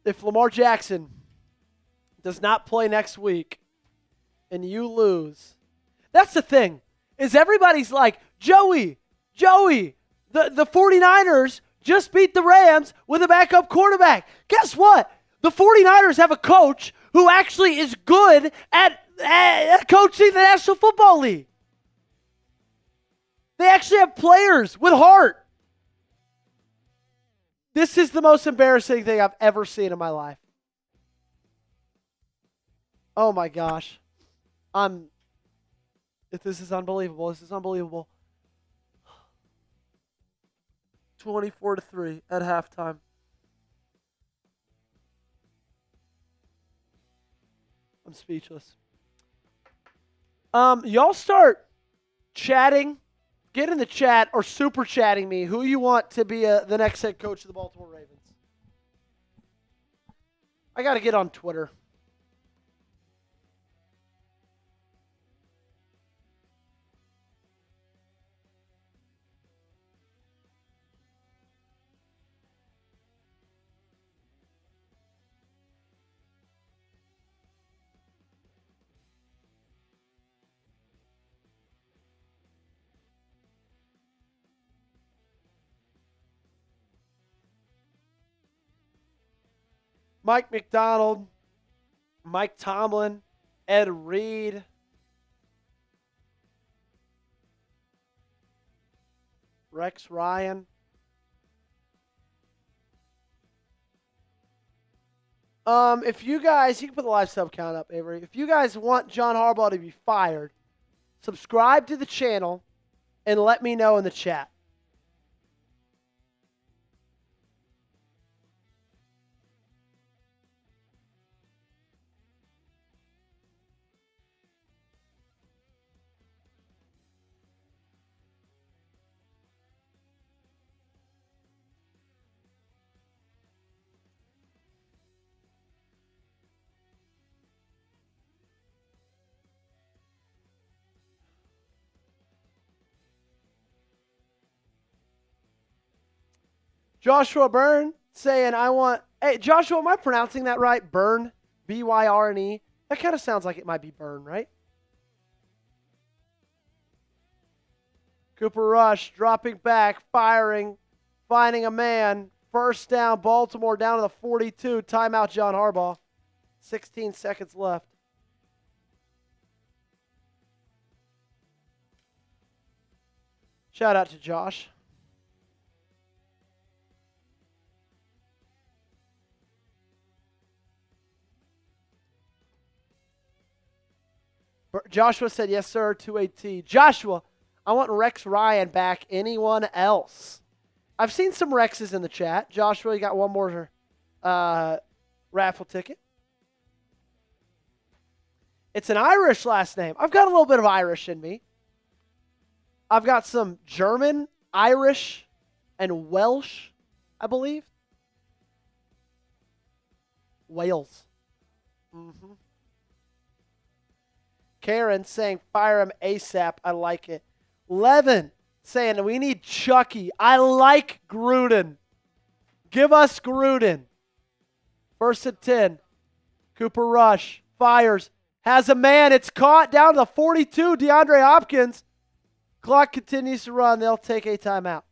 If Lamar Jackson does not play next week and you lose, that's the thing, is everybody's like, Joey, the 49ers just beat the Rams with a backup quarterback. Guess what? The 49ers have a coach who actually is good at coaching the National Football League. They actually have players with heart. This is the most embarrassing thing I've ever seen in my life. Oh my gosh. This is unbelievable. This is unbelievable. 24-3 at halftime. I'm speechless. Y'all start chatting. Get in the chat or super chatting me who you want to be the next head coach of the Baltimore Ravens. I got to get on Twitter. Mike McDonald, Mike Tomlin, Ed Reed. Rex Ryan. If you guys, you can put the live sub count up, Avery. If you guys want John Harbaugh to be fired, subscribe to the channel and let me know in the chat. Joshua Byrne saying, hey, Joshua, am I pronouncing that right? Byrne, B-Y-R-N-E. That kind of sounds like it might be Byrne, right? Cooper Rush dropping back, firing, finding a man. First down, Baltimore down to the 42. Timeout, John Harbaugh. 16 seconds left. Shout out to Josh. Joshua said, yes, sir, 2AT. Joshua, I want Rex Ryan back. Anyone else? I've seen some Rexes in the chat. Joshua, you got one more raffle ticket. It's an Irish last name. I've got a little bit of Irish in me. I've got some German, Irish, and Welsh, I believe. Wales. Karen saying fire him ASAP. I like it. Levin saying we need Chucky. I like Gruden. Give us Gruden. 1st and 10. Cooper Rush fires. Has a man. It's caught down to the 42. DeAndre Hopkins. Clock continues to run. They'll take a timeout.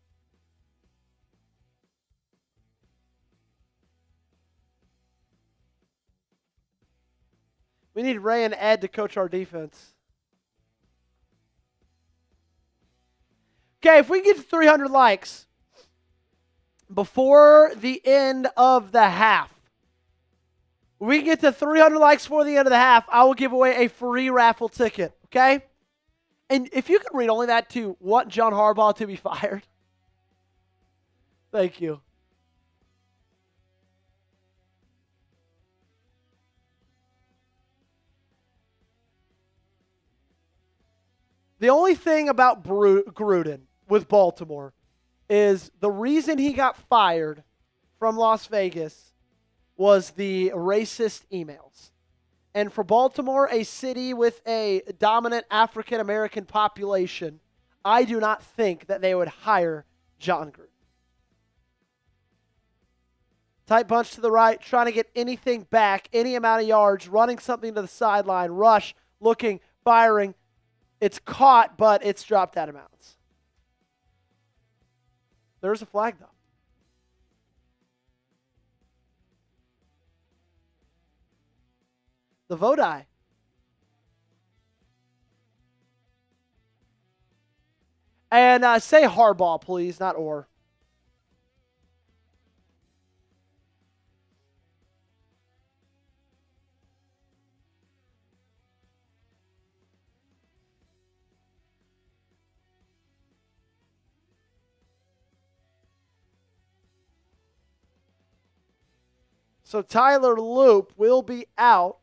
We need Ray and Ed to coach our defense. Okay, if we get to 300 likes before the end of the half, we get to 300 likes before the end of the half, I will give away a free raffle ticket, okay? And if you can read only that to want John Harbaugh to be fired. Thank you. The only thing about Gruden with Baltimore is the reason he got fired from Las Vegas was the racist emails. And for Baltimore, a city with a dominant African-American population, I do not think that they would hire John Gruden. Tight bunch to the right, trying to get anything back, any amount of yards, running something to the sideline, rush, looking, firing. It's caught, but it's dropped out of bounds. There's a flag, though. The Vodi. And say Harbaugh, please, not or. So Tyler Loop will be out.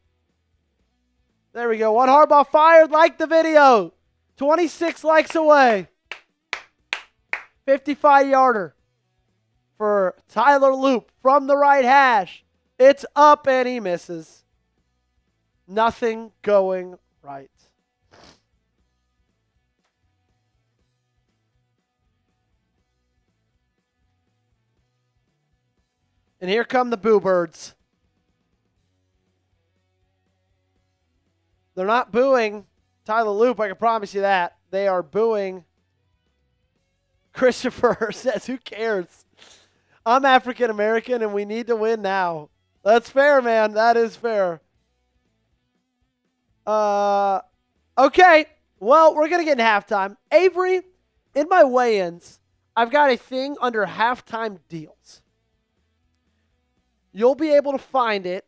There we go. One Harbaugh fired. Like the video. 26 likes away. 55-yarder for Tyler Loop from the right hash. It's up and he misses. Nothing going right. And here come the Boo Birds. They're not booing Tyler Loop, I can promise you that. They are booing Christopher. Says, who cares? I'm African American and we need to win now. That's fair, man. That is fair. Okay. Well, we're going to get in halftime. Avery, in my weigh-ins, I've got a thing under halftime deals. You'll be able to find it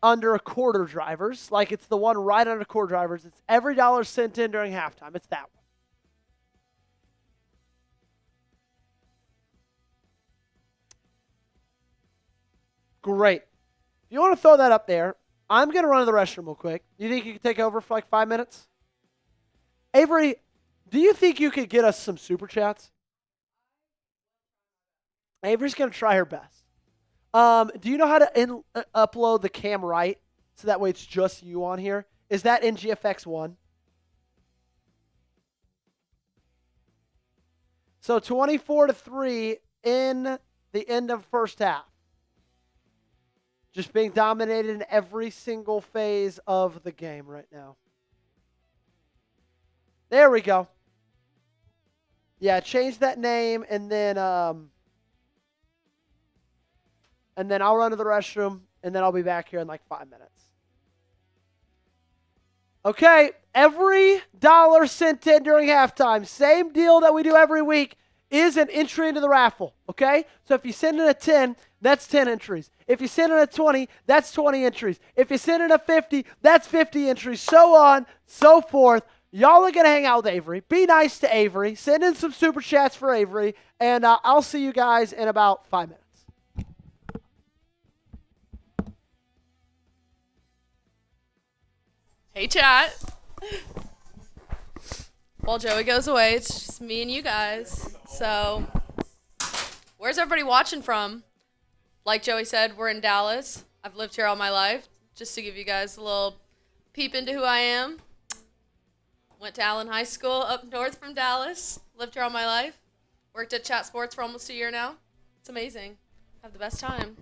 under quarter drivers. Like it's the one right under quarter drivers. It's every dollar sent in during halftime. It's that one. Great. If you want to throw that up there, I'm going to run to the restroom real quick. You think you could take over for like 5 minutes? Avery, do you think you could get us some super chats? Avery's going to try her best. Do you know how to upload the cam right so that way it's just you on here? Is that in GFX1? So 24-3 in the end of first half. Just being dominated in every single phase of the game right now. There we go. Yeah, change that name and then I'll run to the restroom, and then I'll be back here in like 5 minutes. Okay, every dollar sent in during halftime, same deal that we do every week, is an entry into the raffle, okay? So if you send in a 10, that's 10 entries. If you send in a 20, that's 20 entries. If you send in a 50, that's 50 entries, so on, so forth. Y'all are going to hang out with Avery. Be nice to Avery. Send in some super chats for Avery, and I'll see you guys in about 5 minutes. Hey, chat. While Joey goes away, it's just me and you guys. So, where's everybody watching from? Like Joey said, we're in Dallas. I've lived here all my life. Just to give you guys a little peep into who I am. Went to Allen High School up north from Dallas. Lived here all my life. Worked at Chat Sports for almost a year now. It's amazing. Have the best time.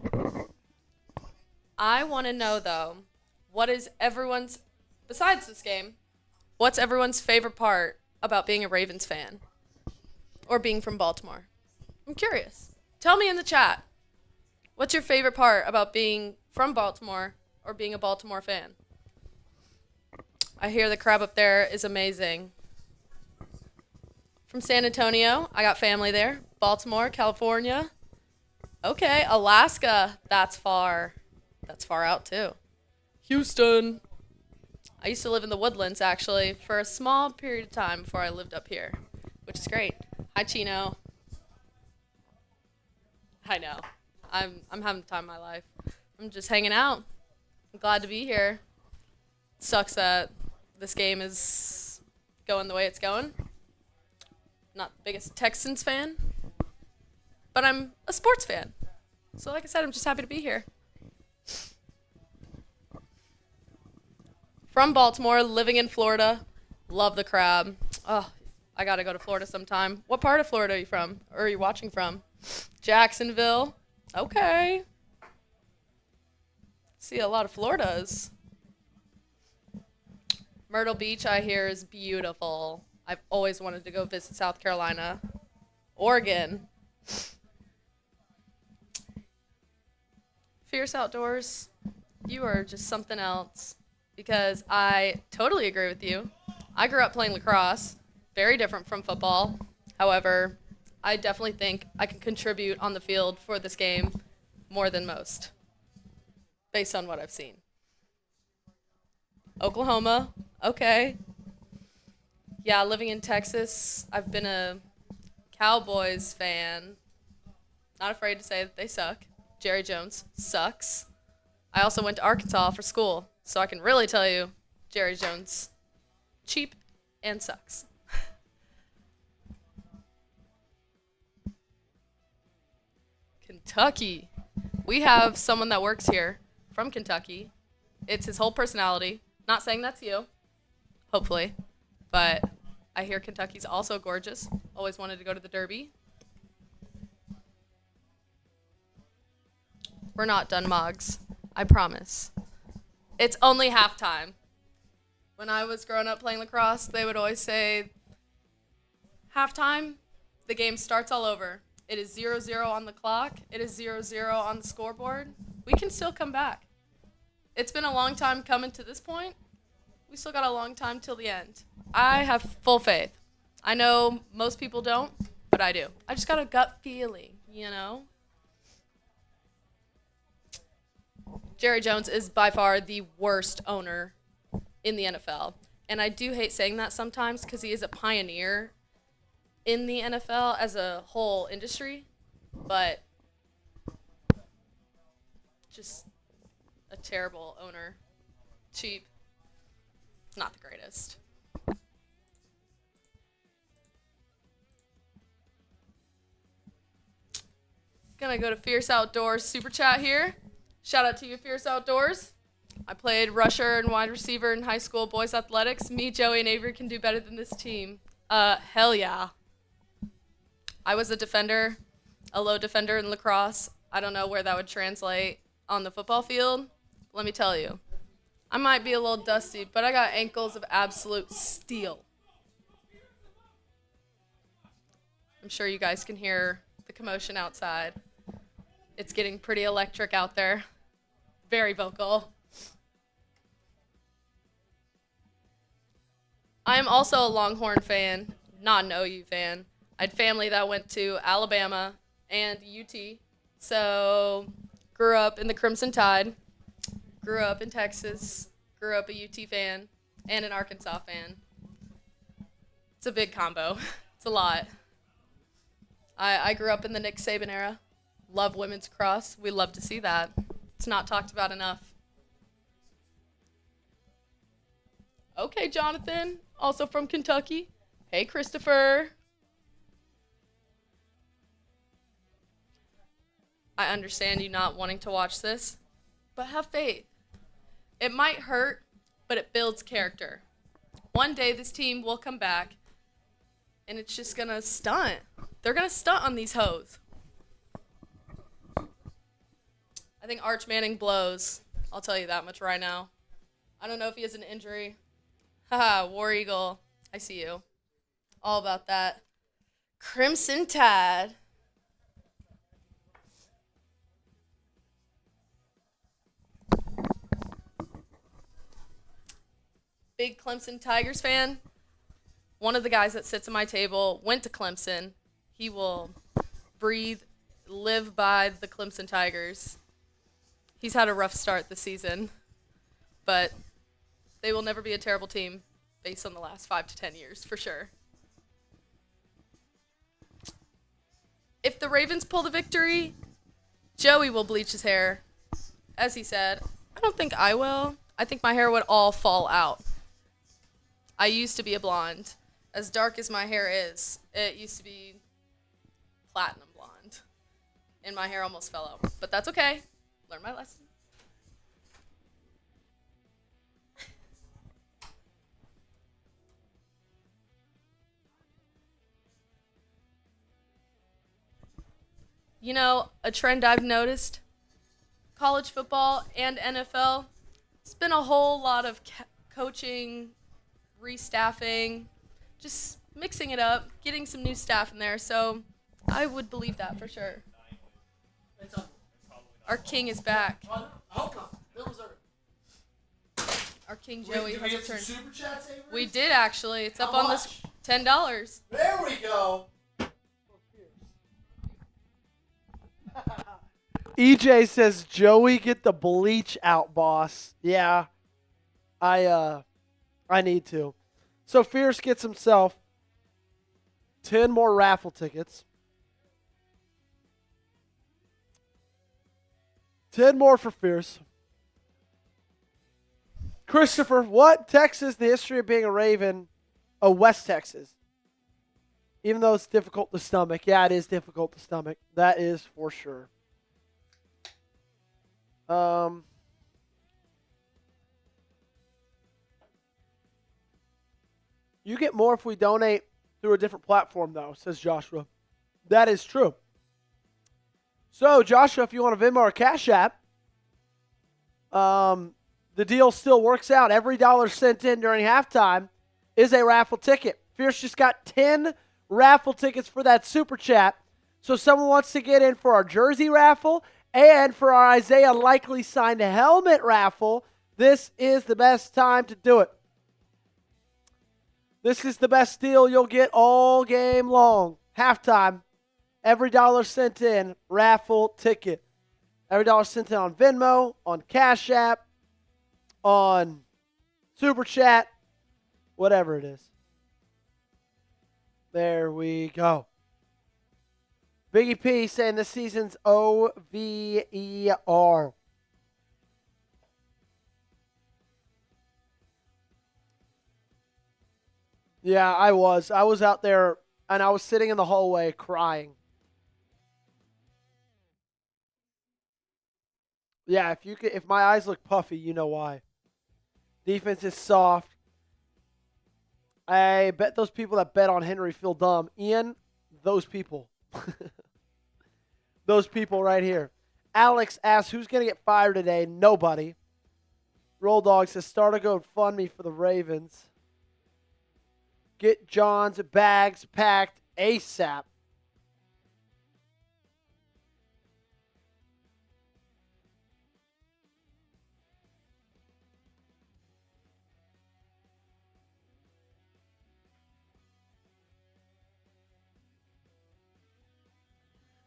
I want to know, though, besides this game, what's everyone's favorite part about being a Ravens fan? Or being from Baltimore? I'm curious. Tell me in the chat. What's your favorite part about being from Baltimore or being a Baltimore fan? I hear the crowd up there is amazing. From San Antonio, I got family there. Baltimore, California. Okay, Alaska. That's far. That's far out, too. Houston. I used to live in the Woodlands, actually, for a small period of time before I lived up here, which is great. Hi, Chino. I know. I'm having the time of my life. I'm just hanging out. I'm glad to be here. Sucks that this game is going the way it's going. Not the biggest Texans fan, but I'm a sports fan. So like I said, I'm just happy to be here. From Baltimore, living in Florida, love the crab. Oh, I gotta go to Florida sometime. What part of Florida are you from? Or are you watching from? Jacksonville. Okay. See a lot of Floridas. Myrtle Beach, I hear, is beautiful. I've always wanted to go visit South Carolina. Oregon. Fierce Outdoors, you are just something else. Because I totally agree with you. I grew up playing lacrosse. Very different from football. However, I definitely think I can contribute on the field for this game more than most, based on what I've seen. Oklahoma, okay. Yeah, living in Texas, I've been a Cowboys fan. Not afraid to say that they suck. Jerry Jones sucks. I also went to Arkansas for school, so I can really tell you Jerry Jones, cheap and sucks. Kentucky. We have someone that works here from Kentucky. It's his whole personality. Not saying that's you, hopefully, but I hear Kentucky's also gorgeous. Always wanted to go to the Derby. We're not done, Moggs. I promise. It's only halftime. When I was growing up playing lacrosse, they would always say, halftime, the game starts all over. It is 0-0 on the clock. It is 0-0 on the scoreboard. We can still come back. It's been a long time coming to this point. We still got a long time till the end. I have full faith. I know most people don't, but I do. I just got a gut feeling, you know? Jerry Jones is by far the worst owner in the NFL. And I do hate saying that sometimes because he is a pioneer in the NFL as a whole industry, but just a terrible owner. Cheap. Not the greatest. Gonna go to Fierce Outdoors Super Chat here. Shout out to you, Fierce Outdoors. I played rusher and wide receiver in high school boys athletics. Me, Joey, and Avery can do better than this team. Hell yeah. I was a defender, a low defender in lacrosse. I don't know where that would translate on the football field. Let me tell you. I might be a little dusty, but I got ankles of absolute steel. I'm sure you guys can hear the commotion outside. It's getting pretty electric out there. Very vocal. I am also a Longhorn fan, not an OU fan. I had family that went to Alabama and UT, so grew up in the Crimson Tide, grew up in Texas, grew up a UT fan, and an Arkansas fan. It's a big combo. It's a lot. I grew up in the Nick Saban era. Love women's lacrosse. We love to see that. It's not talked about enough. Okay, Jonathan, also from Kentucky. Hey, Christopher. I understand you not wanting to watch this, but have faith. It might hurt, but it builds character. One day this team will come back, and it's just going to stunt. They're going to stunt on these hoes. I think Arch Manning blows. I'll tell you that much right now. I don't know if he has an injury. Haha, War Eagle. I see you. All about that. Crimson Tide. Big Clemson Tigers fan. One of the guys that sits at my table went to Clemson. He will breathe, live by the Clemson Tigers. He's had a rough start this season, but they will never be a terrible team based on the last 5 to 10 years, for sure. If the Ravens pull the victory, Joey will bleach his hair. As he said, I don't think I will. I think my hair would all fall out. I used to be a blonde. As dark as my hair is, it used to be platinum blonde. And my hair almost fell out. But that's okay. Learn my lesson. You know, a trend I've noticed, college football and NFL, it's been a whole lot of coaching, restaffing, just mixing it up, getting some new staff in there. So I would believe that for sure. Our king is back. Our King Joey has returned. Super chats, Avery? We did actually. It's up on this $10. There we go. EJ says, Joey, get the bleach out, boss. Yeah, I need to. So Fierce gets himself 10 more raffle tickets. 10 more for Fierce. Christopher, what Texas, the history of being a Raven? Oh, West Texas. Even though it's difficult to stomach. Yeah, it is difficult to stomach. That is for sure. You get more if we donate through a different platform, though, says Joshua. That is true. So, Joshua, if you want a Venmo or Cash App, the deal still works out. Every dollar sent in during halftime is a raffle ticket. Fierce just got 10 raffle tickets for that super chat. So someone wants to get in for our jersey raffle and for our Isaiah Likely signed helmet raffle. This is the best time to do it. This is the best deal you'll get all game long. Halftime, every dollar sent in, raffle ticket. Every dollar sent in on Venmo, on Cash App, on Super Chat, whatever it is. There we go. Biggie P saying this season's OVER. Yeah, I was. I was out there, and I was sitting in the hallway crying. Yeah, if my eyes look puffy, you know why. Defense is soft. I bet those people that bet on Henry feel dumb. Ian, those people. Those people right here. Alex asks, who's going to get fired today? Nobody. Roll Dog says, start a GoFundMe for the Ravens. Get John's bags packed ASAP.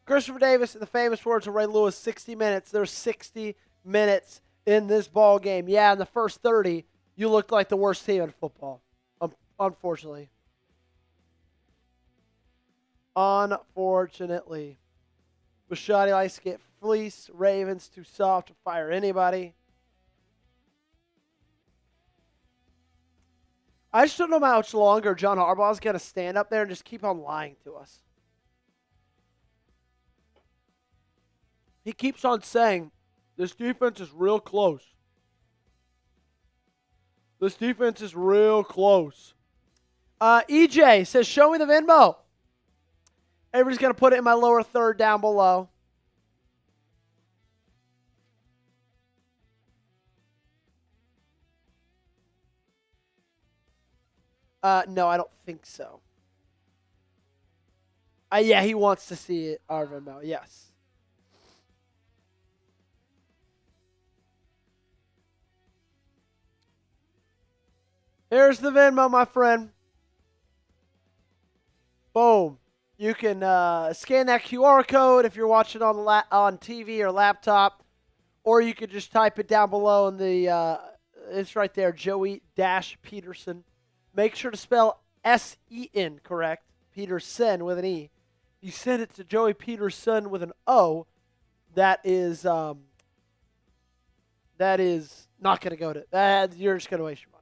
Christopher Davis, in the famous words of Ray Lewis, 60 minutes. There's 60 minutes in this ball game. Yeah, in the first 30, you looked like the worst team in football. Unfortunately. Unfortunately. Bashadi likes to get fleece. Ravens too soft to fire anybody. I just don't know how much longer John Harbaugh's going to stand up there and just keep on lying to us. He keeps on saying, this defense is real close. This defense is real close. EJ says, show me the Venmo. Everybody's going to put it in my lower third down below. No, I don't think so. Yeah, he wants to see it, our Venmo. Yes. Here's the Venmo, my friend. Boom. You can scan that QR code if you're watching on TV or laptop, or you could just type it down below in the it's right there, Joey-Peterson. Make sure to spell S-E-N correct, Peterson with an E. You send it to Joey Peterson with an O. That is not going to go to that. You're just going to waste your money.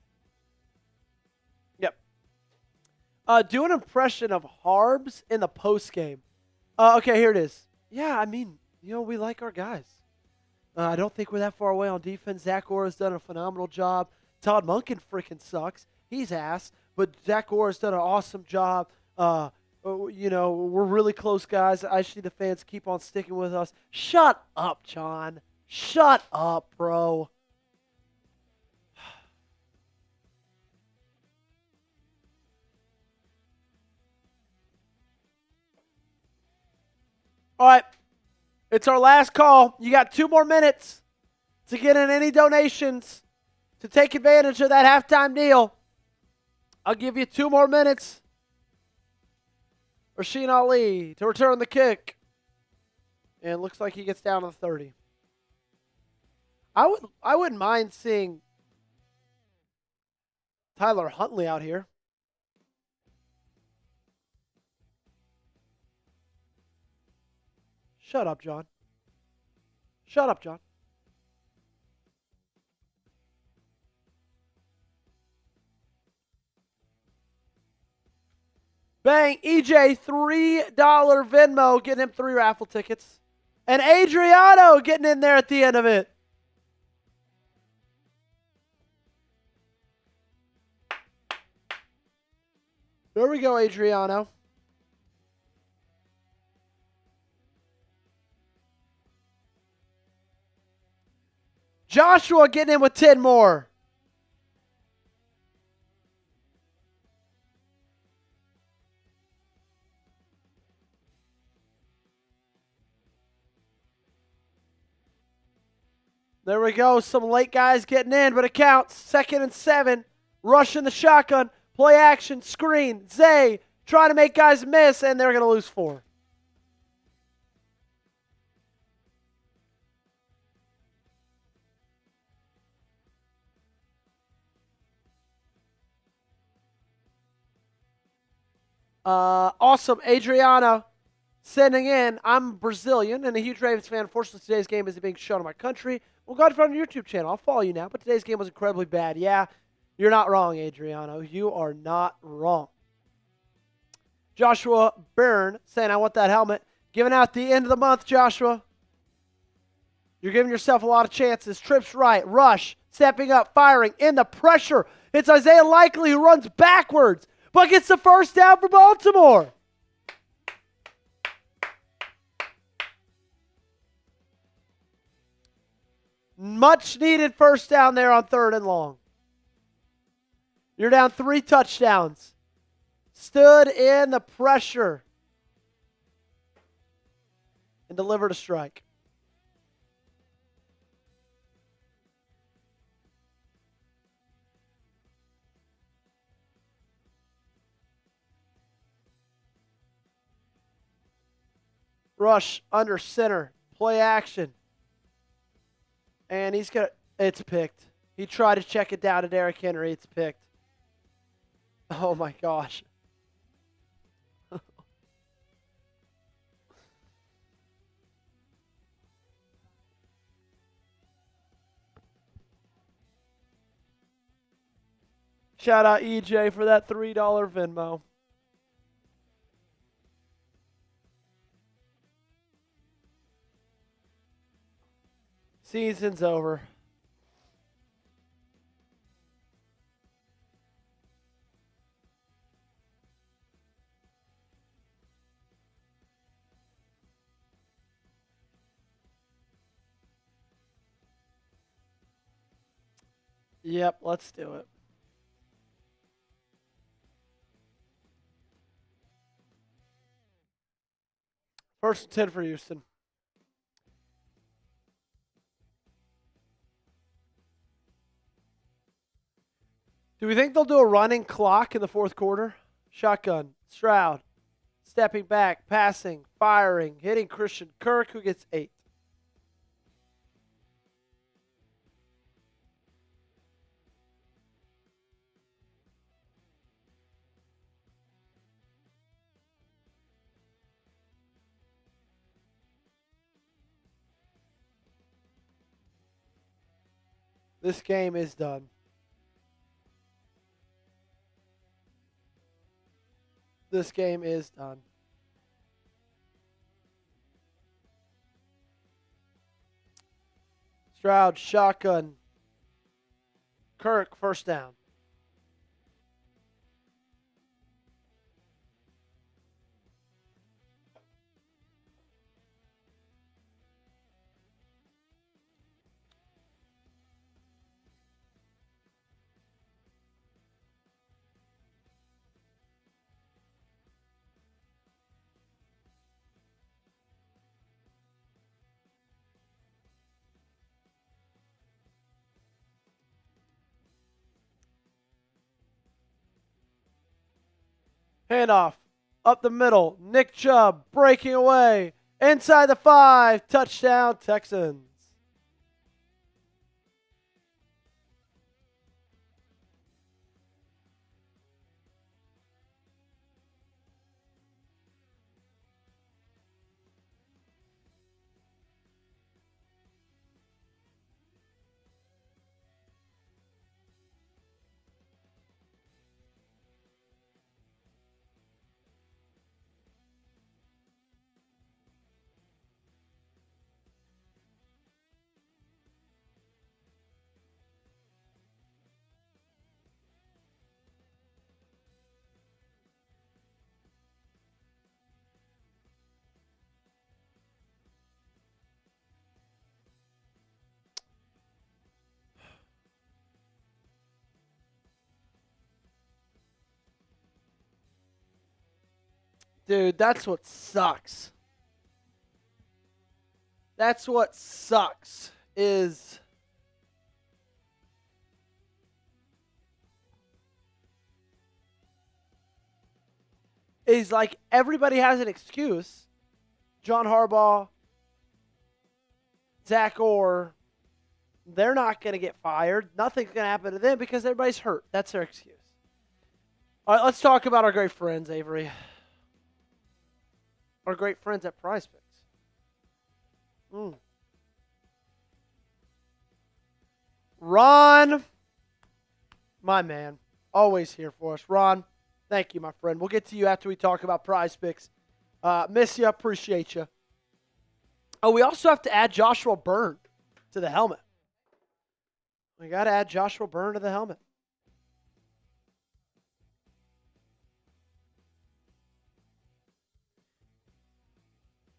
Yep. Do an impression of Harbs in the post game. Okay, here it is. Yeah, I mean, we like our guys. I don't think we're that far away on defense. Zach Orr's done a phenomenal job. Todd Monken freaking sucks. He's ass. But Zach Orr's done an awesome job. We're really close guys. I just need the fans to keep on sticking with us. Shut up, John. Shut up, bro. All right. It's our last call. You got 2 more minutes to get in any donations to take advantage of that halftime deal. I'll give you 2 more minutes. Rasheen Ali to return the kick. And it looks like he gets down to the 30. I wouldn't mind seeing Tyler Huntley out here. Shut up, John. Shut up, John. Bang, EJ, $3 Venmo, getting him 3 raffle tickets. And Adriano getting in there at the end of it. There we go, Adriano. Joshua getting in with 10 more. There we go. Some late guys getting in, but it counts. 2nd and 7. Rushing the shotgun. Play action. Screen. Zay trying to make guys miss, and they're going to lose 4. Awesome. Adriana sending in. I'm Brazilian and a huge Ravens fan. Unfortunately, today's game isn't being shown in my country. Well, go ahead and find your YouTube channel. I'll follow you now. But today's game was incredibly bad. Yeah, you're not wrong, Adriano. You are not wrong. Joshua Byrne saying, I want that helmet. Giving out the end of the month, Joshua. You're giving yourself a lot of chances. Trips right. Rush. Stepping up. Firing. In the pressure. It's Isaiah Likely who runs backwards, but gets the first down for Baltimore. Much needed first down there on 3rd and long. You're down 3 touchdowns. Stood in the pressure and delivered a strike. Rush under center. Play action. And it's picked. He tried to check it down to Derrick Henry. It's picked. Oh my gosh. Shout out EJ for that $3 Venmo. Season's over. Yep, let's do it. First and 10 for Houston. Do we think they'll do a running clock in the fourth quarter? Shotgun. Stroud. Stepping back, passing, firing, hitting Christian Kirk, who gets 8. This game is done. This game is done. Stroud, shotgun. Kirk, first down. Handoff. Up the middle. Nick Chubb breaking away. Inside the 5. Touchdown, Texans. Dude, that's what sucks. That's what sucks is like everybody has an excuse. John Harbaugh, Zach Orr, they're not going to get fired. Nothing's going to happen to them because everybody's hurt. That's their excuse. All right, let's talk about our great friends, Avery. Our great friends at Prize Picks. Ron, my man, always here for us. Ron, thank you, my friend. We'll get to you after we talk about Prize Picks. Miss you, appreciate you. Oh, we also have to add Joshua Byrne to the helmet. We got to add Joshua Byrne to the helmet.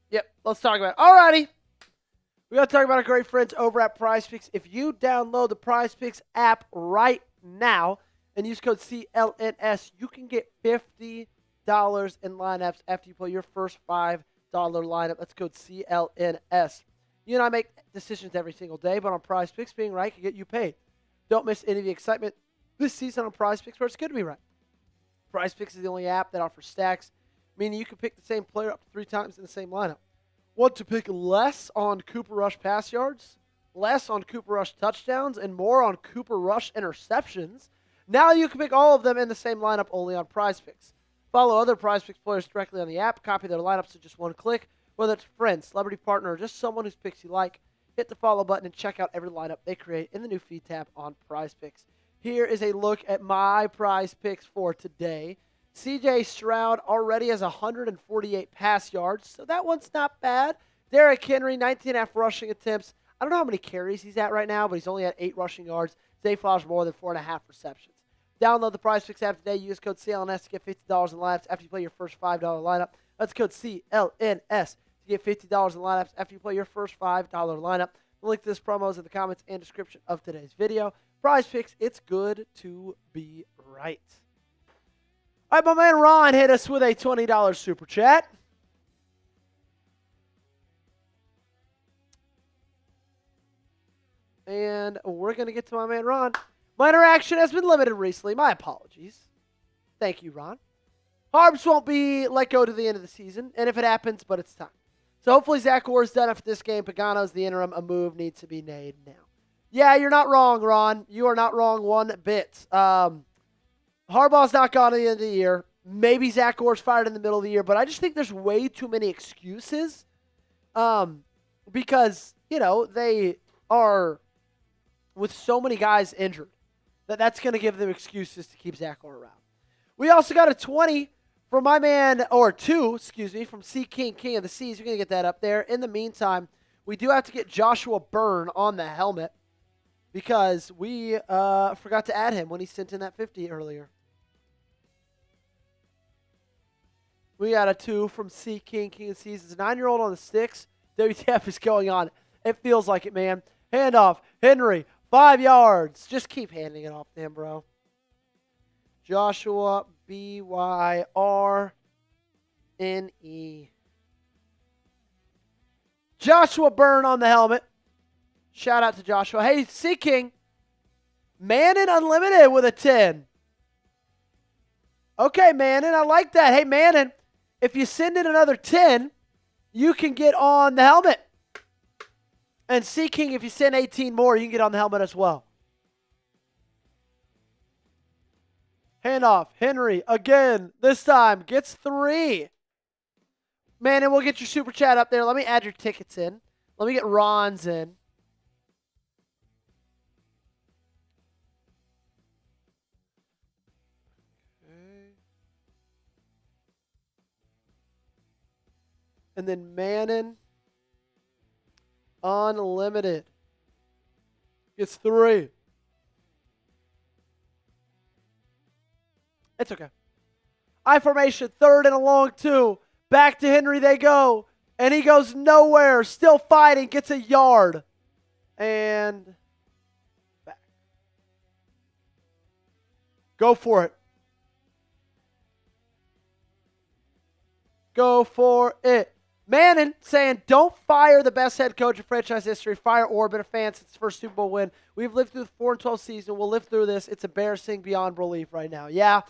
Yep, let's talk about it. Alrighty. We got to talk about our great friends over at Prize Picks. If you download the Prize Picks app right now and use code CLNS, you can get $50 in lineups after you play your first $5 lineup. That's code CLNS. You and I make decisions every single day, but on Prize Picks, being right can get you paid. Don't miss any of the excitement this season on Prize Picks where it's good to be right. Prize Picks is the only app that offers stacks, meaning you can pick the same player up to 3 times in the same lineup. Want to pick less on Cooper Rush pass yards, less on Cooper Rush touchdowns, and more on Cooper Rush interceptions? Now you can pick all of them in the same lineup only on Prize Picks. Follow other Prize Picks players directly on the app, copy their lineups in just one click, whether it's a friend, celebrity partner, or just someone whose picks you like. Hit the follow button and check out every lineup they create in the new feed tab on Prize Picks. Here is a look at my Prize Picks for today. C.J. Stroud already has 148 pass yards, so that one's not bad. Derrick Henry, 19.5 rushing attempts. I don't know how many carries he's at right now, but he's only at 8 rushing yards. Zay Flowers more than 4.5 receptions. Download the Prize Picks app today. Use code CLNS to get $50 in lineups after you play your first $5 lineup. That's code CLNS to get $50 in lineups after you play your first $5 lineup. The link to this promo is in the comments and description of today's video. Prize Picks, it's good to be right. All right, my man Ron hit us with a $20 super chat. And we're going to get to my man Ron. My interaction has been limited recently. My apologies. Thank you, Ron. Harbs won't be let go to the end of the season, and if it happens, but it's time. So hopefully Zach Orr's done after this game. Pagano's the interim. A move needs to be made now. Yeah, you're not wrong, Ron. You are not wrong one bit. Harbaugh's not gone at the end of the year. Maybe Zach Orr's fired in the middle of the year, but I just think there's way too many excuses because, they are with so many guys injured that's going to give them excuses to keep Zach Orr around. We also got a 20 from my man, or 2, from C King, King of the Seas. We're going to get that up there. In the meantime, we do have to get Joshua Byrne on the helmet because we forgot to add him when he sent in that 50 earlier. We got a 2 from C King, King of the Seas. It's a 9-year-old on the sticks. WTF is going on. It feels like it, man. Handoff. Henry, 5 yards. Just keep handing it off to him, bro. Joshua, B-Y-R-N-E. Joshua Byrne on the helmet. Shout out to Joshua. Hey, C King. Manning Unlimited with a 10. Okay, Manning, I like that. Hey, Manning, if you send in another 10, you can get on the helmet. And C King, if you send 18 more, you can get on the helmet as well. Handoff. Henry, again, this time, gets 3. Man, and we'll get your super chat up there. Let me add your tickets in. Let me get Ron's in. Okay. And then Manning, Unlimited, gets 3. It's okay. I formation, 3rd and a long 2. Back to Henry they go. And he goes nowhere. Still fighting. Gets a yard. And back. Go for it. Go for it. Manning saying, don't fire the best head coach in franchise history. Fire Orr. Been a fan since his first Super Bowl win. We've lived through the 4-12 season. We'll live through this. It's embarrassing beyond belief right now. Yeah.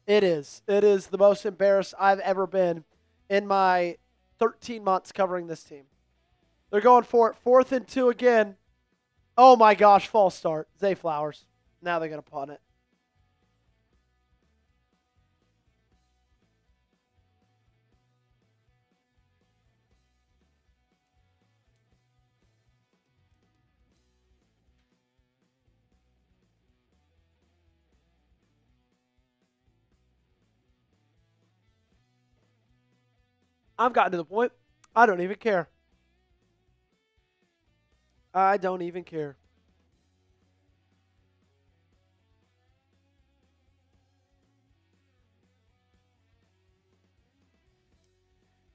It is. It is the most embarrassed I've ever been in my 13 months covering this team. They're going for it. 4th and 2 again. Oh, my gosh. False start. Zay Flowers. Now they're going to punt it. I've gotten to the point, I don't even care. I don't even care.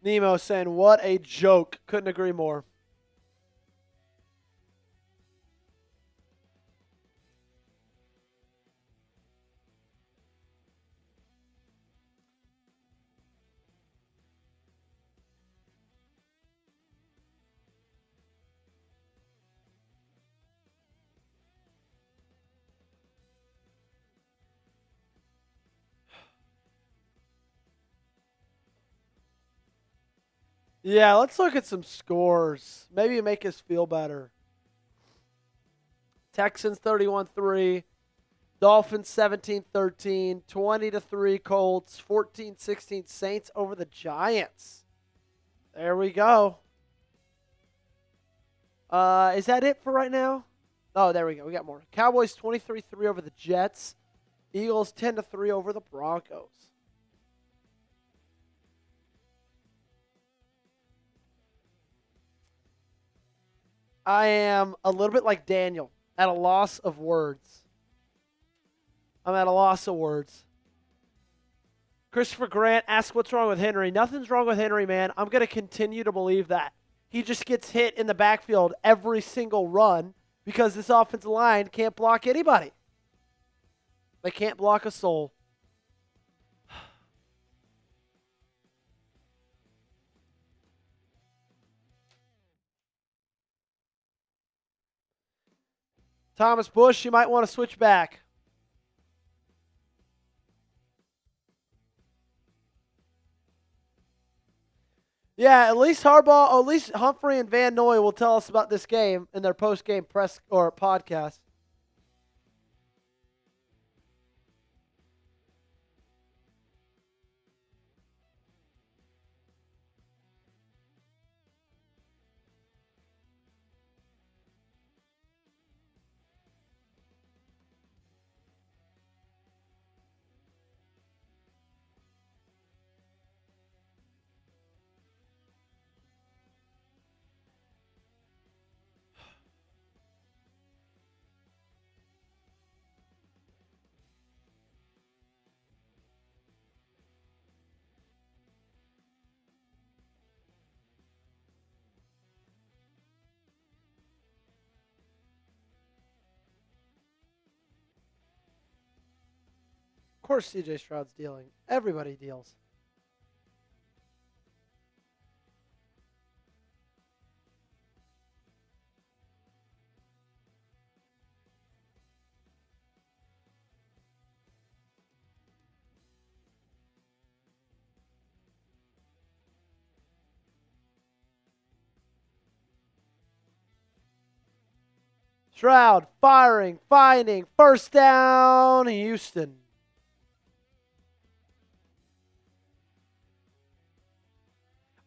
Nemo saying, what a joke. Couldn't agree more. Yeah, let's look at some scores. Maybe make us feel better. Texans 31-3. Dolphins 17-13. 20-3 Colts. 14-16 Saints over the Giants. There we go. Is that it for right now? Oh, there we go. We got more. Cowboys 23-3 over the Jets. Eagles 10-3 over the Broncos. I am a little bit like Daniel, at a loss of words. I'm at a loss of words. Christopher Grant asks, what's wrong with Henry? Nothing's wrong with Henry, man. I'm going to continue to believe that. He just gets hit in the backfield every single run, because this offensive line can't block anybody. They can't block a soul. Thomas Bush, you might want to switch back. Yeah, at least Harbaugh, at least Humphrey and Van Noy will tell us about this game in their post-game press or podcast. Of course, C.J. Stroud's dealing. Everybody deals. Stroud firing, finding, first down, Houston.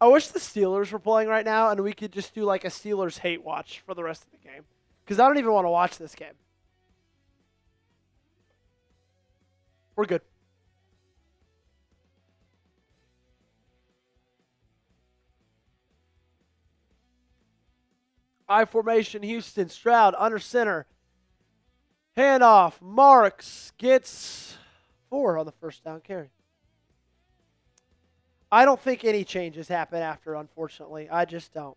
I wish the Steelers were playing right now and we could just do like a Steelers hate watch for the rest of the game. Because I don't even want to watch this game. We're good. I formation, Houston, Stroud, under center. Handoff, Marks gets 4 on the first down carry. I don't think any changes happen after, unfortunately. I just don't.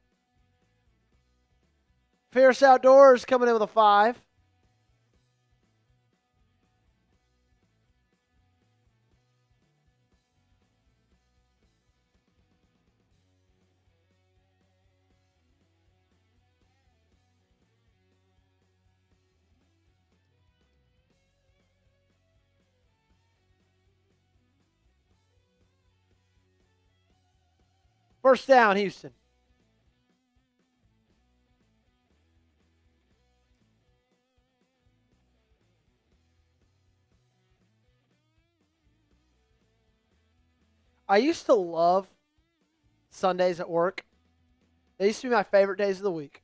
Fierce Outdoors coming in with a 5. First down, Houston. I used to love Sundays at work. They used to be my favorite days of the week.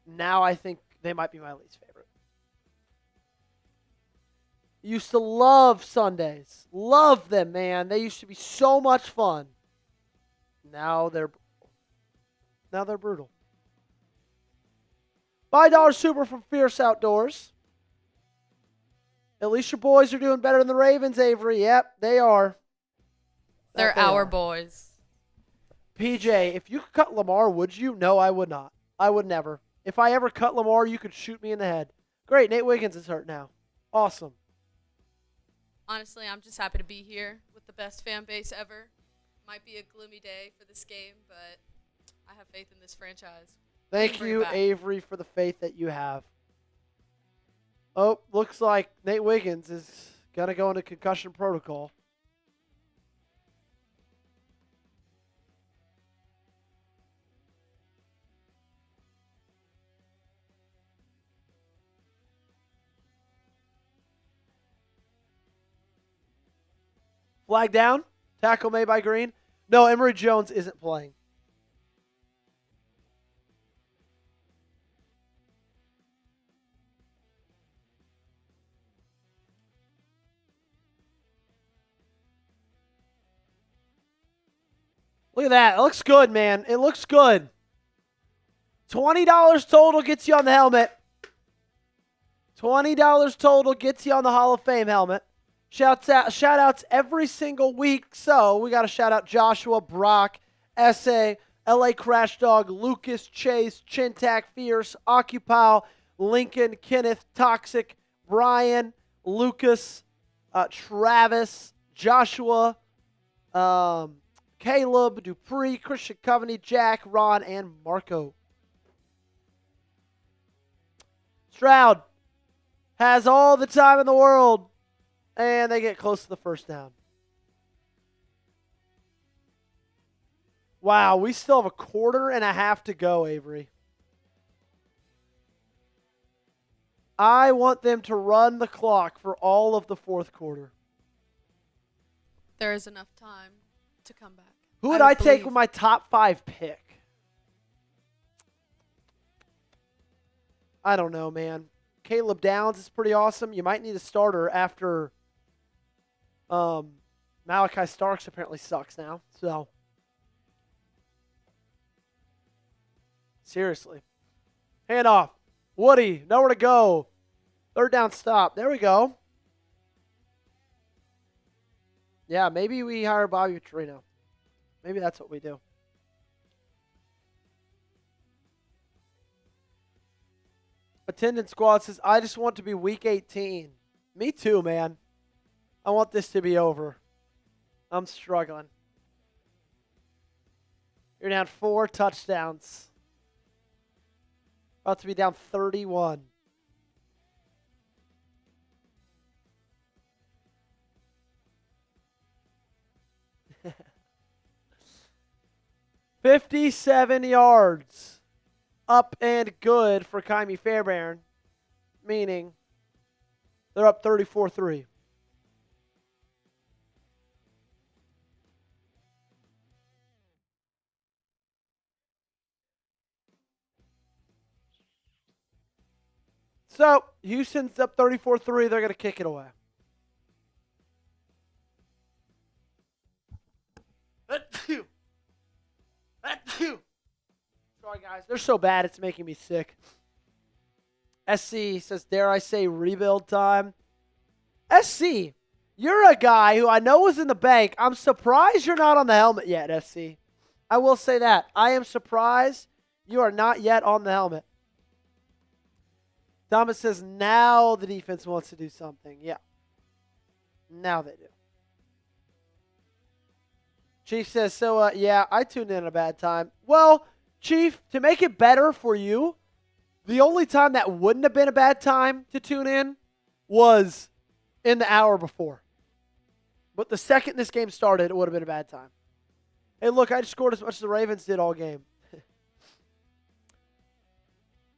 Now I think they might be my least favorite. Used to love Sundays. Love them, man. They used to be so much fun. Now they're brutal. $5 super from Fierce Outdoors. At least your boys are doing better than the Ravens, Avery. Yep, they are. They're our boys. PJ, if you could cut Lamar, would you? No, I would not. I would never. If I ever cut Lamar, you could shoot me in the head. Great, Nate Wiggins is hurt now. Awesome. Honestly, I'm just happy to be here with the best fan base ever. Might be a gloomy day for this game, but I have faith in this franchise. Thank you, Avery, for the faith that you have. Oh, looks like Nate Wiggins is going to go into concussion protocol. Flag down. Tackle made by Green. No, Emory Jones isn't playing. Look at that. It looks good, man. It looks good. $20 total gets you on the helmet. $20 total gets you on the Hall of Fame helmet. Shout outs every single week. So we got to shout out Joshua, Brock, S.A., LA Crash Dog, Lucas, Chase, Chintac, Fierce, Occupy, Lincoln, Kenneth, Toxic, Brian, Lucas, Travis, Joshua, Caleb, Dupree, Christian Coveney, Jack, Ron, and Marco. Stroud has all the time in the world, and they get close to the first down. Wow, we still have a quarter and a half to go, Avery. I want them to run the clock for all of the fourth quarter. There is enough time to come back. Who would I take with my top 5 pick? I don't know, man. Caleb Downs is pretty awesome. You might need a starter after Malachi Starks apparently sucks now. So, seriously. Hand off. Woody, nowhere to go. Third down stop. There we go. Yeah, maybe we hire Bobby Petrino. Maybe that's what we do. Attendance squad says, I just want to be week 18. Me too, man. I want this to be over. I'm struggling. You're down 4 touchdowns. About to be down 31. $57 yards. Up and good for Kaimi Fairbairn. Meaning they're up 34-3. So, Houston's up 34-3. They're going to kick it away. Sorry, guys. They're so bad, it's making me sick. SC says, dare I say rebuild time? SC, you're a guy who I know was in the bank. I'm surprised you're not on the helmet yet, SC. I will say that. I am surprised you are not yet on the helmet. Thomas says, now the defense wants to do something. Yeah. Now they do. Chief says, so, yeah, I tuned in at a bad time. Well, Chief, to make it better for you, the only time that wouldn't have been a bad time to tune in was in the hour before. But the second this game started, it would have been a bad time. Hey, look, I just scored as much as the Ravens did all game.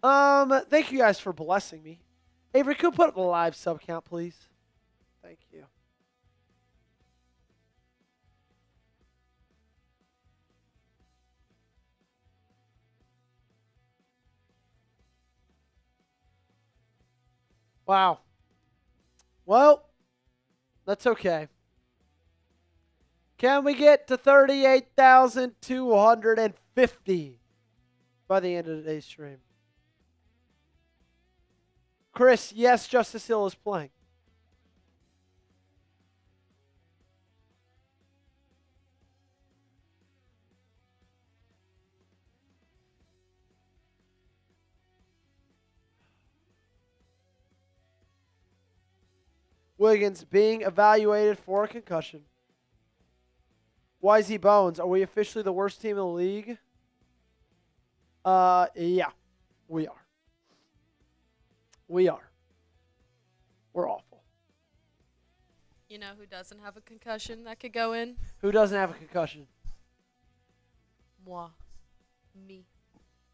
Thank you guys for blessing me. Avery, could you put up the live sub count, please? Thank you. Wow. Well, that's okay. Can we get to 38,250 by the end of today's stream? Chris, yes, Justice Hill is playing. Wiggins being evaluated for a concussion. YZ Bones, are we officially the worst team in the league? Yeah, we are. We are. We're awful. You know who doesn't have a concussion that could go in? Who doesn't have a concussion? Moi. Me.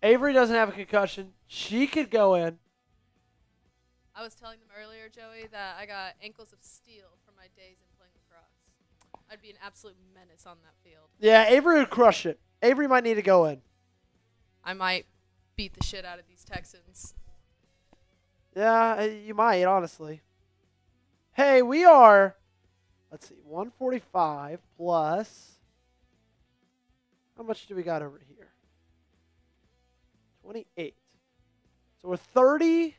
Avery doesn't have a concussion. She could go in. I was telling them earlier, Joey, that I got ankles of steel from my days in playing lacrosse. I'd be an absolute menace on that field. Yeah, Avery would crush it. Avery might need to go in. I might beat the shit out of these Texans. Yeah, you might, honestly. Hey, we are, let's see, 145 plus, how much do we got over here? 28. So we're $30,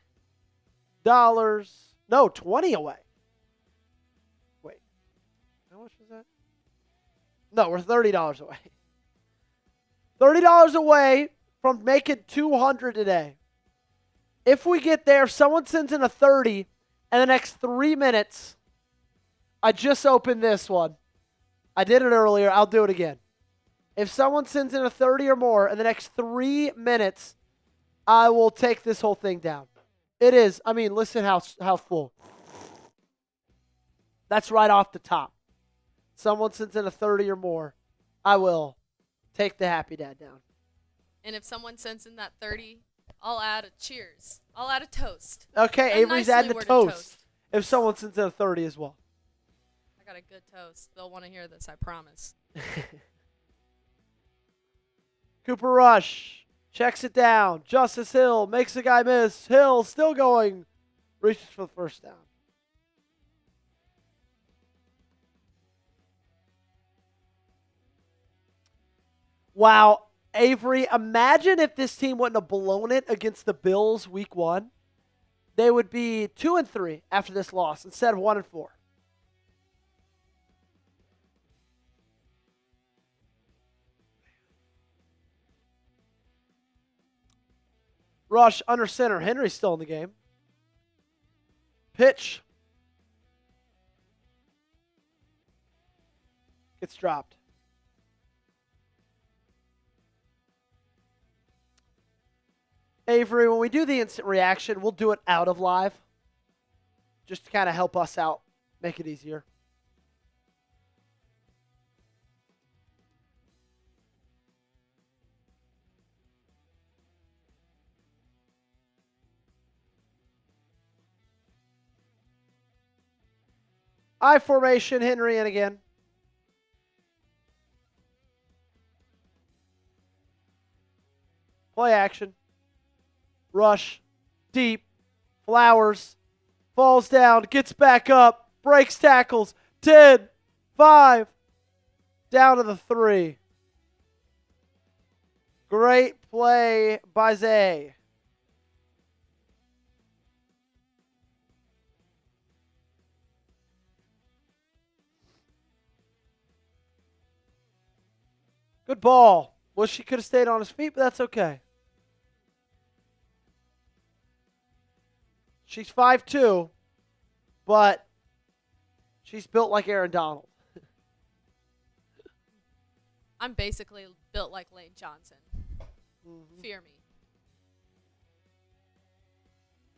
no, 20 away. Wait, how much was that? No, we're $30 away. $30 away from making 200 today. If we get there, if someone sends in a 30 in the next 3 minutes, I just opened this one. I did it earlier. I'll do it again. If someone sends in a 30 or more in the next 3 minutes, I will take this whole thing down. It is. I mean, listen how full. That's right off the top. Someone sends in a 30 or more, I will take the Happy Dad down. And if someone sends in that 30, I'll add a cheers. I'll add a toast. Okay, Avery's adding the toast. If someone sends in a 30 as well. I got a good toast. They'll want to hear this, I promise. Cooper Rush checks it down. Justice Hill makes the guy miss. Hill still going. Reaches for the first down. Wow. Avery, imagine if this team wouldn't have blown it against the Bills week 1. They would be 2-3 after this loss instead of 1-4. Rush under center. Henry's still in the game. Pitch. Gets dropped. Avery, when we do the instant reaction, we'll do it out of live. Just to kind of help us out. Make it easier. I formation, Henry in again. Play action. Rush. Deep. Flowers. Falls down. Gets back up. Breaks tackles. 10. 5. Down to the 3. Great play by Zay. Good ball. Wish he could have stayed on his feet, but that's okay. She's 5'2", but she's built like Aaron Donald. I'm basically built like Lane Johnson. Fear me.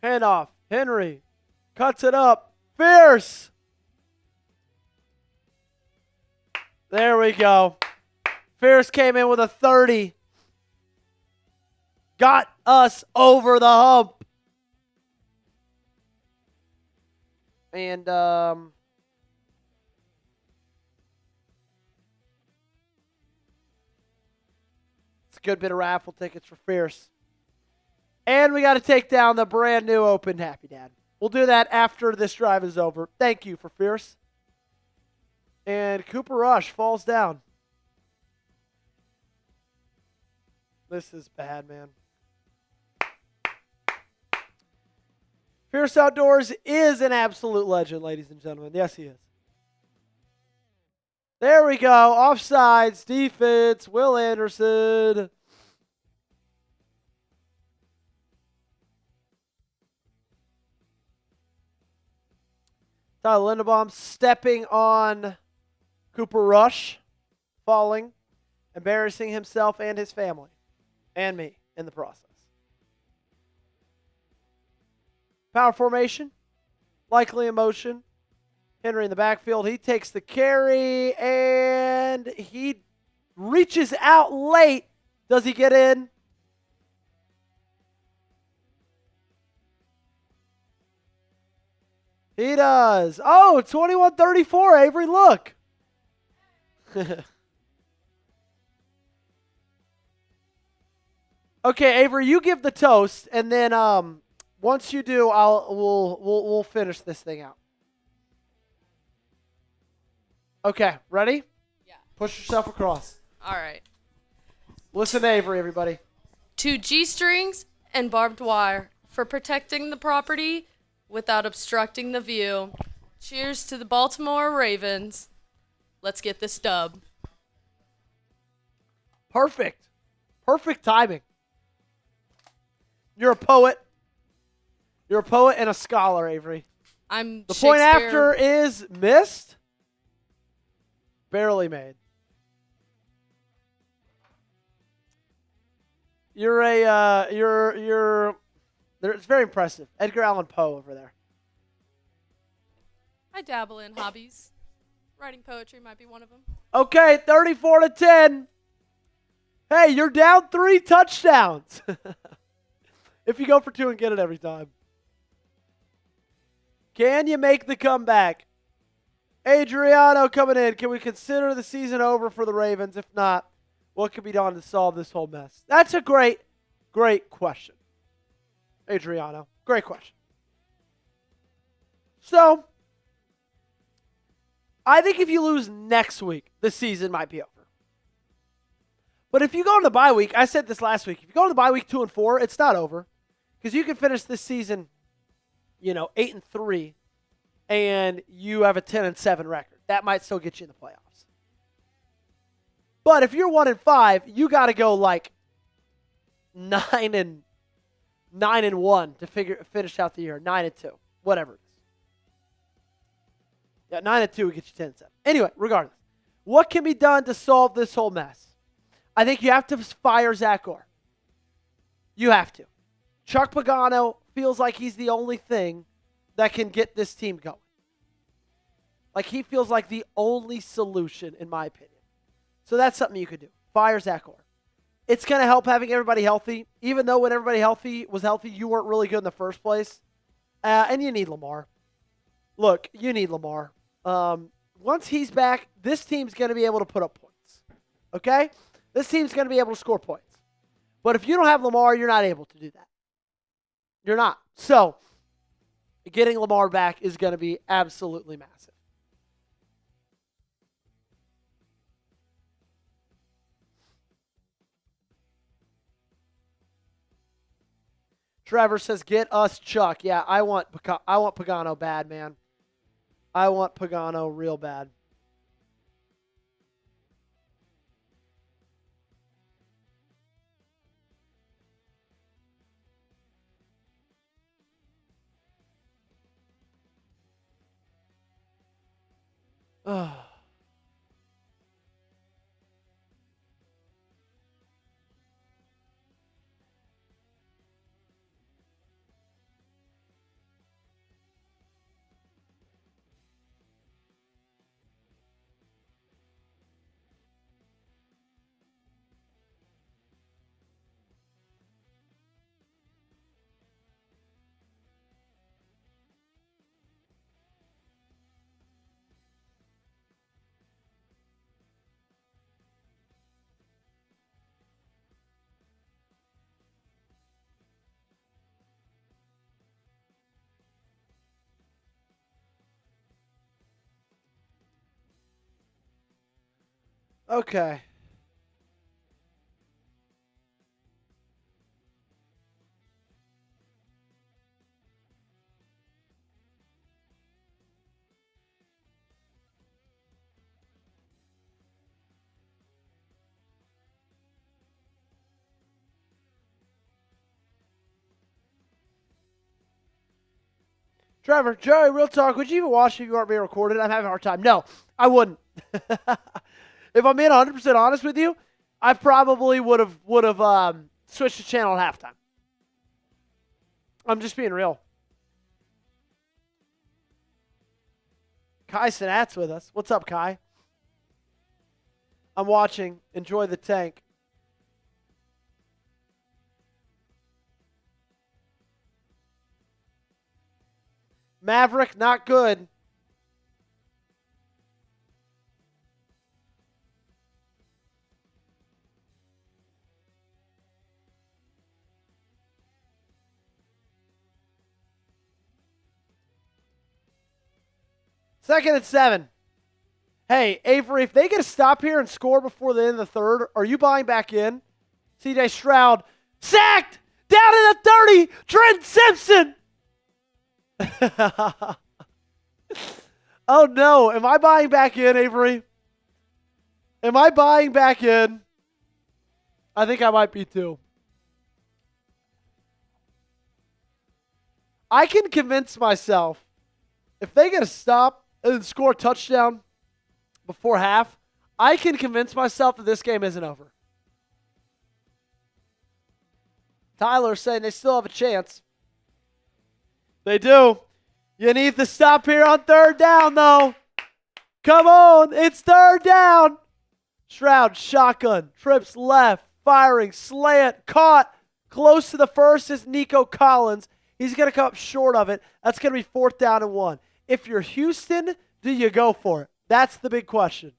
Handoff. Henry cuts it up. Fierce. There we go. Fierce came in with a 30. Got us over the hump. And it's a good bit of raffle tickets for Fierce. And we got to take down the brand new open Happy Dad. We'll do that after this drive is over. Thank you for Fierce. And Cooper Rush falls down. This is bad, man. Fierce Outdoors is an absolute legend, ladies and gentlemen. Yes, he is. There we go. Offsides, defense, Will Anderson. Tyler Linderbaum stepping on Cooper Rush, falling, embarrassing himself and his family. And me in the process. Power formation. Likely in motion. Henry in the backfield. He takes the carry and he reaches out late. Does he get in? He does. Oh, 21-34, Avery. Look. Okay, Avery, you give the toast, and then once you do, we'll finish this thing out. Okay, ready? Yeah. Push yourself across. All right. Listen to Avery, everybody. 2 G-strings and barbed wire for protecting the property without obstructing the view. Cheers to the Baltimore Ravens. Let's get this dub. Perfect. Perfect timing. You're a poet. You're a poet and a scholar, Avery. I'm The point Shakespeare. after is missed. The point after is missed. Barely made. It's very impressive. Edgar Allan Poe over there. I dabble in hobbies. Writing poetry might be one of them. Okay, 34-10. Hey, you're down 3 touchdowns. If you go for 2 and get it every time. Can you make the comeback? Adriano coming in. Can we consider the season over for the Ravens? If not, what can be done to solve this whole mess? That's a great, great question. Adriano, great question. So, I think if you lose next week, the season might be over. But if you go into the bye week, I said this last week, if you go into the bye week 2-4, it's not over. Because you can finish this season, 8-3, and you have a 10-7 record. That might still get you in the playoffs. But if you're 1-5, you got to go like 9-1 to finish out the year. 9-2, whatever it is. Yeah, 9-2 would get you 10-7. Anyway, regardless, what can be done to solve this whole mess? I think you have to fire Zach Orr. You have to. Chuck Pagano feels like he's the only thing that can get this team going. Like, he feels like the only solution, in my opinion. So that's something you could do. Fire Zach Orr. It's going to help having everybody healthy. Even though when everybody was healthy, you weren't really good in the first place. And you need Lamar. Look, you need Lamar. Once he's back, this team's going to be able to put up points. Okay? This team's going to be able to score points. But if you don't have Lamar, you're not able to do that. You're not. So, getting Lamar back is going to be absolutely massive. Trevor says, get us Chuck. Yeah, I want Pagano bad, man. I want Pagano real bad. Okay. Trevor, Joey, real talk. Would you even watch if you weren't being recorded? I'm having a hard time. No, I wouldn't. If I'm being 100% honest with you, I probably would have switched the channel at halftime. I'm just being real. Kai Sinat's with us. What's up, Kai? I'm watching. Enjoy the tank. Maverick, not good. Second and 7. Hey, Avery, if they get a stop here and score before the end of the third, are you buying back in? C.J. Stroud, sacked! Down to the 30! Trent Simpson! Oh, no. Am I buying back in, Avery? Am I buying back in? I think I might be too. I can convince myself if they get a stop and score a touchdown before half, I can convince myself that this game isn't over. Tyler's saying they still have a chance. They do. You need to stop here on third down, though. Come on. It's third down. Stroud, shotgun, trips left, firing, slant, caught. Close to the first is Nico Collins. He's going to come up short of it. That's going to be 4th down and 1. If you're Houston, do you go for it? That's the big question.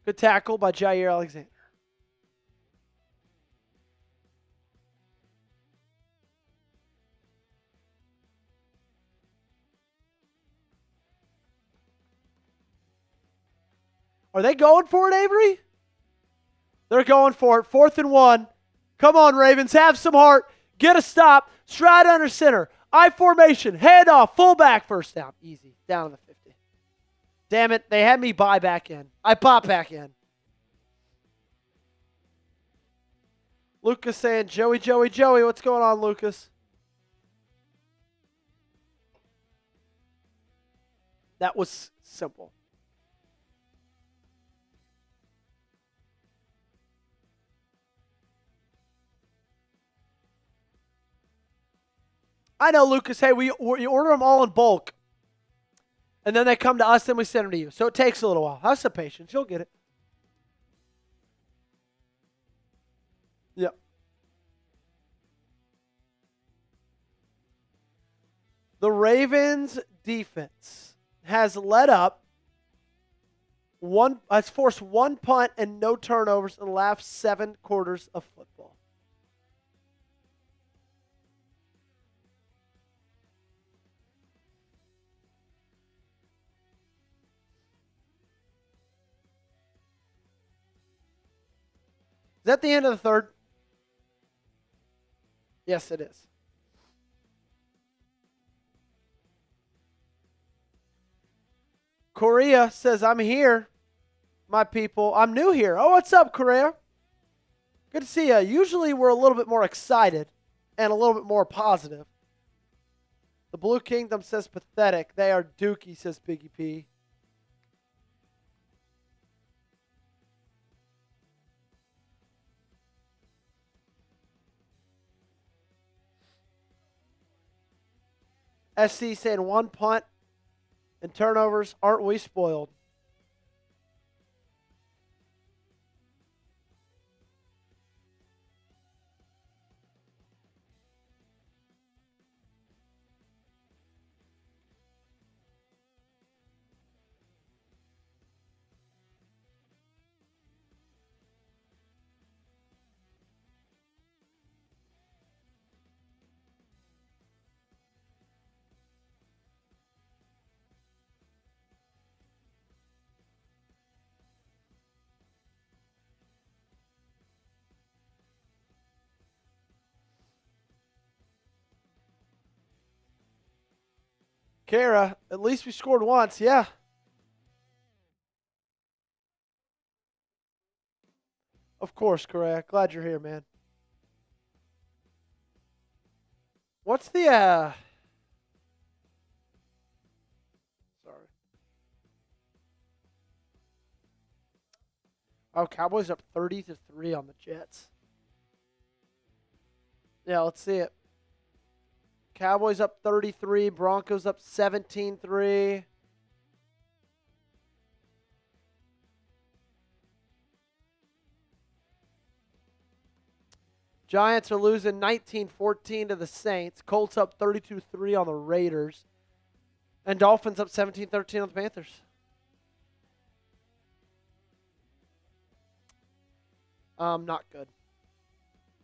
Good tackle by Jair Alexander. Are they going for it, Avery? They're going for it. 4th and 1. Come on, Ravens. Have some heart. Get a stop. Stroud under center. I formation. Head off. Fullback. First down. Easy. Down to the 50. Damn it. They had me buy back in. I pop back in. Lucas saying, Joey, Joey, Joey. What's going on, Lucas? That was simple. I know, Lucas. Hey, we order them all in bulk. And then they come to us, then we send them to you. So it takes a little while. Have some patience. You'll get it. Yep. The Ravens defense has led up has forced 1 punt and no turnovers in the last 7 quarters of football. Is that the end of the third? Yes, it is. Korea says, I'm here, my people. I'm new here. Oh, what's up, Korea? Good to see you. Usually we're a little bit more excited and a little bit more positive. The Blue Kingdom says pathetic. They are dookie, says Biggie P. SC saying 1 punt and turnovers. Aren't we spoiled? Kara, at least we scored once. Yeah. Of course, Korea. Glad you're here, man. What's the sorry. Oh, Cowboys up 30-3 on the Jets. Yeah, let's see it. Cowboys up 33, Broncos up 17-3. Giants are losing 19-14 to the Saints. Colts up 32-3 on the Raiders. And Dolphins up 17-13 on the Panthers. Not good.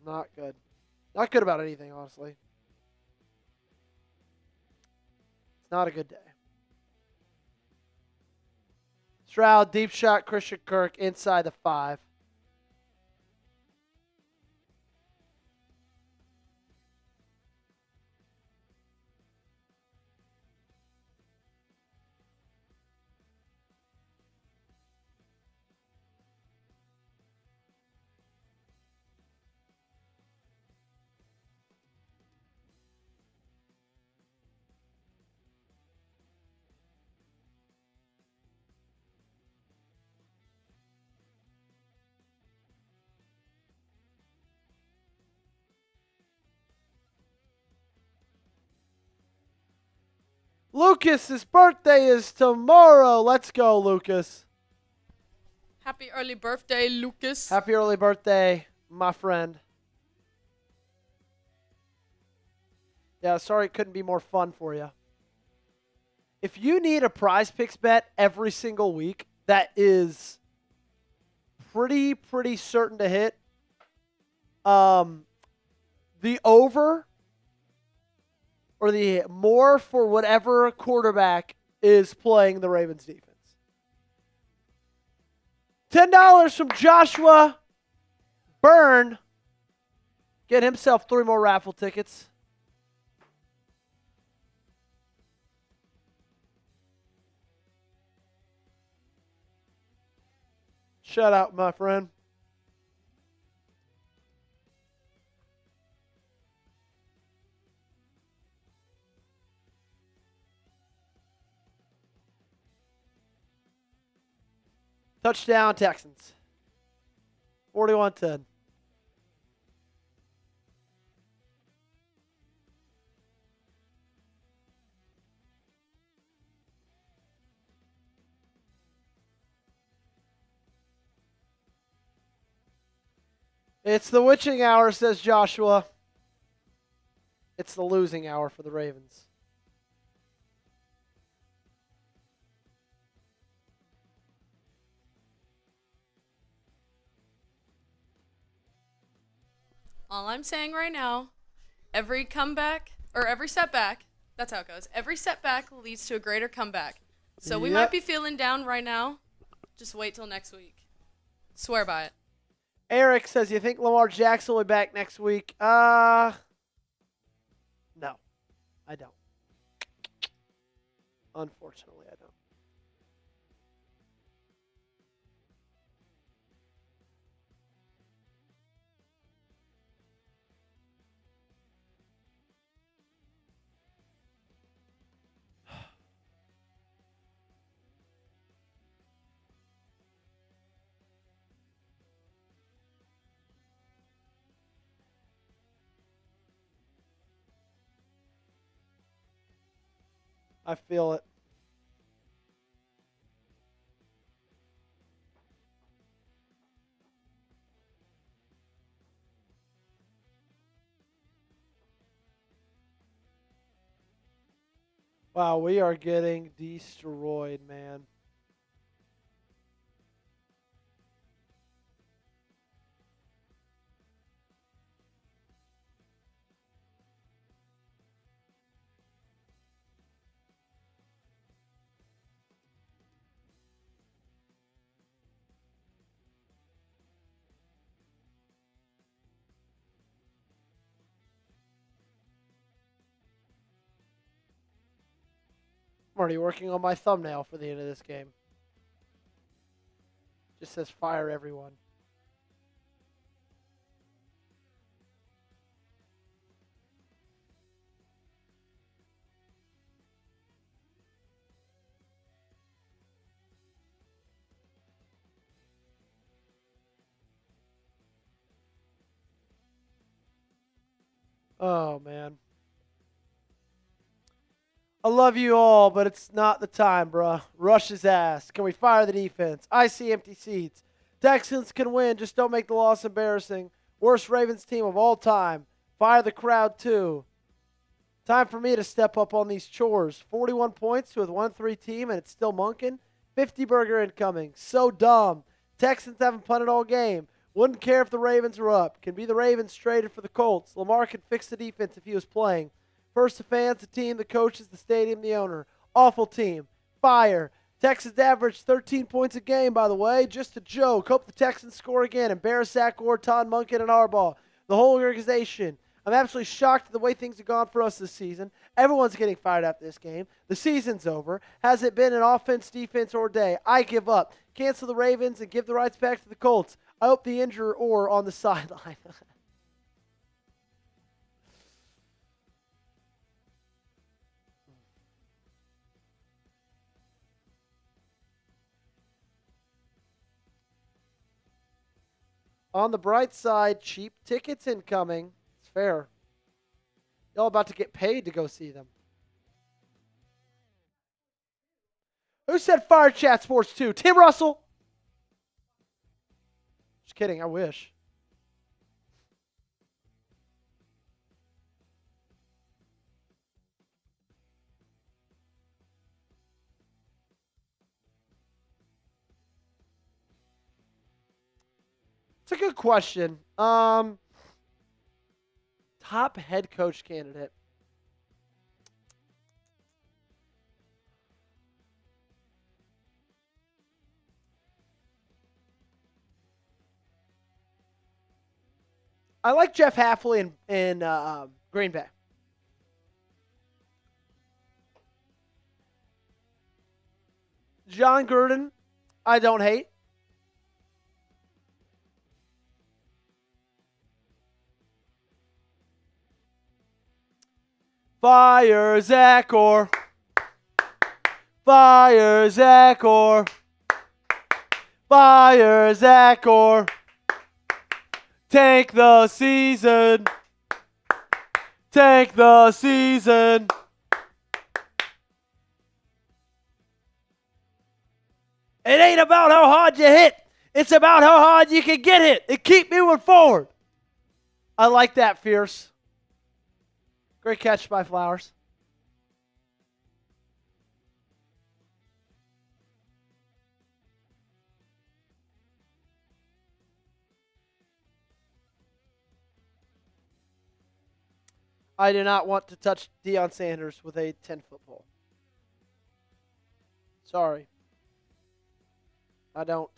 Not good. Not good about anything, honestly. It's not a good day. Stroud, deep shot, Christian Kirk inside the 5. Lucas's birthday is tomorrow. Let's go, Lucas. Happy early birthday, Lucas. Happy early birthday, my friend. Yeah, sorry it couldn't be more fun for you. If you need a Prize Picks bet every single week that is pretty certain to hit, the over or the more for whatever quarterback is playing the Ravens defense. $10 from Joshua Byrne. Get himself 3 more raffle tickets. Shout out, my friend. Touchdown, Texans. 41-10. It's the witching hour, says Joshua. It's the losing hour for the Ravens. All I'm saying right now, every comeback, or every setback, that's how it goes. Every setback leads to a greater comeback. So we might be feeling down right now. Just wait till next week. Swear by it. Eric says, you think Lamar Jackson will be back next week? No, I don't. Unfortunately, I don't. I feel it. Wow, we are getting destroyed, man. I'm already working on my thumbnail for the end of this game. Just says fire everyone. Oh, man. I love you all, but it's not the time, bruh. Rush his ass. Can we fire the defense? I see empty seats. Texans can win, just don't make the loss embarrassing. Worst Ravens team of all time. Fire the crowd, too. Time for me to step up on these chores. 41 points with 1-3 team, and it's still monking. 50 burger incoming. So dumb. Texans haven't punted all game. Wouldn't care if the Ravens were up. Can be the Ravens traded for the Colts. Lamar could fix the defense if he was playing. First the fans, the team, the coaches, the stadium, the owner. Awful team. Fire. Texans averaged 13 points a game, by the way. Just a joke. Hope the Texans score again. Embarrass Zach Orton, Monken, and Harbaugh. The whole organization. I'm absolutely shocked at the way things have gone for us this season. Everyone's getting fired after this game. The season's over. Has it been an offense, defense, or day? I give up. Cancel the Ravens and give the rights back to the Colts. I hope the injured or on the sideline. On the bright side, cheap tickets incoming. It's fair. Y'all about to get paid to go see them. Who said Fire Chat Sports 2? Tim Russell? Just kidding. I wish. It's a good question. Top head coach candidate. I like Jeff Hafley in Green Bay. John Gruden, I don't hate. Fire Zach Orr. Fire Zach Orr. Fire Zach Orr. Tank the season. Tank the season. It ain't about how hard you hit. It's about how hard you can get hit and keep moving forward. I like that, Fierce. Great catch by Flowers. I do not want to touch Deion Sanders with a 10-foot pole. Sorry. I don't.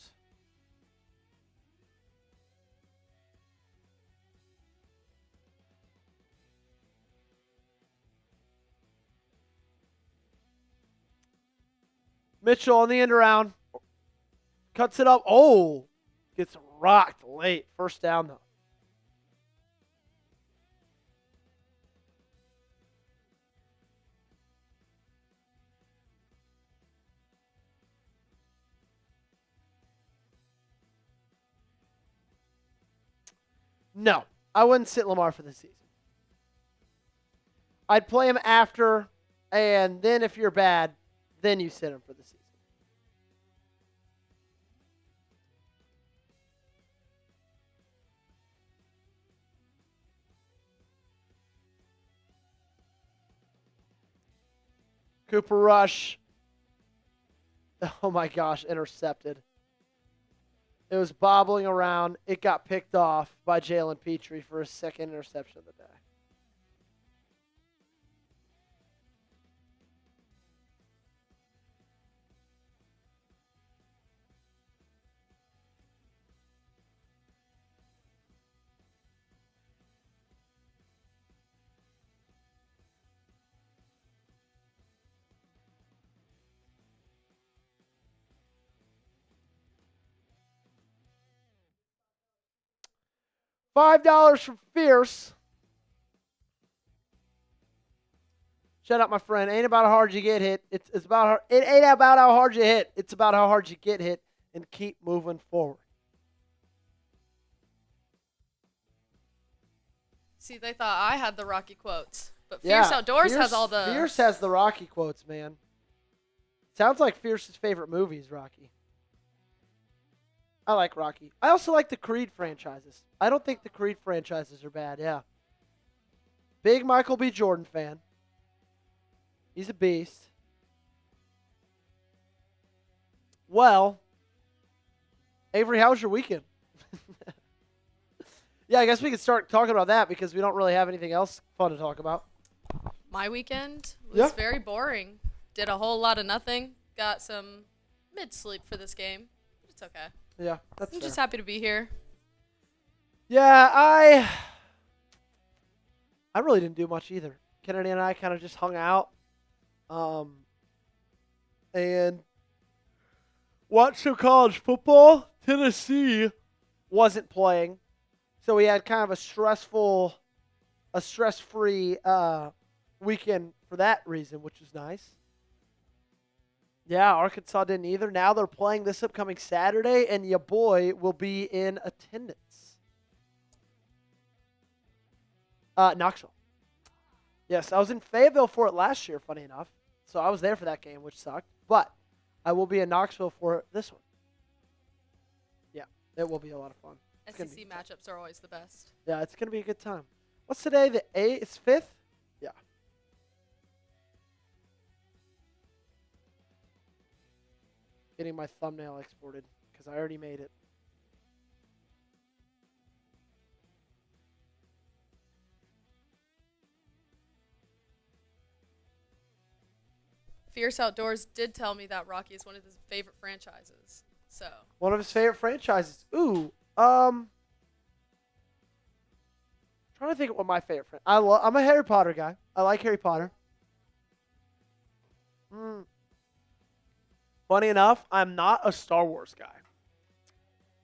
Mitchell on the end around. Cuts it up. Oh. Gets rocked late. First down, though. No, I wouldn't sit Lamar for the season. I'd play him after, and then if you're bad, then you sit him for the season. Cooper Rush. Oh my gosh, intercepted. It was bobbling around. It got picked off by Jalen Petrie for his second interception of the day. $5 from Fierce. Shut up, my friend. Ain't about how hard you get hit. It's about it ain't about how hard you hit. It's about how hard you get hit and keep moving forward. See, they thought I had the Rocky quotes, but Fierce Outdoors has all the. Fierce has the Rocky quotes, man. Sounds like Fierce's favorite movie is Rocky. I like Rocky. I also like the Creed franchises. I don't think the Creed franchises are bad, yeah. Big Michael B. Jordan fan. He's a beast. Well, Avery, how was your weekend? Yeah, I guess we could start talking about that because we don't really have anything else fun to talk about. My weekend was very boring. Did a whole lot of nothing. Got some mid-sleep for this game. It's okay. Yeah, that's I'm fair. just happy to be here. Yeah, I really didn't do much either. Kennedy and I kind of just hung out and watched some college football. Tennessee wasn't playing, so we had kind of a stress-free weekend for that reason, which was nice. Yeah, Arkansas didn't either. Now they're playing this upcoming Saturday, and your boy will be in attendance. Knoxville. Yes, I was in Fayetteville for it last year, funny enough. So I was there for that game, which sucked. But I will be in Knoxville for this one. Yeah, it will be a lot of fun. SEC matchups are always the best. Yeah, it's going to be a good time. What's today? The 8th? It's 5th? Yeah. Getting my thumbnail exported because I already made it. Fierce Outdoors did tell me that Rocky is one of his favorite franchises. So One of his favorite franchises. Ooh, trying to think of what my favorite friend. I'm a Harry Potter guy. I like Harry Potter. Funny enough, I'm not a Star Wars guy.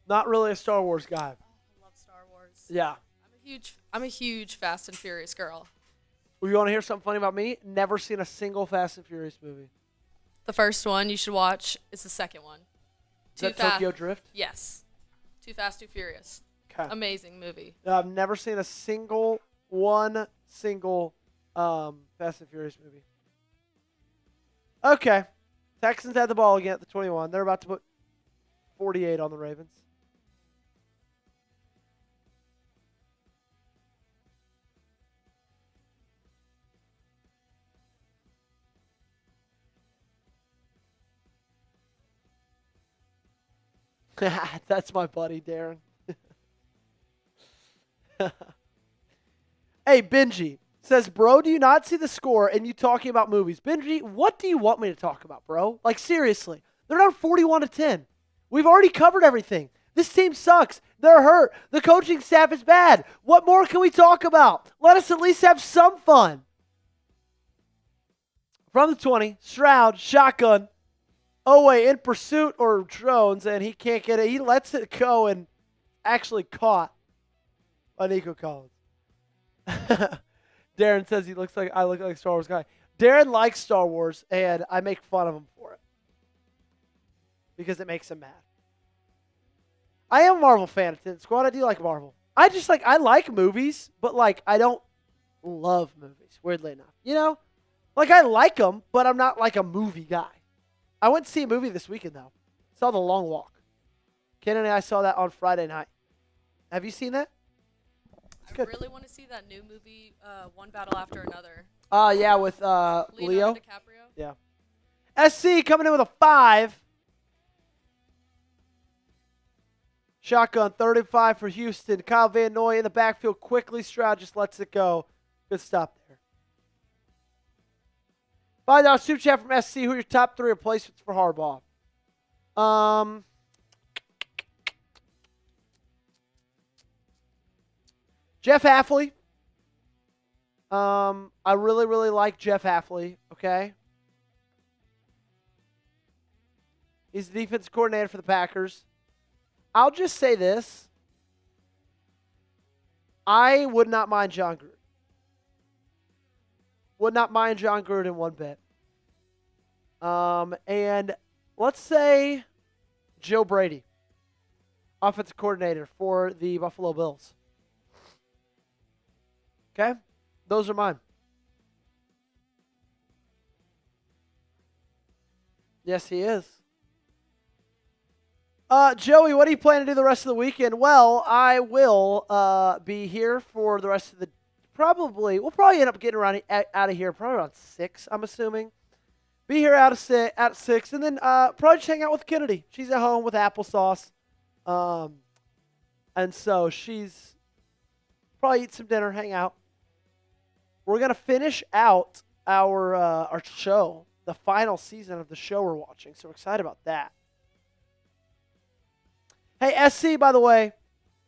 Not really a Star Wars guy. I love Star Wars. Yeah. I'm a huge Fast and Furious girl. You want to hear something funny about me? Never seen a single Fast and Furious movie. The first one you should watch is the second one. Is that Tokyo Drift? Yes. Too Fast, Too Furious. Okay. Amazing movie. I've never seen a single Fast and Furious movie. Okay. Texans had the ball again at the 21. They're about to put 48 on the Ravens. That's my buddy, Darren. Hey, Benji says, bro, do you not see the score and you talking about movies? Benji, what do you want me to talk about, bro? Like, seriously. They're down 41-10. We've already covered everything. This team sucks. They're hurt. The coaching staff is bad. What more can we talk about? Let us at least have some fun. From the 20, Stroud, shotgun. Owe in pursuit or Jones, and he can't get it. He lets it go and actually caught by Nico Collins. Darren says I look like a Star Wars guy. Darren likes Star Wars, and I make fun of him for it because it makes him mad. I am a Marvel fan at 10 Squad. I do like Marvel. I like movies, but I don't love movies, weirdly enough. You know? I like them, but I'm not like a movie guy. I went to see a movie this weekend, though. Saw The Long Walk. Ken and I saw that on Friday night. Have you seen that? I really want to see that new movie, One Battle After Another. Yeah, with Leo. Leonardo DiCaprio. Yeah. SC coming in with a 5. Shotgun, 35 for Houston. Kyle Van Noy in the backfield quickly. Stroud just lets it go. Good stop there. $5 super chat from SC. Who are your top 3 replacements for Harbaugh? Jeff Hafley. I really, really like Jeff Hafley, okay? He's the defensive coordinator for the Packers. I'll just say this. I would not mind John Gruden. Would not mind John Gruden one bit. And let's say Joe Brady, offensive coordinator for the Buffalo Bills. Okay? Those are mine. Yes, he is. Joey, what are you planning to do the rest of the weekend? Well, I will be here for the rest of the we'll probably end up getting out of here probably around 6, I'm assuming. Be here at 6, and then probably just hang out with Kennedy. She's at home with applesauce. And so she's probably eat some dinner, hang out. We're going to finish out our show, the final season of the show we're watching. So we're excited about that. Hey, SC, by the way,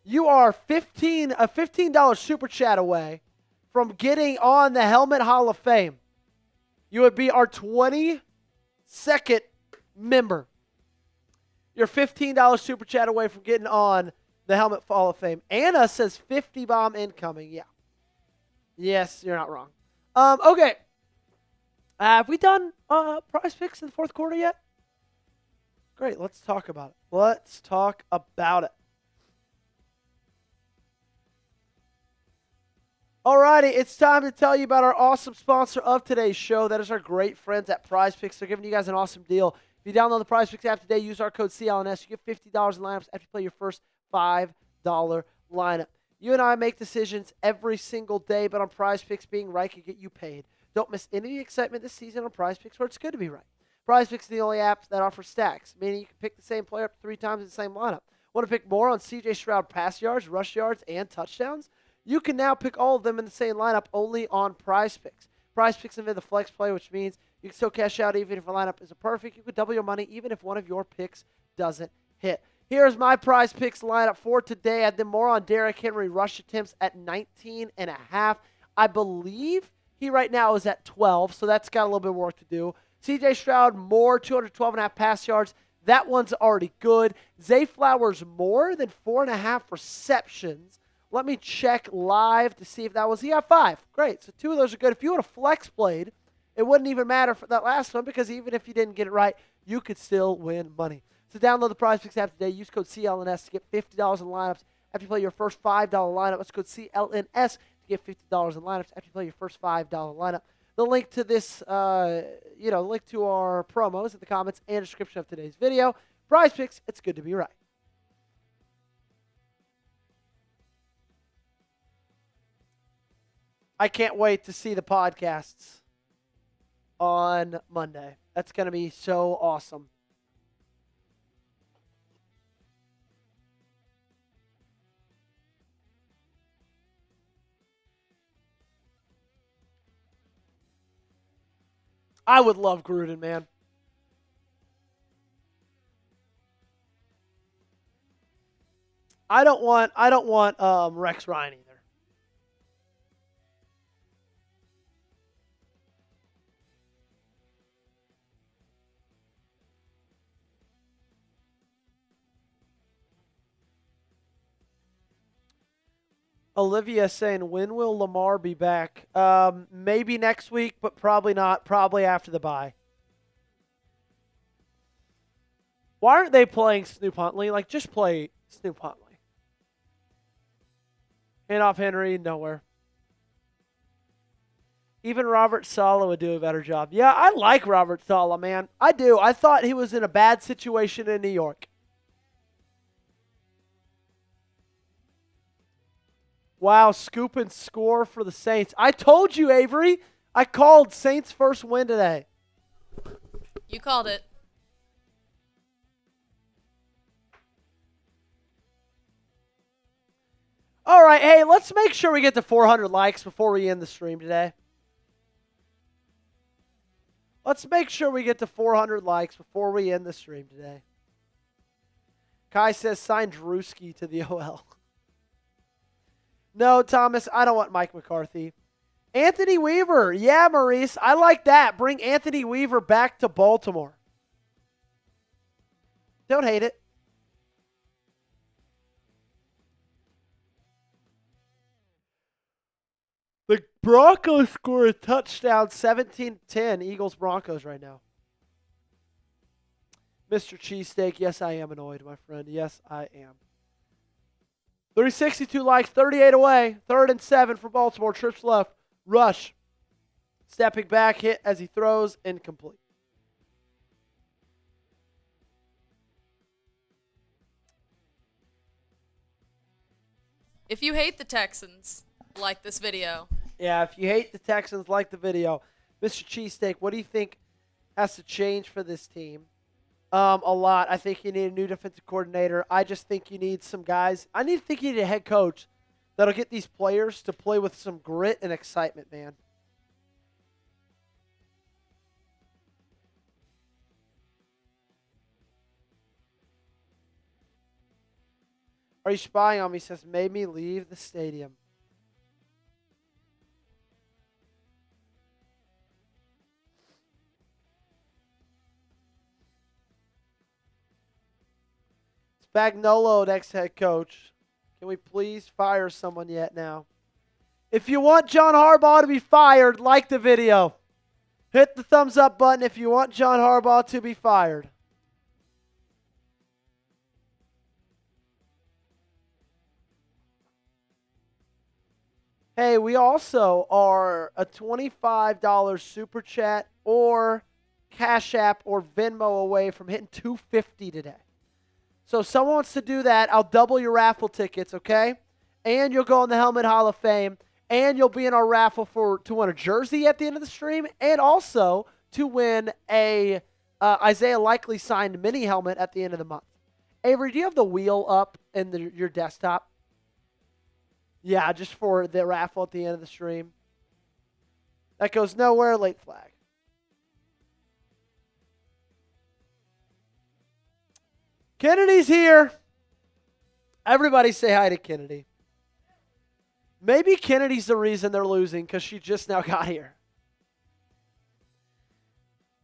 you are a $15 super chat away from getting on the Helmet Hall of Fame. You would be our 22nd member. You're $15 super chat away from getting on the Helmet Hall of Fame. Anna says 50 bomb incoming. Yeah. Yes, you're not wrong. Okay. Have we done prize picks in the fourth quarter yet? Great. Let's talk about it. Let's talk about it. Alrighty, it's time to tell you about our awesome sponsor of today's show. That is our great friends at Prize Picks. They're giving you guys an awesome deal. If you download the PrizePicks app today, use our code CLNS. You get $50 in lineups after you play your first $5 lineup. You and I make decisions every single day, but on PrizePicks, being right can get you paid. Don't miss any of the excitement this season on PrizePicks, where it's good to be right. PrizePicks is the only app that offers stacks, meaning you can pick the same player up 3 times in the same lineup. Want to pick more on C.J. Stroud pass yards, rush yards, and touchdowns? You can now pick all of them in the same lineup only on PrizePicks. PrizePicks invented the flex play, which means you can still cash out even if a lineup isn't perfect. You could double your money even if one of your picks doesn't hit. Here's my PrizePicks lineup for today. I had more on Derrick Henry rush attempts at 19.5. I believe he right now is at 12, so that's got a little bit of work to do. C.J. Stroud more, 212.5 pass yards. That one's already good. Zay Flowers more than 4.5 receptions. Let me check live to see if that was. He got 5. Great. So 2 of those are good. If you would have flex played, it wouldn't even matter for that last one because even if you didn't get it right, you could still win money. So download the PrizePicks app today. Use code CLNS to get $50 in lineups after you play your first $5 lineup. That's code CLNS to get $50 in lineups after you play your first $5 lineup. The link to this, link to our promos in the comments and description of today's video. PrizePicks, it's good to be right. I can't wait to see the podcasts on Monday. That's going to be so awesome. I would love Gruden, man. I don't want Rex Ryan either. Olivia saying, when will Lamar be back? Maybe next week, but probably not. Probably after the bye. Why aren't they playing Snoop Huntley? Like, just play Snoop Huntley. Hand off Henry, nowhere. Even Robert Saleh would do a better job. Yeah, I like Robert Saleh, man. I do. I thought he was in a bad situation in New York. Wow, scoop and score for the Saints. I told you, Avery. I called Saints' first win today. You called it. All right, hey, let's make sure we get to 400 likes before we end the stream today. Let's make sure we get to 400 likes before we end the stream today. Kai says, sign Drewski to the OL. No, Thomas, I don't want Mike McCarthy. Anthony Weaver. Yeah, Maurice, I like that. Bring Anthony Weaver back to Baltimore. Don't hate it. The Broncos score a touchdown, 17-10, Eagles-Broncos right now. Mr. Cheesesteak, yes, I am annoyed, my friend. Yes, I am. 362 likes, 38 away. 3rd and 7 for Baltimore. Trips left. Rush. Stepping back, hit as he throws, incomplete. If you hate the Texans, like this video. Yeah, if you hate the Texans, like the video. Mr. Cheesesteak, what do you think has to change for this team? A lot. I think you need a new defensive coordinator. I just think you need some guys. Think you need a head coach that'll get these players to play with some grit and excitement, man. Are you spying on me? Says, made me leave the stadium. Spagnuolo, next head coach. Can we please fire someone yet now? If you want John Harbaugh to be fired, like the video. Hit the thumbs up button if you want John Harbaugh to be fired. Hey, we also are a $25 super chat or Cash App or Venmo away from hitting 250 today. So if someone wants to do that, I'll double your raffle tickets, okay? And you'll go in the Helmet Hall of Fame, and you'll be in our raffle to win a jersey at the end of the stream, and also to win a Isaiah Likely signed mini helmet at the end of the month. Avery, do you have the wheel up in your desktop? Yeah, just for the raffle at the end of the stream. That goes nowhere, late flag. Kennedy's here. Everybody say hi to Kennedy. Maybe Kennedy's the reason they're losing because she just now got here.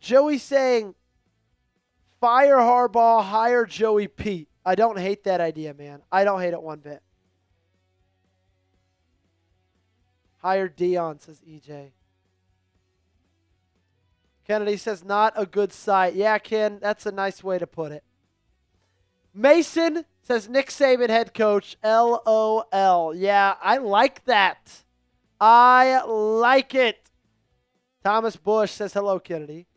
Joey saying, fire Harbaugh, hire Joey Pete. I don't hate that idea, man. I don't hate it one bit. Hire Dion, says EJ. Kennedy says, not a good sight. Yeah, Ken, that's a nice way to put it. Mason says, Nick Saban head coach, LOL. Yeah, I like that. I like it. Thomas Bush says, hello, Kennedy.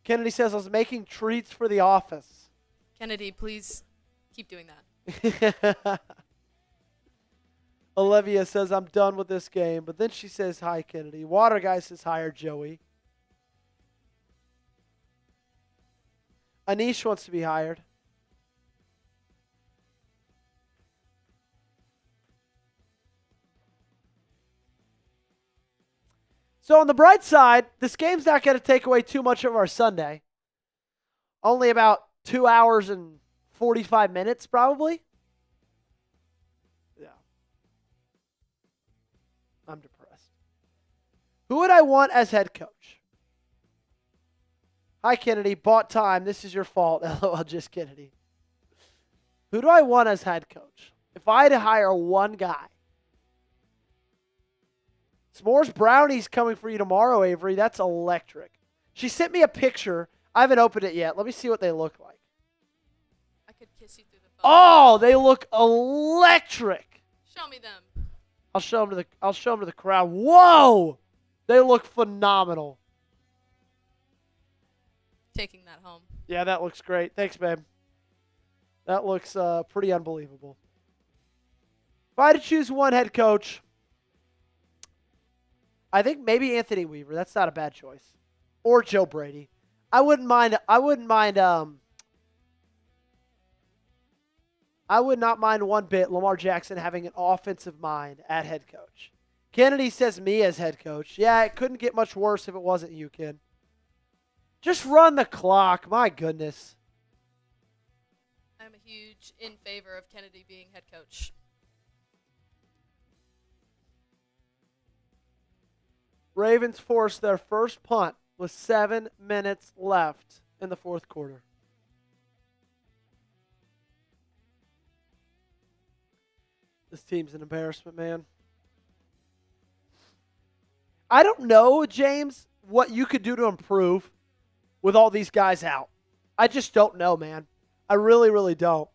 Kennedy says, I was making treats for the office. Kennedy, please keep doing that. Olivia says, I'm done with this game. But then she says, hi, Kennedy. Water Guy says, hire Joey. Anish wants to be hired. So on the bright side, this game's not going to take away too much of our Sunday. Only about 2 hours and 45 minutes, probably. Yeah. I'm depressed. Who would I want as head coach? Hi, Kennedy. Bought time. This is your fault. LOL, just Kennedy. Who do I want as head coach? If I had to hire one guy. S'mores Brownies coming for you tomorrow, Avery. That's electric. She sent me a picture. I haven't opened it yet. Let me see what they look like. I could kiss you through the phone. Oh, they look electric. Show me them. I'll show them to the crowd. Whoa! They look phenomenal. Taking that home. Yeah, that looks great. Thanks, babe. That looks pretty unbelievable. If I had to choose one head coach, I think maybe Anthony Weaver. That's not a bad choice. Or Joe Brady. I would not mind one bit Lamar Jackson having an offensive mind at head coach. Kennedy says me as head coach. Yeah, it couldn't get much worse if it wasn't you, kid. Just run the clock. My goodness. I'm a huge in favor of Kennedy being head coach. Ravens forced their first punt with 7 minutes left in the fourth quarter. This team's an embarrassment, man. I don't know, James, what you could do to improve with all these guys out. I just don't know, man. I really, really don't.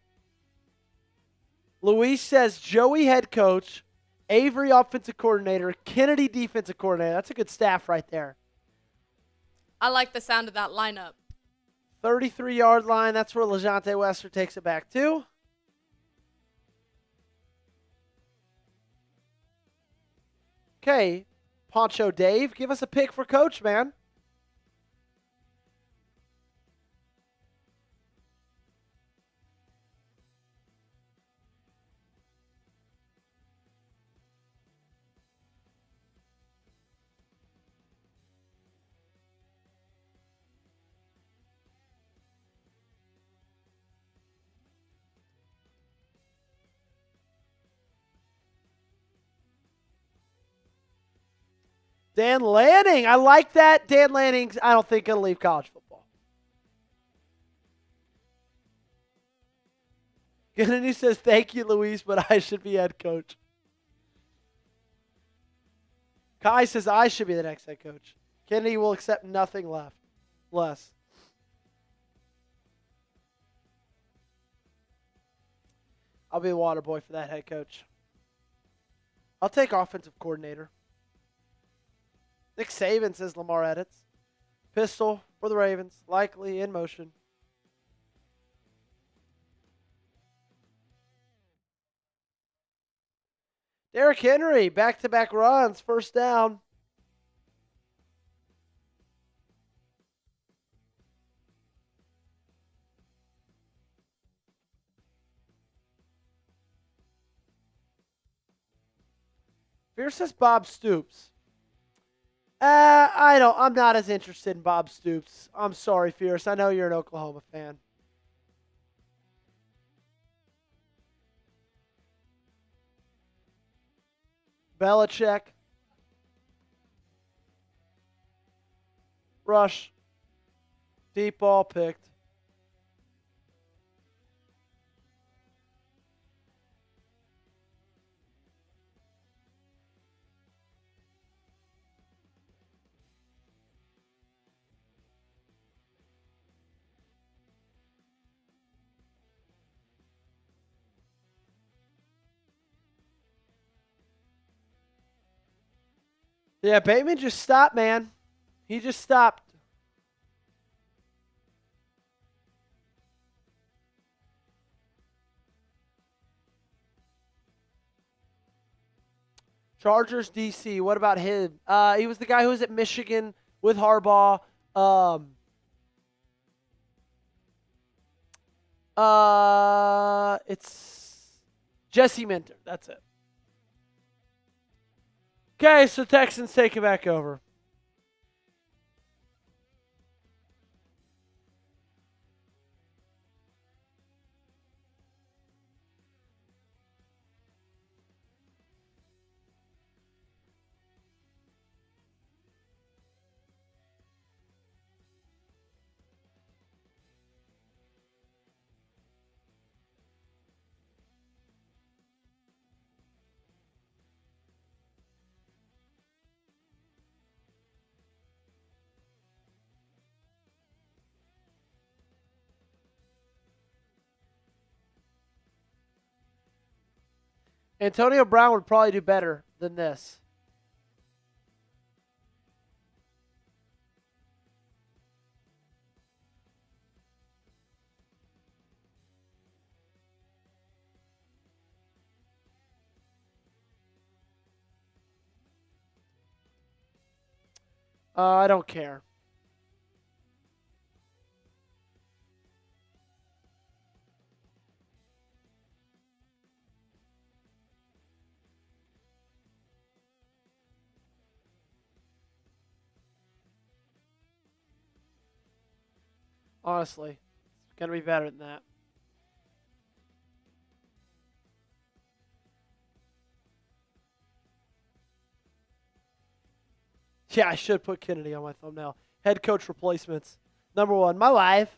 Luis says Joey head coach, Avery offensive coordinator, Kennedy defensive coordinator. That's a good staff right there. I like the sound of that lineup. 33-yard line. That's where LeJontay Wester takes it back to. Okay, Poncho Dave, give us a pick for coach, man. Dan Lanning. I like that. Dan Lanning's, I don't think, going to leave college football. Kennedy says, thank you, Luis, but I should be head coach. Kai says, I should be the next head coach. Kennedy will accept nothing less. I'll be the water boy for that head coach. I'll take offensive coordinator. Nick Saban says Lamar edits. Pistol for the Ravens. Likely in motion. Derrick Henry, back-to-back runs, first down. Fierce says Bob Stoops. I'm not as interested in Bob Stoops. I'm sorry, Fierce. I know you're an Oklahoma fan. Belichick. Rush. Deep ball picked. Yeah, Bateman just stopped, man. He just stopped. Chargers DC. What about him? He was the guy who was at Michigan with Harbaugh. It's Jesse Minter. That's it. Okay, so Texans take it back over. Antonio Brown would probably do better than this. I don't care. Honestly, it's going to be better than that. Yeah, I should put Kennedy on my thumbnail. Head coach replacements. Number one, my wife.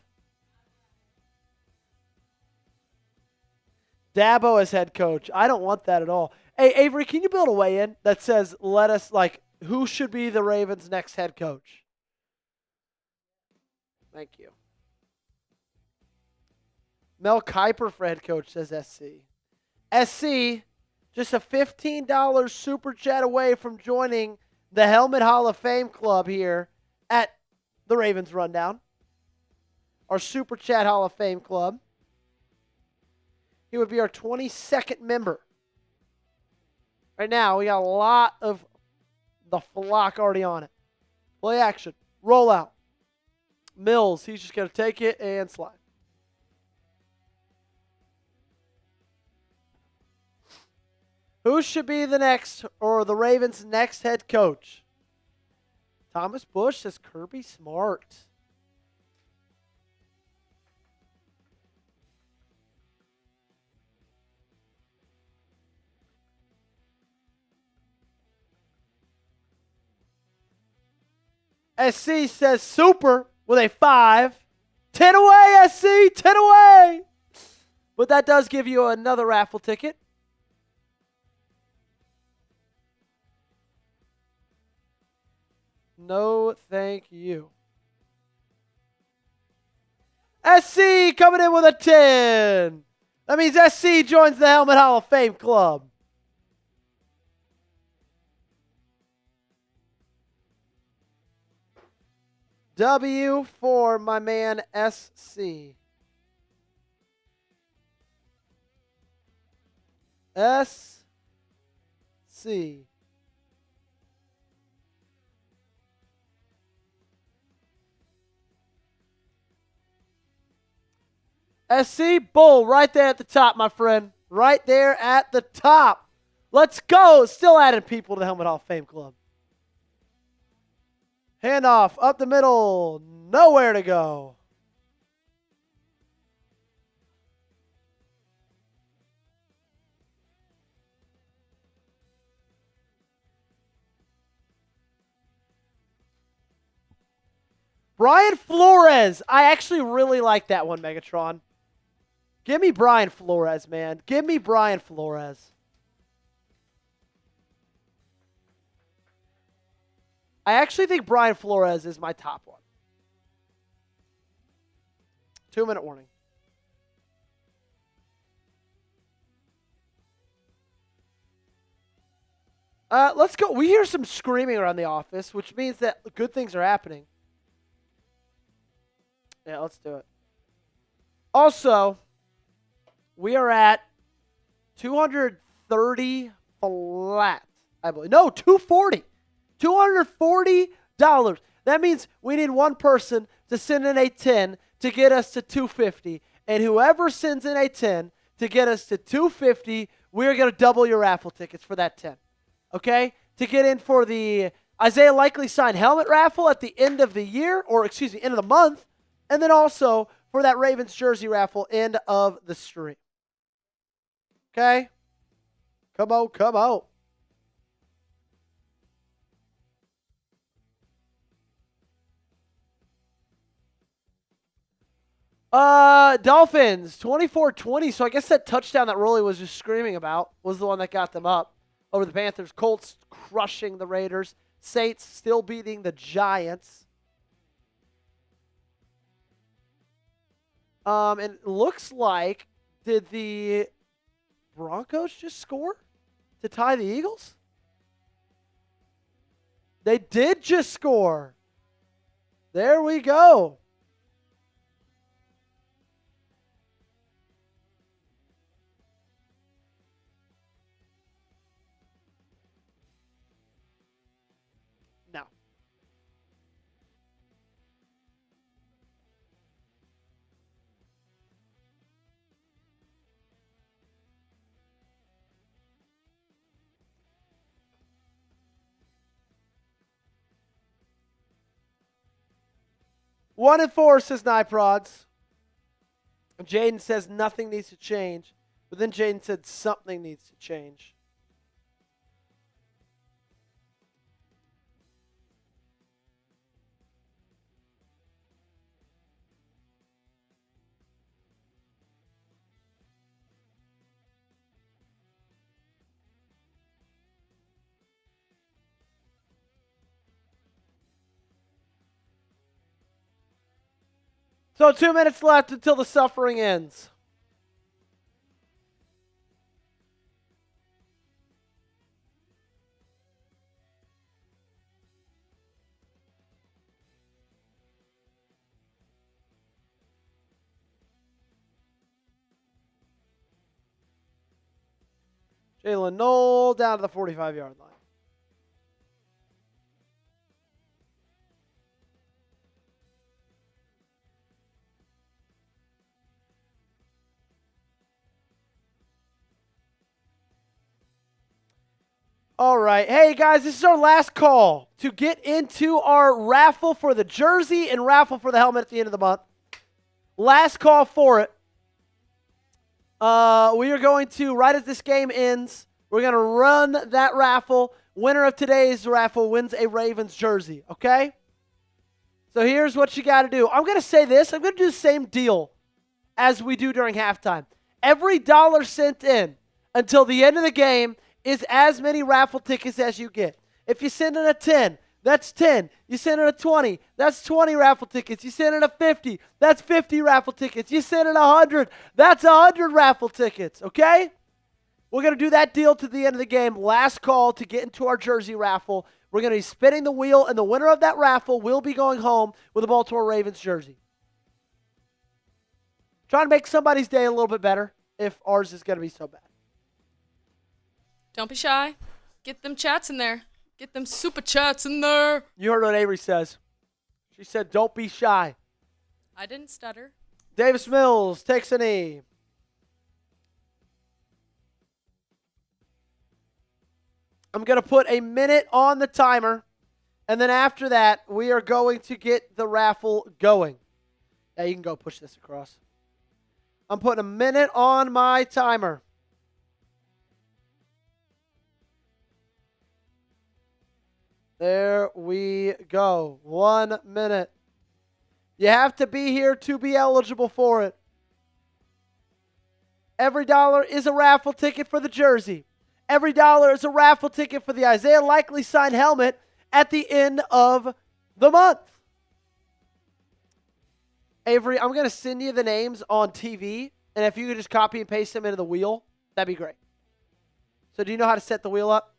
Dabo as head coach. I don't want that at all. Hey, Avery, can you build a weigh-in that says, let us, like, who should be the Ravens' next head coach? Thank you. Mel Kiper for head coach, says SC. SC, just a $15 super chat away from joining the Helmet Hall of Fame Club here at the Ravens Rundown. Our Super Chat Hall of Fame Club. He would be our 22nd member. Right now, we got a lot of the flock already on it. Play action. Roll out. Mills, he's just going to take it and slide. Who should be the next, or the Ravens' next head coach? Thomas Bush says Kirby Smart. SC says super with a 5. 10 away, SC, 10 away. But that does give you another raffle ticket. No, thank you. SC coming in with a 10. That means SC joins the Helmet Hall of Fame Club. W for my man SC. SC. SC Bull right there at the top, my friend. Right there at the top. Let's go. Still adding people to the Helmet Hall of Fame Club. Handoff up the middle. Nowhere to go. Brian Flores. I actually really like that one, Megatron. Give me Brian Flores, man. Give me Brian Flores. I actually think Brian Flores is my top one. 2-minute warning. Let's go. We hear some screaming around the office, which means that good things are happening. Yeah, let's do it. Also, we are at 230 flat, I believe. No, 240. $240. That means we need one person to send in a 10 to get us to 250. And whoever sends in a 10 to get us to 250, we're going to double your raffle tickets for that 10. Okay? To get in for the Isaiah Likely signed helmet raffle at the end of the year, or excuse me, end of the month. And then also for that Ravens jersey raffle, end of the stream. Okay? Come on, come on. Dolphins, 24-20. So I guess that touchdown that Rolly was just screaming about was the one that got them up over the Panthers. Colts crushing the Raiders. Saints still beating the Giants. And it looks like, did the Broncos just score to tie the Eagles? They did just score. There we go. No. One and 4 says Niprods. Jaden says nothing needs to change. But then Jaden said something needs to change. So 2 minutes left until the suffering ends. Jalen Knoll down to the 45-yard line. All right. Hey, guys, this is our last call to get into our raffle for the jersey and raffle for the helmet at the end of the month. Last call for it. We are going to, right as this game ends, we're going to run that raffle. Winner of today's raffle wins a Ravens jersey, okay? So here's what you got to do. I'm going to say this. I'm going to do the same deal as we do during halftime. Every dollar sent in until the end of the game is as many raffle tickets as you get. If you send in a 10, that's 10. You send in a 20, that's 20 raffle tickets. You send in a 50, that's 50 raffle tickets. You send in 100, that's 100 raffle tickets, okay? We're going to do that deal to the end of the game. Last call to get into our jersey raffle. We're going to be spinning the wheel, and the winner of that raffle will be going home with a Baltimore Ravens jersey. Trying to make somebody's day a little bit better if ours is going to be so bad. Don't be shy. Get them chats in there. Get them super chats in there. You heard what Avery says. She said, don't be shy. I didn't stutter. Davis Mills takes a knee. I'm going to put a minute on the timer, and then after that, we are going to get the raffle going. Yeah, you can go push this across. I'm putting a minute on my timer. There we go. 1 minute. You have to be here to be eligible for it. Every dollar is a raffle ticket for the jersey. Every dollar is a raffle ticket for the Isaiah Likely signed helmet at the end of the month. Avery, I'm going to send you the names on TV, and if you could just copy and paste them into the wheel, that'd be great. So do you know how to set the wheel up?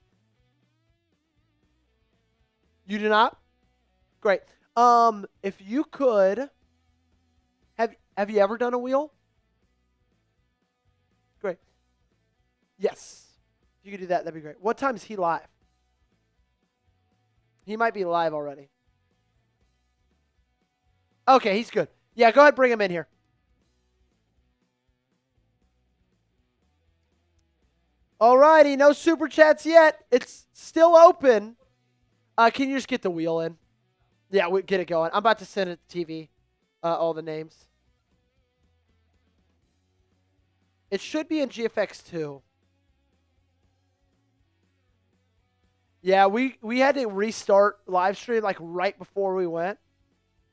You do not? Great. If you could, have you ever done a wheel? Great. Yes. If you could do that, that'd be great. What time is he live? He might be live already. Okay, he's good. Yeah, go ahead, bring him in here. All righty, no super chats yet. It's still open. Can you just get the wheel in? Yeah, we get it going. I'm about to send it to TV, all the names. It should be in GFX too. Yeah, we had to restart live stream like right before we went.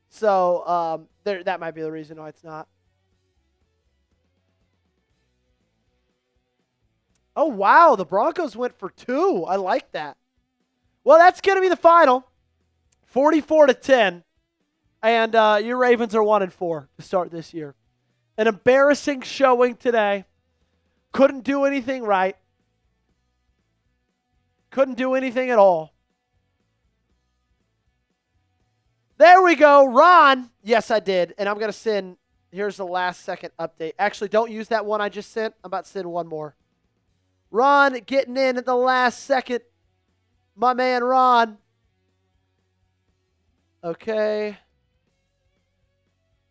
So that might be the reason why it's not. Oh, wow. The Broncos went for 2. I like that. Well, that's going to be the final. 44-10. And your Ravens are 1-4 to start this year. An embarrassing showing today. Couldn't do anything right. Couldn't do anything at all. There we go. Ron. Yes, I did. And I'm going to send, here's the last second update. Actually, don't use that one I just sent. I'm about to send one more. Ron getting in at the last second. My man, Ron. Okay.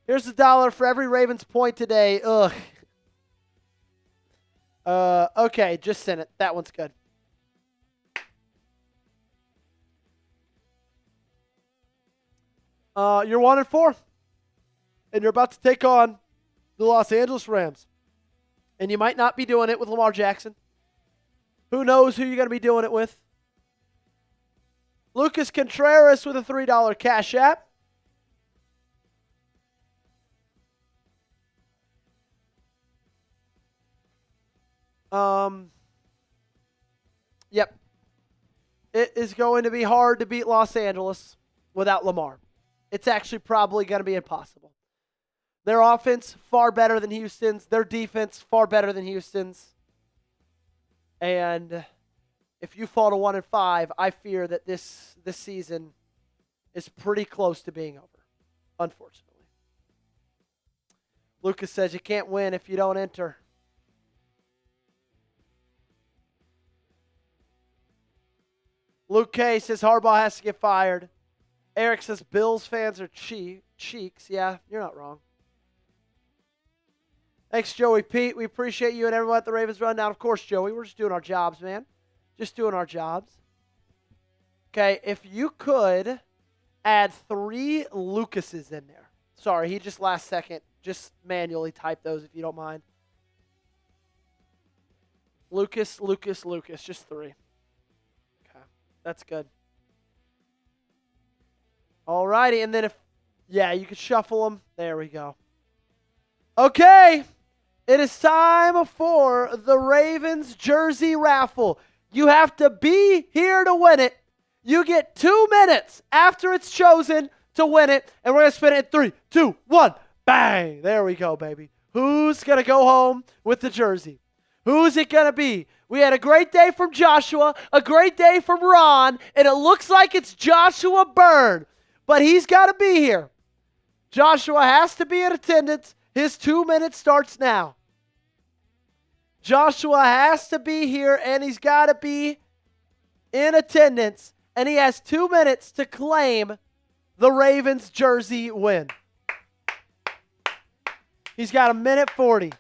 Here's $1 for every Ravens point today. Ugh. Okay, just send it. That one's good. You're 1-4. And you're about to take on the Los Angeles Rams. And you might not be doing it with Lamar Jackson. Who knows who you're going to be doing it with? Lucas Contreras with a $3 Cash App. Yep. It is going to be hard to beat Los Angeles without Lamar. It's actually probably going to be impossible. Their offense, far better than Houston's. Their defense, far better than Houston's. And if you fall to 1-5, I fear that this season is pretty close to being over, unfortunately. Lucas says you can't win if you don't enter. Luke K says Harbaugh has to get fired. Eric says Bills fans are cheeks. Yeah, you're not wrong. Thanks, Joey Pete. We appreciate you and everyone at the Ravens Rundown. Of course, Joey, we're just doing our jobs, man. Just doing our jobs. Okay, if you could add 3 Lucases in there. Sorry, he just last second. Just manually type those if you don't mind. Lucas. Just 3. Okay, that's good. All righty, and then you could shuffle them. There we go. Okay, it is time for the Ravens jersey raffle. You have to be here to win it. You get 2 minutes after it's chosen to win it, and we're going to spin it in 3, 2, 1. Bang! There we go, baby. Who's going to go home with the jersey? Who is it going to be? We had a great day from Joshua, a great day from Ron, and it looks like it's Joshua Byrne. But he's got to be here. Joshua has to be in attendance. His 2 minutes starts now. Joshua has to be here, and he's got to be in attendance. And he has 2 minutes to claim the Ravens jersey win. He's got 1:40.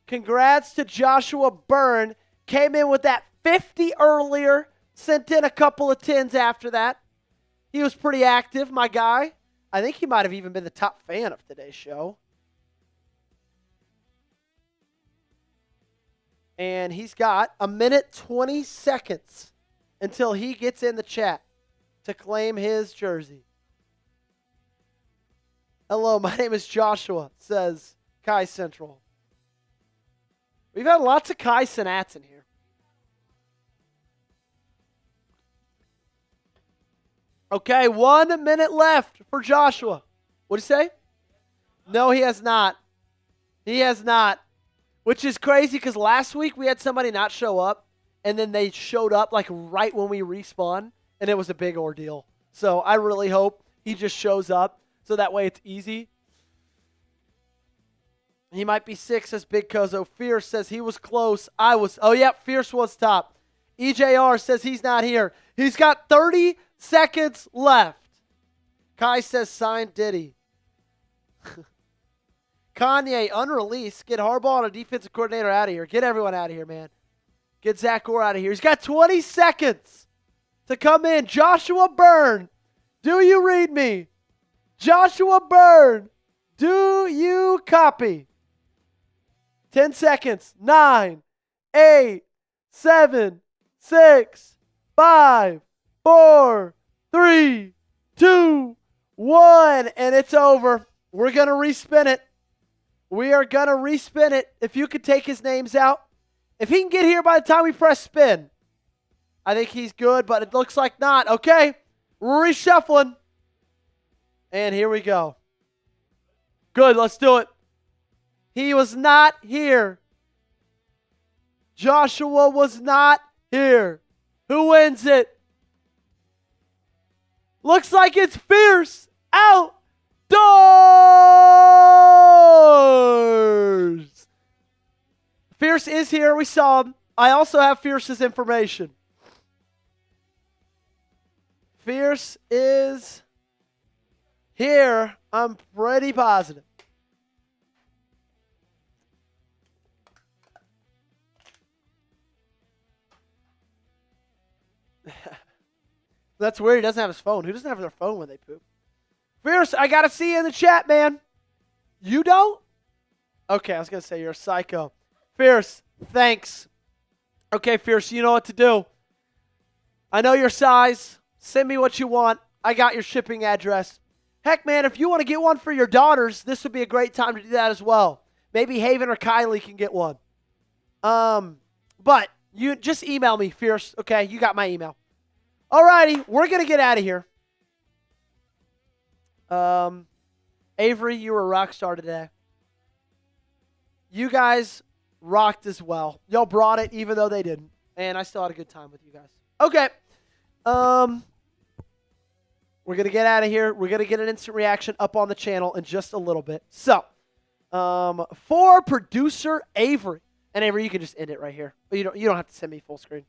Congrats to Joshua Byrne. Came in with that 50 earlier. Sent in a couple of 10s after that. He was pretty active, my guy. I think he might have even been the top fan of today's show. And he's got 1:20 until he gets in the chat to claim his jersey. Hello, my name is Joshua, says Kai Central. We've had lots of Kai Sinats in here. Okay, 1 minute left for Joshua. What did he say? No, he has not. He has not. Which is crazy because last week we had somebody not show up, and then they showed up like right when we respawn, and it was a big ordeal. So I really hope he just shows up so that way it's easy. He might be 6, says Big Kozo. Fierce says he was close. I was. Oh, yeah, Fierce was top. EJR says he's not here. He's got 30 seconds left. Kai says signed Diddy. Kanye, unreleased. Get Harbaugh and a defensive coordinator out of here. Get everyone out of here, man. Get Zach Orr out of here. He's got 20 seconds to come in. Joshua Byrne, do you read me? Joshua Byrne, do you copy? 10 seconds. 9, 8, 7, 6, 5, 4, 3, 2, 1. And it's over. We're going to respin it. We are going to respin it. If you could take his names out. If he can get here by the time we press spin, I think he's good, but it looks like not. Okay, we're reshuffling. And here we go. Good, let's do it. He was not here. Joshua was not here. Who wins it? Looks like it's Fierce Outdoors. Fierce is here. We saw him. I also have Fierce's information. Fierce is here. I'm pretty positive. That's weird. He doesn't have his phone. Who doesn't have their phone when they poop? Fierce, I got to see you in the chat, man. You don't? Okay, I was going to say you're a psycho. Fierce, thanks. Okay, Fierce, you know what to do. I know your size. Send me what you want. I got your shipping address. Heck, man, if you want to get one for your daughters, this would be a great time to do that as well. Maybe Haven or Kylie can get one. But you just email me, Fierce. Okay, you got my email. Alrighty, we're going to get out of here. Avery, you were a rock star today. You guys rocked as well. Y'all brought it even though they didn't. And I still had a good time with you guys. Okay. We're going to get out of here. We're going to get an instant reaction up on the channel in just a little bit. So, for producer Avery. And Avery, you can just end it right here. You don't have to send me full screen.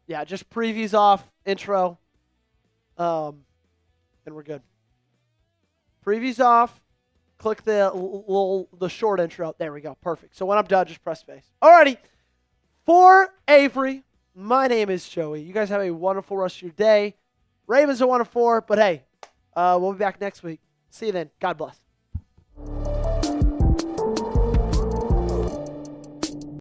Yeah, just previews off, intro. And we're good. Previews off. Click the short intro. There we go. Perfect. So when I'm done, just press space. Alrighty. For Avery, my name is Joey. You guys have a wonderful rest of your day. Ravens are 1-4, but hey, we'll be back next week. See you then. God bless.